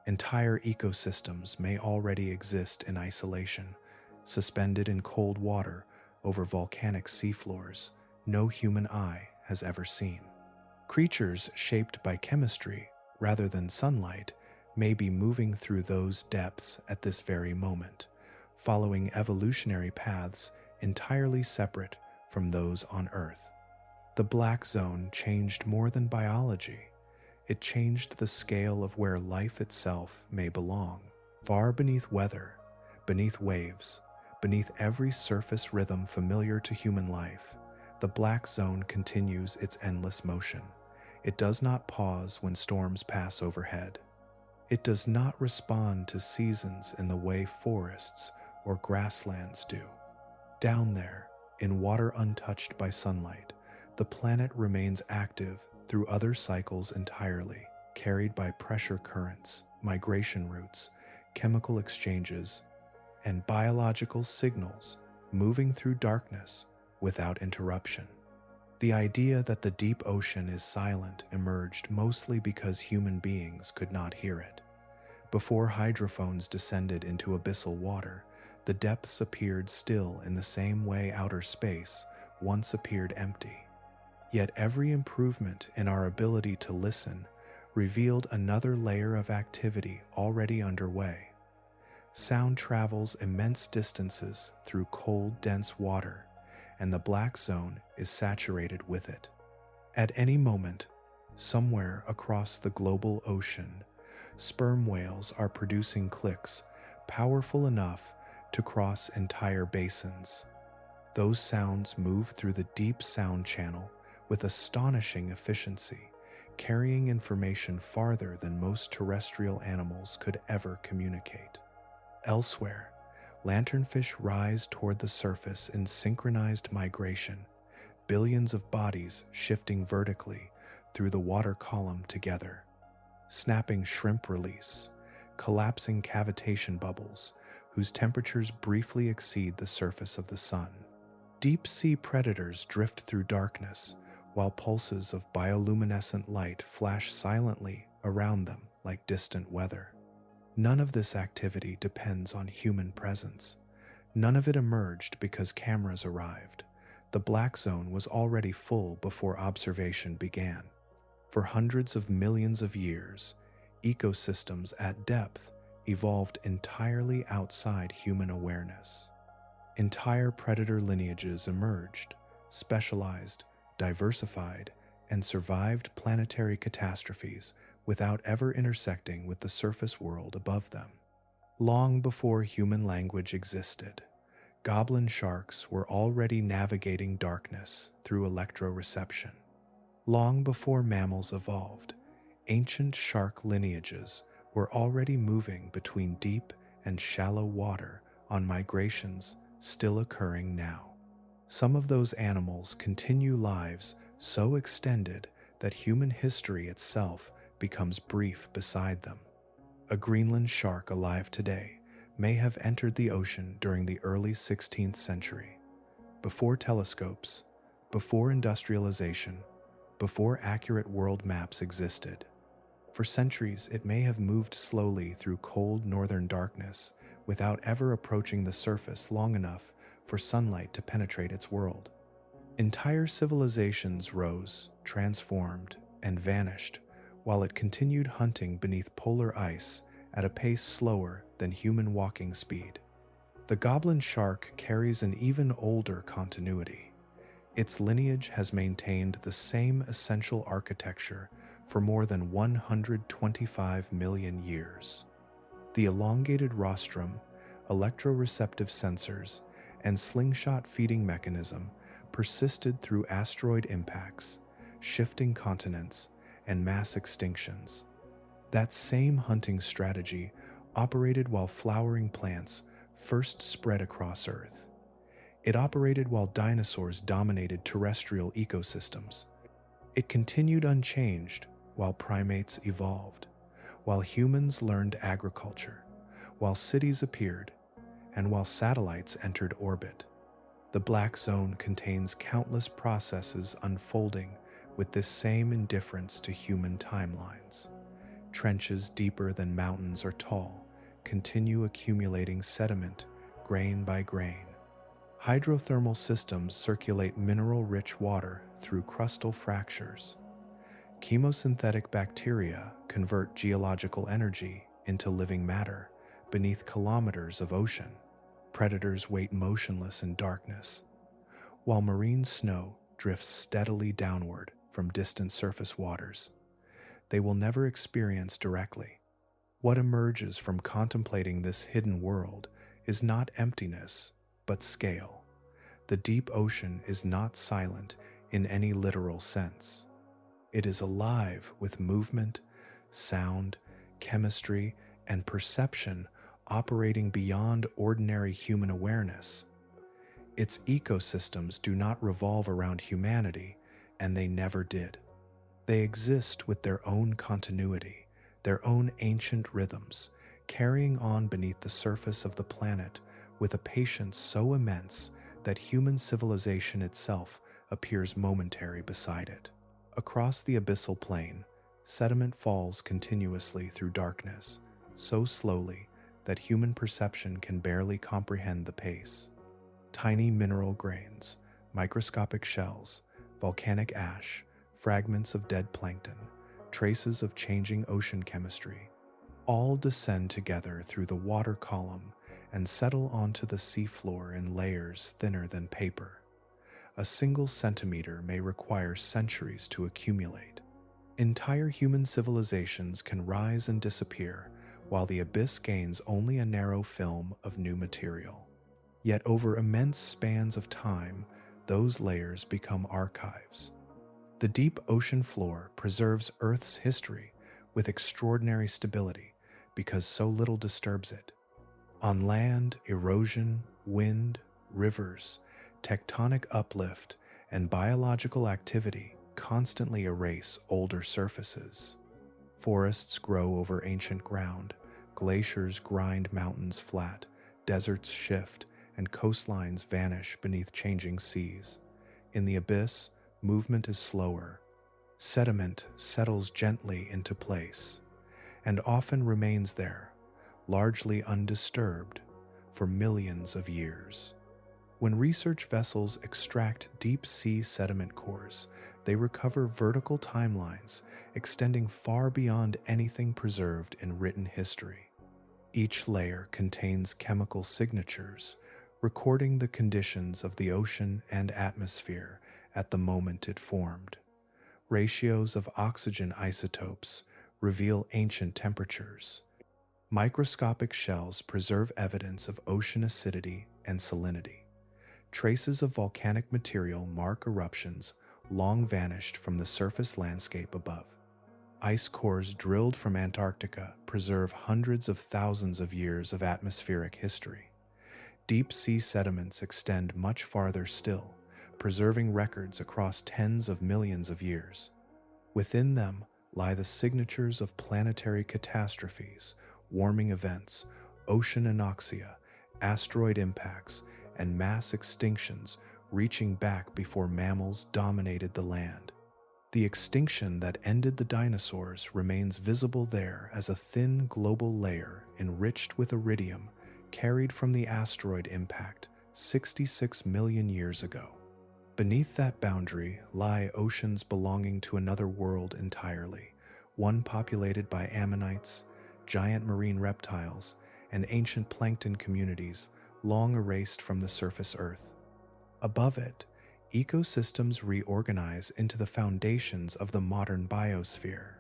entire ecosystems may already exist in isolation, suspended in cold water over volcanic seafloors no human eye has ever seen. Creatures shaped by chemistry rather than sunlight may be moving through those depths at this very moment, following evolutionary paths entirely separate from those on Earth. The black zone changed more than biology. It changed the scale of where life itself may belong. Far beneath weather, beneath waves, beneath every surface rhythm familiar to human life, the black zone continues its endless motion. It does not pause when storms pass overhead. It does not respond to seasons in the way forests or grasslands do. Down there, in water untouched by sunlight, the planet remains active through other cycles entirely, carried by pressure currents, migration routes, chemical exchanges, and biological signals moving through darkness without interruption. The idea that the deep ocean is silent emerged mostly because human beings could not hear it. Before hydrophones descended into abyssal water, the depths appeared still in the same way outer space once appeared empty. Yet every improvement in our ability to listen revealed another layer of activity already underway. Sound travels immense distances through cold, dense water, and the black zone is saturated with it. At any moment, somewhere across the global ocean, sperm whales are producing clicks powerful enough to cross entire basins. Those sounds move through the deep sound channel with astonishing efficiency, carrying information farther than most terrestrial animals could ever communicate. Elsewhere, lanternfish rise toward the surface in synchronized migration, billions of bodies shifting vertically through the water column together. Snapping shrimp release, collapsing cavitation bubbles whose temperatures briefly exceed the surface of the sun. Deep-sea predators drift through darkness, while pulses of bioluminescent light flash silently around them like distant weather. None of this activity depends on human presence. None of it emerged because cameras arrived. The black zone was already full before observation began. For hundreds of millions of years, ecosystems at depth evolved entirely outside human awareness. Entire predator lineages emerged, specialized, diversified, and survived planetary catastrophes without ever intersecting with the surface world above them. Long before human language existed, goblin sharks were already navigating darkness through electroreception. Long before mammals evolved, ancient shark lineages were already moving between deep and shallow water on migrations still occurring now. Some of those animals continue lives so extended that human history itself becomes brief beside them. A Greenland shark alive today may have entered the ocean during the early 16th century, before telescopes, before industrialization, before accurate world maps existed. For centuries, it may have moved slowly through cold northern darkness without ever approaching the surface long enough for sunlight to penetrate its world. Entire civilizations rose, transformed, and vanished, while it continued hunting beneath polar ice at a pace slower than human walking speed. The goblin shark carries an even older continuity. Its lineage has maintained the same essential architecture for more than 125 million years. The elongated rostrum, electroreceptive sensors, and slingshot feeding mechanism persisted through asteroid impacts, shifting continents, and mass extinctions. That same hunting strategy operated while flowering plants first spread across Earth. It operated while dinosaurs dominated terrestrial ecosystems. It continued unchanged while primates evolved, while humans learned agriculture, while cities appeared, and while satellites entered orbit. The black zone contains countless processes unfolding with this same indifference to human timelines. Trenches deeper than mountains are tall continue accumulating sediment, grain by grain. Hydrothermal systems circulate mineral-rich water through crustal fractures. Chemosynthetic bacteria convert geological energy into living matter beneath kilometers of ocean. Predators wait motionless in darkness, while marine snow drifts steadily downward from distant surface waters. They will never experience directly. What emerges from contemplating this hidden world is not emptiness, but scale. The deep ocean is not silent in any literal sense. It is alive with movement, sound, chemistry, and perception operating beyond ordinary human awareness. Its ecosystems do not revolve around humanity, and they never did. They exist with their own continuity, their own ancient rhythms, carrying on beneath the surface of the planet with a patience so immense that human civilization itself appears momentary beside it. Across the abyssal plain, sediment falls continuously through darkness, so slowly that human perception can barely comprehend the pace. Tiny mineral grains, microscopic shells, volcanic ash, fragments of dead plankton, traces of changing ocean chemistry, all descend together through the water column and settle onto the seafloor in layers thinner than paper. A single centimeter may require centuries to accumulate. Entire human civilizations can rise and disappear, while the abyss gains only a narrow film of new material. Yet over immense spans of time, those layers become archives. The deep ocean floor preserves Earth's history with extraordinary stability because so little disturbs it. On land, erosion, wind, rivers, tectonic uplift, and biological activity constantly erase older surfaces. Forests grow over ancient ground, glaciers grind mountains flat, deserts shift, and coastlines vanish beneath changing seas. In the abyss, movement is slower. Sediment settles gently into place, and often remains there, largely undisturbed, for millions of years. When research vessels extract deep-sea sediment cores, they recover vertical timelines extending far beyond anything preserved in written history. Each layer contains chemical signatures, recording the conditions of the ocean and atmosphere at the moment it formed. Ratios of oxygen isotopes reveal ancient temperatures. Microscopic shells preserve evidence of ocean acidity and salinity. Traces of volcanic material mark eruptions long vanished from the surface landscape above. Ice cores drilled from Antarctica preserve hundreds of thousands of years of atmospheric history. Deep-sea sediments extend much farther still, preserving records across tens of millions of years. Within them lie the signatures of planetary catastrophes, warming events, ocean anoxia, asteroid impacts, and mass extinctions reaching back before mammals dominated the land. The extinction that ended the dinosaurs remains visible there as a thin global layer enriched with iridium carried from the asteroid impact 66 million years ago. Beneath that boundary lie oceans belonging to another world entirely, one populated by ammonites, giant marine reptiles, and ancient plankton communities long erased from the surface Earth. Above it, ecosystems reorganize into the foundations of the modern biosphere.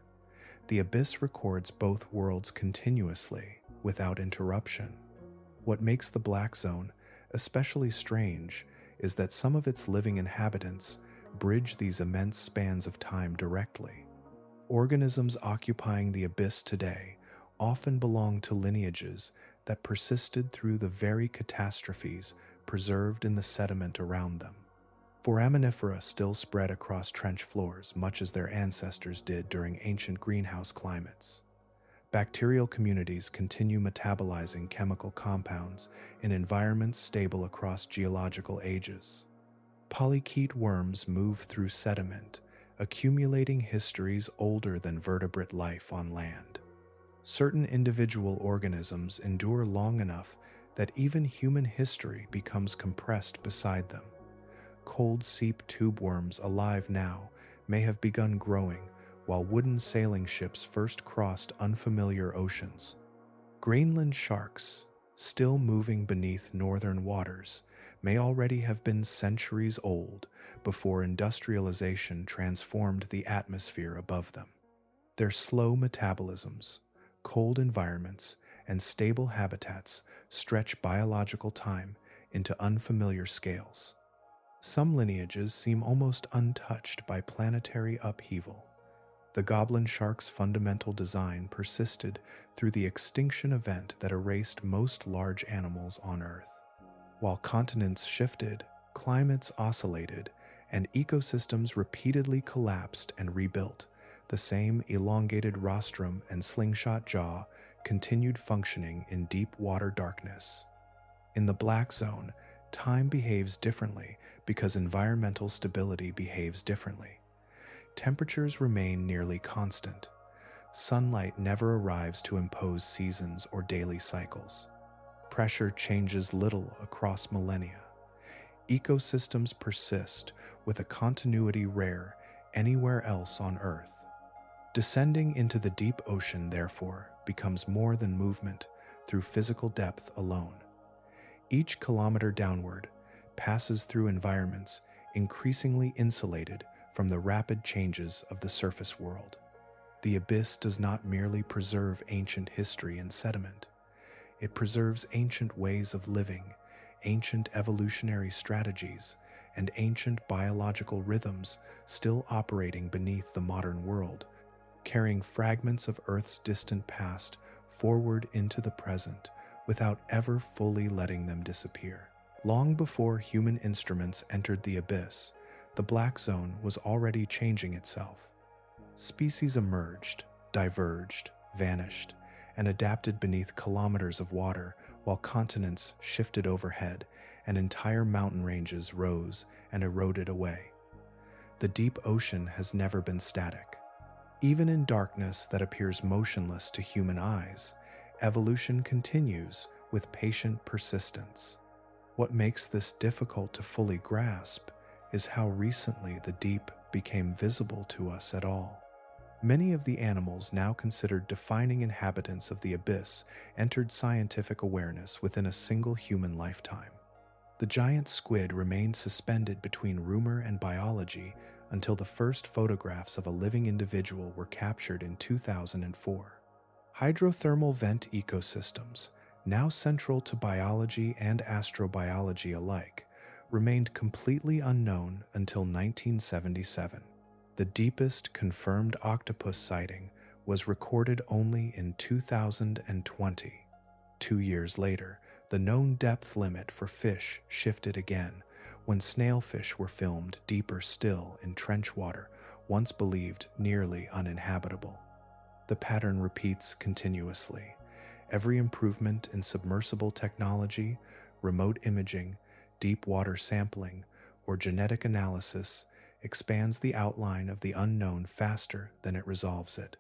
The abyss records both worlds continuously, without interruption. What makes the Black Zone especially strange is that some of its living inhabitants bridge these immense spans of time directly. Organisms occupying the abyss today often belong to lineages that persisted through the very catastrophes preserved in the sediment around them. Foraminifera still spread across trench floors, much as their ancestors did during ancient greenhouse climates. Bacterial communities continue metabolizing chemical compounds in environments stable across geological ages. Polychaete worms move through sediment, accumulating histories older than vertebrate life on land. Certain individual organisms endure long enough that even human history becomes compressed beside them. Cold seep tube worms alive now may have begun growing while wooden sailing ships first crossed unfamiliar oceans. Greenland sharks, still moving beneath northern waters, may already have been centuries old before industrialization transformed the atmosphere above them. Their slow metabolisms, cold environments, and stable habitats stretch biological time into unfamiliar scales. Some lineages seem almost untouched by planetary upheaval. The goblin shark's fundamental design persisted through the extinction event that erased most large animals on Earth. While continents shifted, climates oscillated, and ecosystems repeatedly collapsed and rebuilt, the same elongated rostrum and slingshot jaw continued functioning in deep water darkness. In the Black Zone, time behaves differently because environmental stability behaves differently. Temperatures remain nearly constant. Sunlight never arrives to impose seasons or daily cycles. Pressure changes little across millennia. Ecosystems persist with a continuity rare anywhere else on Earth. Descending into the deep ocean, therefore, becomes more than movement through physical depth alone. Each kilometer downward passes through environments increasingly insulated from the rapid changes of the surface world. The abyss does not merely preserve ancient history and sediment. It preserves ancient ways of living, ancient evolutionary strategies, and ancient biological rhythms still operating beneath the modern world, carrying fragments of Earth's distant past forward into the present without ever fully letting them disappear. Long before human instruments entered the abyss, the black zone was already changing itself. Species emerged, diverged, vanished, and adapted beneath kilometers of water, while continents shifted overhead and entire mountain ranges rose and eroded away. The deep ocean has never been static. Even in darkness that appears motionless to human eyes, evolution continues with patient persistence. What makes this difficult to fully grasp is how recently the deep became visible to us at all. Many of the animals now considered defining inhabitants of the abyss entered scientific awareness within a single human lifetime. The giant squid remained suspended between rumor and biology until the first photographs of a living individual were captured in 2004. Hydrothermal vent ecosystems, now central to biology and astrobiology alike, remained completely unknown until 1977. The deepest confirmed octopus sighting was recorded only in 2020. 2 years later, the known depth limit for fish shifted again when snailfish were filmed deeper still in trench water once believed nearly uninhabitable. The pattern repeats continuously. Every improvement in submersible technology, remote imaging, deep water sampling, or genetic analysis expands the outline of the unknown faster than it resolves it.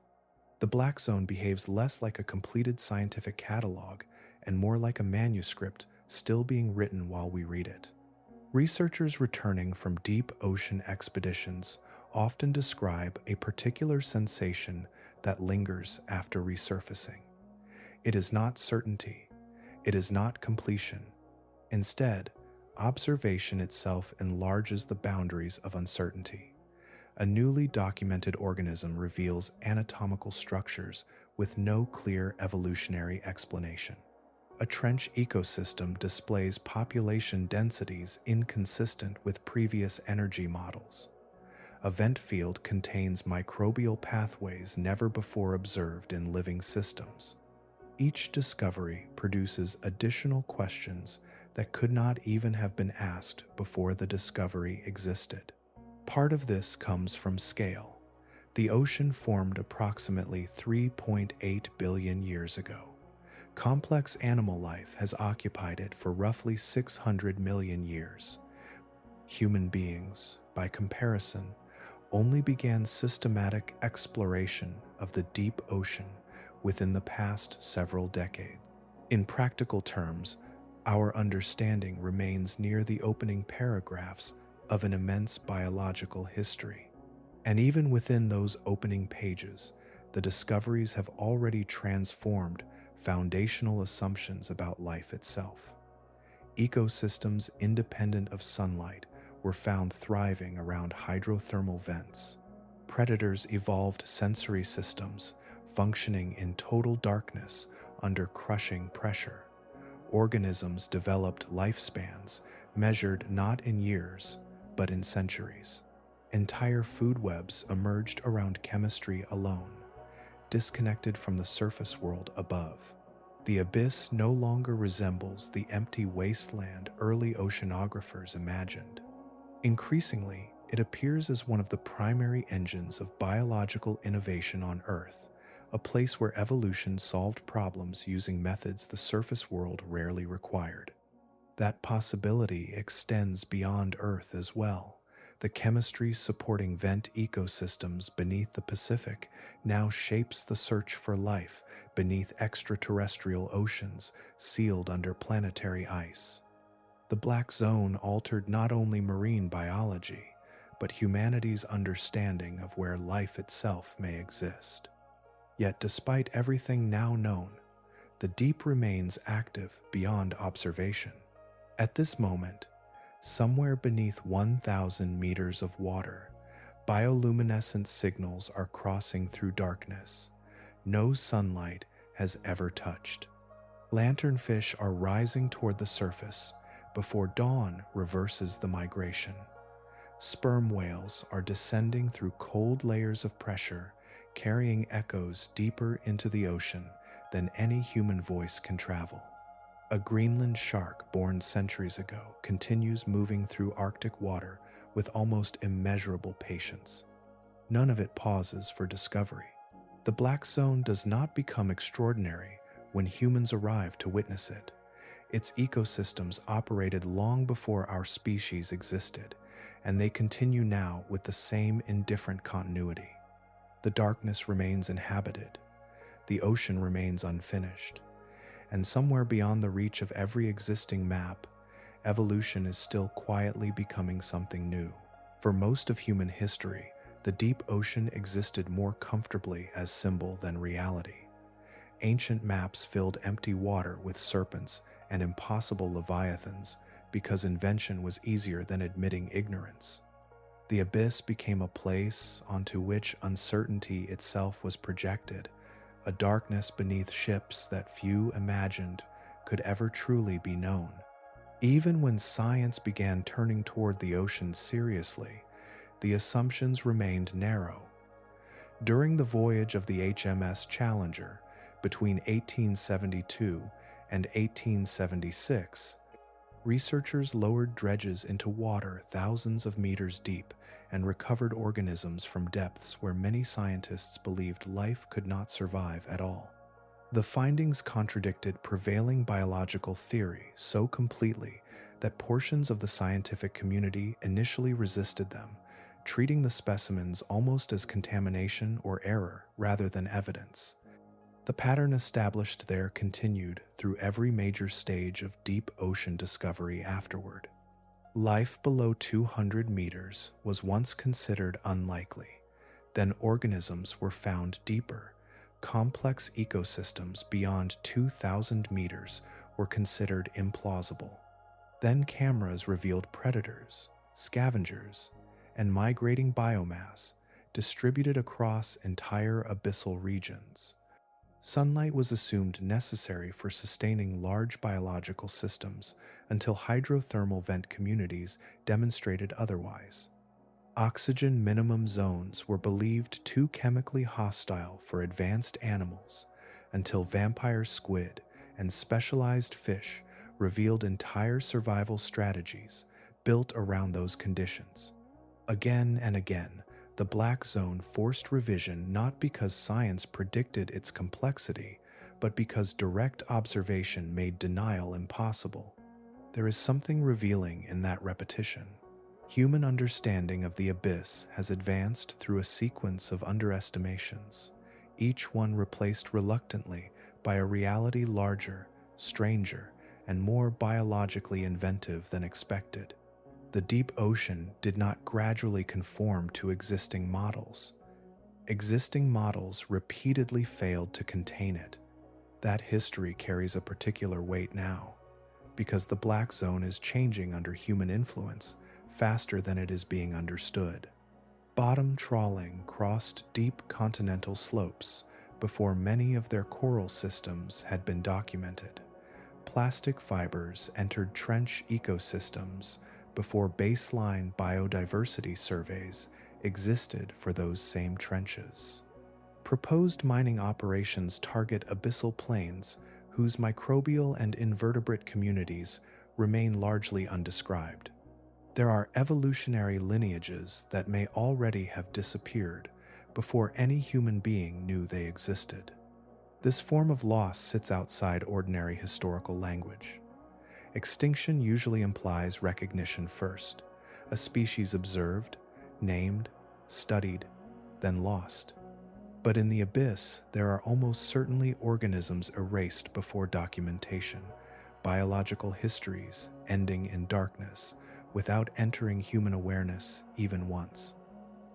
The black zone behaves less like a completed scientific catalog and more like a manuscript still being written while we read it. Researchers returning from deep ocean expeditions often describe a particular sensation that lingers after resurfacing. It is not certainty. It is not completion. Instead, observation itself enlarges the boundaries of uncertainty. A newly documented organism reveals anatomical structures with no clear evolutionary explanation. A trench ecosystem displays population densities inconsistent with previous energy models. A vent field contains microbial pathways never before observed in living systems. Each discovery produces additional questions that could not even have been asked before the discovery existed. Part of this comes from scale. The ocean formed approximately 3.8 billion years ago. Complex animal life has occupied it for roughly 600 million years. Human beings, by comparison, only began systematic exploration of the deep ocean within the past several decades. In practical terms, our understanding remains near the opening paragraphs of an immense biological history. And even within those opening pages, the discoveries have already transformed foundational assumptions about life itself. Ecosystems independent of sunlight were found thriving around hydrothermal vents. Predators evolved sensory systems functioning in total darkness under crushing pressure. Organisms developed lifespans measured not in years, but in centuries. Entire food webs emerged around chemistry alone, disconnected from the surface world above. The abyss no longer resembles the empty wasteland early oceanographers imagined. Increasingly, it appears as one of the primary engines of biological innovation on Earth, a place where evolution solved problems using methods the surface world rarely required. That possibility extends beyond Earth as well. The chemistry supporting vent ecosystems beneath the Pacific now shapes the search for life beneath extraterrestrial oceans sealed under planetary ice. The black zone altered not only marine biology, but humanity's understanding of where life itself may exist. Yet despite everything now known, the deep remains active beyond observation. At this moment, somewhere beneath 1,000 meters of water, bioluminescent signals are crossing through darkness no sunlight has ever touched. Lanternfish are rising toward the surface before dawn reverses the migration. Sperm whales are descending through cold layers of pressure, carrying echoes deeper into the ocean than any human voice can travel. A Greenland shark born centuries ago continues moving through Arctic water with almost immeasurable patience. None of it pauses for discovery. The black zone does not become extraordinary when humans arrive to witness it. Its ecosystems operated long before our species existed, and they continue now with the same indifferent continuity. The darkness remains inhabited, the ocean remains unfinished, and somewhere beyond the reach of every existing map, evolution is still quietly becoming something new. For most of human history, the deep ocean existed more comfortably as symbol than reality. Ancient maps filled empty water with serpents and impossible leviathans because invention was easier than admitting ignorance. The abyss became a place onto which uncertainty itself was projected, a darkness beneath ships that few imagined could ever truly be known. Even when science began turning toward the ocean seriously, the assumptions remained narrow. During the voyage of the HMS Challenger between 1872 and 1876, researchers lowered dredges into water thousands of meters deep and recovered organisms from depths where many scientists believed life could not survive at all. The findings contradicted prevailing biological theory so completely that portions of the scientific community initially resisted them, treating the specimens almost as contamination or error rather than evidence. The pattern established there continued through every major stage of deep ocean discovery afterward. Life below 200 meters was once considered unlikely. Then organisms were found deeper. Complex ecosystems beyond 2,000 meters were considered implausible. Then cameras revealed predators, scavengers, and migrating biomass distributed across entire abyssal regions. Sunlight was assumed necessary for sustaining large biological systems until hydrothermal vent communities demonstrated otherwise. Oxygen minimum zones were believed too chemically hostile for advanced animals until vampire squid and specialized fish revealed entire survival strategies built around those conditions. Again and again, the black zone forced revision not because science predicted its complexity, but because direct observation made denial impossible. There is something revealing in that repetition. Human understanding of the abyss has advanced through a sequence of underestimations, each one replaced reluctantly by a reality larger, stranger, and more biologically inventive than expected. The deep ocean did not gradually conform to existing models. Existing models repeatedly failed to contain it. That history carries a particular weight now, because the black zone is changing under human influence faster than it is being understood. Bottom trawling crossed deep continental slopes before many of their coral systems had been documented. Plastic fibers entered trench ecosystems before baseline biodiversity surveys existed for those same trenches. Proposed mining operations target abyssal plains whose microbial and invertebrate communities remain largely undescribed. There are evolutionary lineages that may already have disappeared before any human being knew they existed. This form of loss sits outside ordinary historical language. Extinction usually implies recognition first, a species observed, named, studied, then lost. But in the abyss, there are almost certainly organisms erased before documentation, biological histories ending in darkness without entering human awareness even once.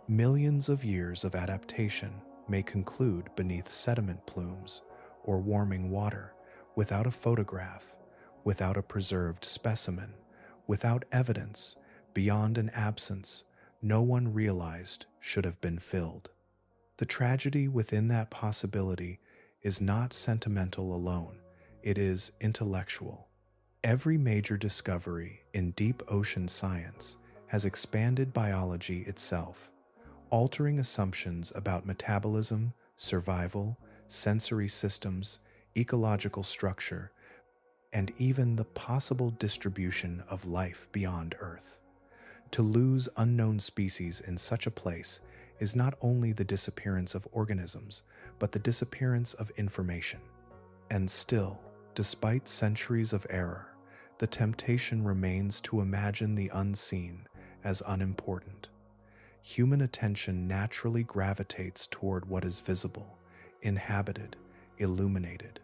Millions of years of adaptation may conclude beneath sediment plumes or warming water without a photograph, without a preserved specimen, without evidence beyond an absence no one realized should have been filled. The tragedy within that possibility is not sentimental alone, it is intellectual. Every major discovery in deep ocean science has expanded biology itself, altering assumptions about metabolism, survival, sensory systems, ecological structure, and even the possible distribution of life beyond Earth. To lose unknown species in such a place is not only the disappearance of organisms, but the disappearance of information. And still, despite centuries of error, the temptation remains to imagine the unseen as unimportant. Human attention naturally gravitates toward what is visible, inhabited, illuminated.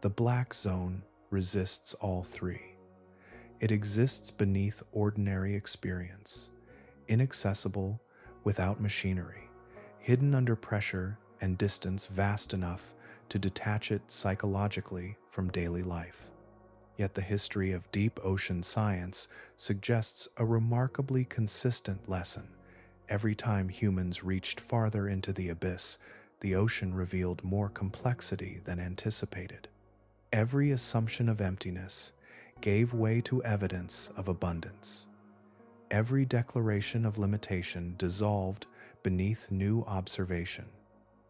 The black zone resists all three. It exists beneath ordinary experience, inaccessible without machinery, hidden under pressure and distance vast enough to detach it psychologically from daily life. Yet the history of deep ocean science suggests a remarkably consistent lesson. Every time humans reached farther into the abyss, the ocean revealed more complexity than anticipated. Every assumption of emptiness gave way to evidence of abundance. Every declaration of limitation dissolved beneath new observation.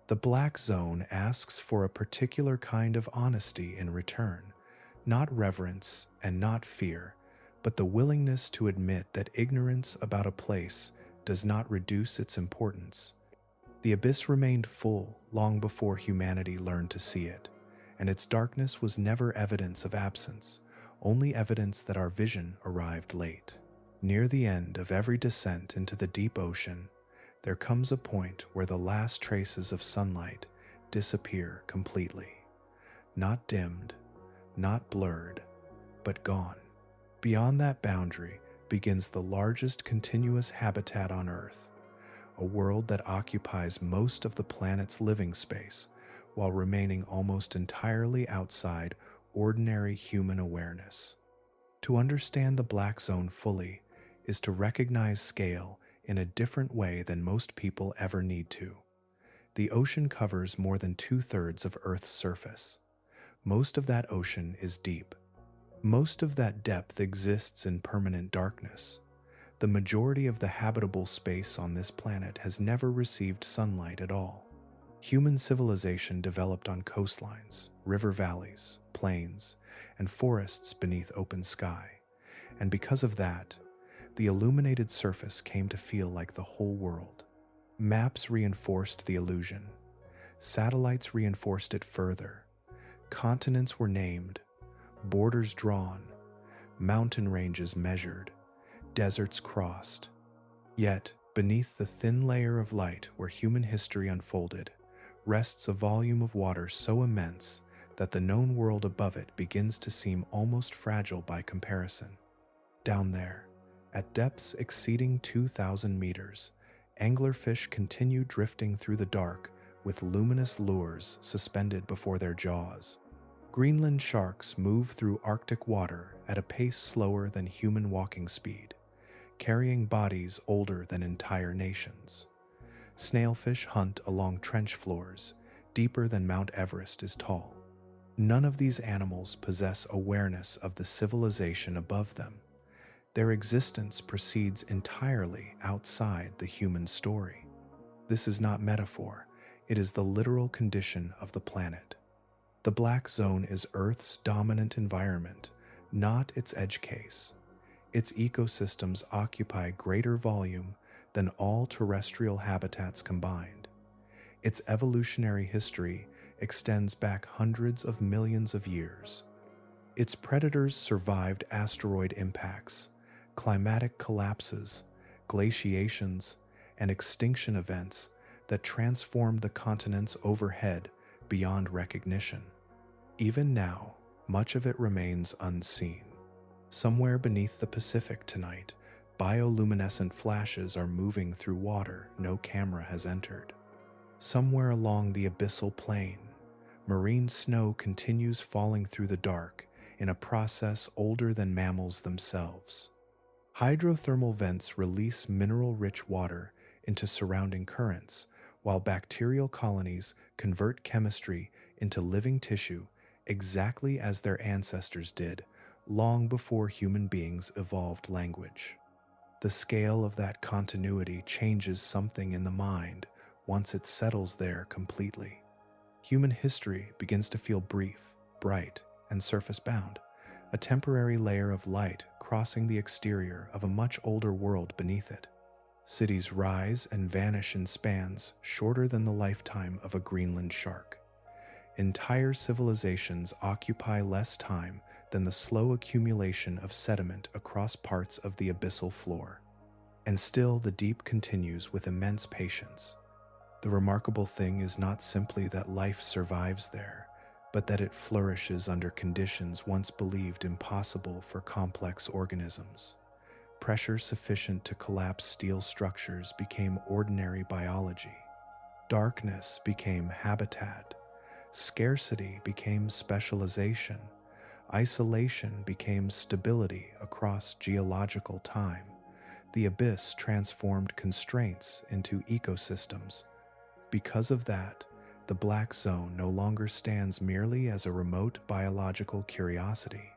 The black zone asks for a particular kind of honesty in return, not reverence and not fear, but the willingness to admit that ignorance about a place does not reduce its importance. The abyss remained full long before humanity learned to see it, and its darkness was never evidence of absence, only evidence that our vision arrived late. Near the end of every descent into the deep ocean, there comes a point where the last traces of sunlight disappear completely. Not dimmed, not blurred, but gone. Beyond that boundary begins the largest continuous habitat on Earth, a world that occupies most of the planet's living space while remaining almost entirely outside ordinary human awareness. To understand the black zone fully is to recognize scale in a different way than most people ever need to. The ocean covers more than 2/3 of Earth's surface. Most of that ocean is deep. Most of that depth exists in permanent darkness. The majority of the habitable space on this planet has never received sunlight at all. Human civilization developed on coastlines, river valleys, plains, and forests beneath open sky. And because of that, the illuminated surface came to feel like the whole world. Maps reinforced the illusion. Satellites reinforced it further. Continents were named, borders drawn, mountain ranges measured, deserts crossed. Yet, beneath the thin layer of light where human history unfolded, rests a volume of water so immense that the known world above it begins to seem almost fragile by comparison. Down there, at depths exceeding 2,000 meters, anglerfish continue drifting through the dark with luminous lures suspended before their jaws. Greenland sharks move through Arctic water at a pace slower than human walking speed, carrying bodies older than entire nations. Snailfish hunt along trench floors, deeper than Mount Everest is tall. None of these animals possess awareness of the civilization above them. Their existence proceeds entirely outside the human story. This is not metaphor, it is the literal condition of the planet. The black zone is Earth's dominant environment, not its edge case. Its ecosystems occupy greater volume than all terrestrial habitats combined. Its evolutionary history extends back hundreds of millions of years. Its predators survived asteroid impacts, climatic collapses, glaciations, and extinction events that transformed the continents overhead beyond recognition. Even now, much of it remains unseen. Somewhere beneath the Pacific tonight, bioluminescent flashes are moving through water no camera has entered. Somewhere along the abyssal plain, marine snow continues falling through the dark in a process older than mammals themselves. Hydrothermal vents release mineral-rich water into surrounding currents, while bacterial colonies convert chemistry into living tissue exactly as their ancestors did long before human beings evolved language. The scale of that continuity changes something in the mind once it settles there completely. Human history begins to feel brief, bright, and surface-bound, a temporary layer of light crossing the exterior of a much older world beneath it. Cities rise and vanish in spans shorter than the lifetime of a Greenland shark. Entire civilizations occupy less time than the slow accumulation of sediment across parts of the abyssal floor. And still the deep continues with immense patience. The remarkable thing is not simply that life survives there, but that it flourishes under conditions once believed impossible for complex organisms. Pressure sufficient to collapse steel structures became ordinary biology. Darkness became habitat. Scarcity became specialization. Isolation became stability across geological time. The abyss transformed constraints into ecosystems. Because of that, the black zone no longer stands merely as a remote biological curiosity.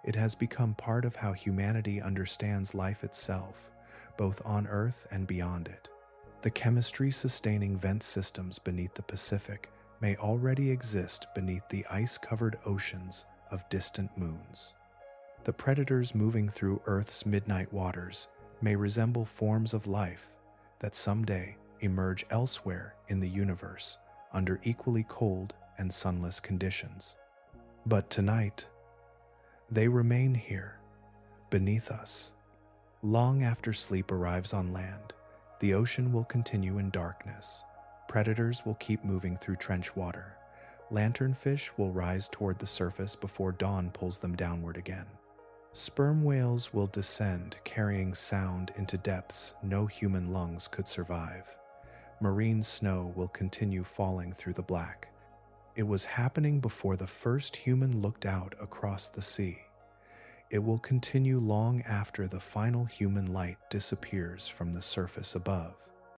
It has become part of how humanity understands life itself, both on Earth and beyond it. The chemistry-sustaining vent systems beneath the Pacific may already exist beneath the ice-covered oceans of distant moons. The predators moving through Earth's midnight waters may resemble forms of life that someday emerge elsewhere in the universe under equally cold and sunless conditions. But tonight, they remain here, beneath us. Long after sleep arrives on land, the ocean will continue in darkness. Predators will keep moving through trench water. Lanternfish will rise toward the surface before dawn pulls them downward again. Sperm whales will descend, carrying sound into depths no human lungs could survive. Marine snow will continue falling through the black. It was happening before the first human looked out across the sea. It will continue long after the final human light disappears from the surface above.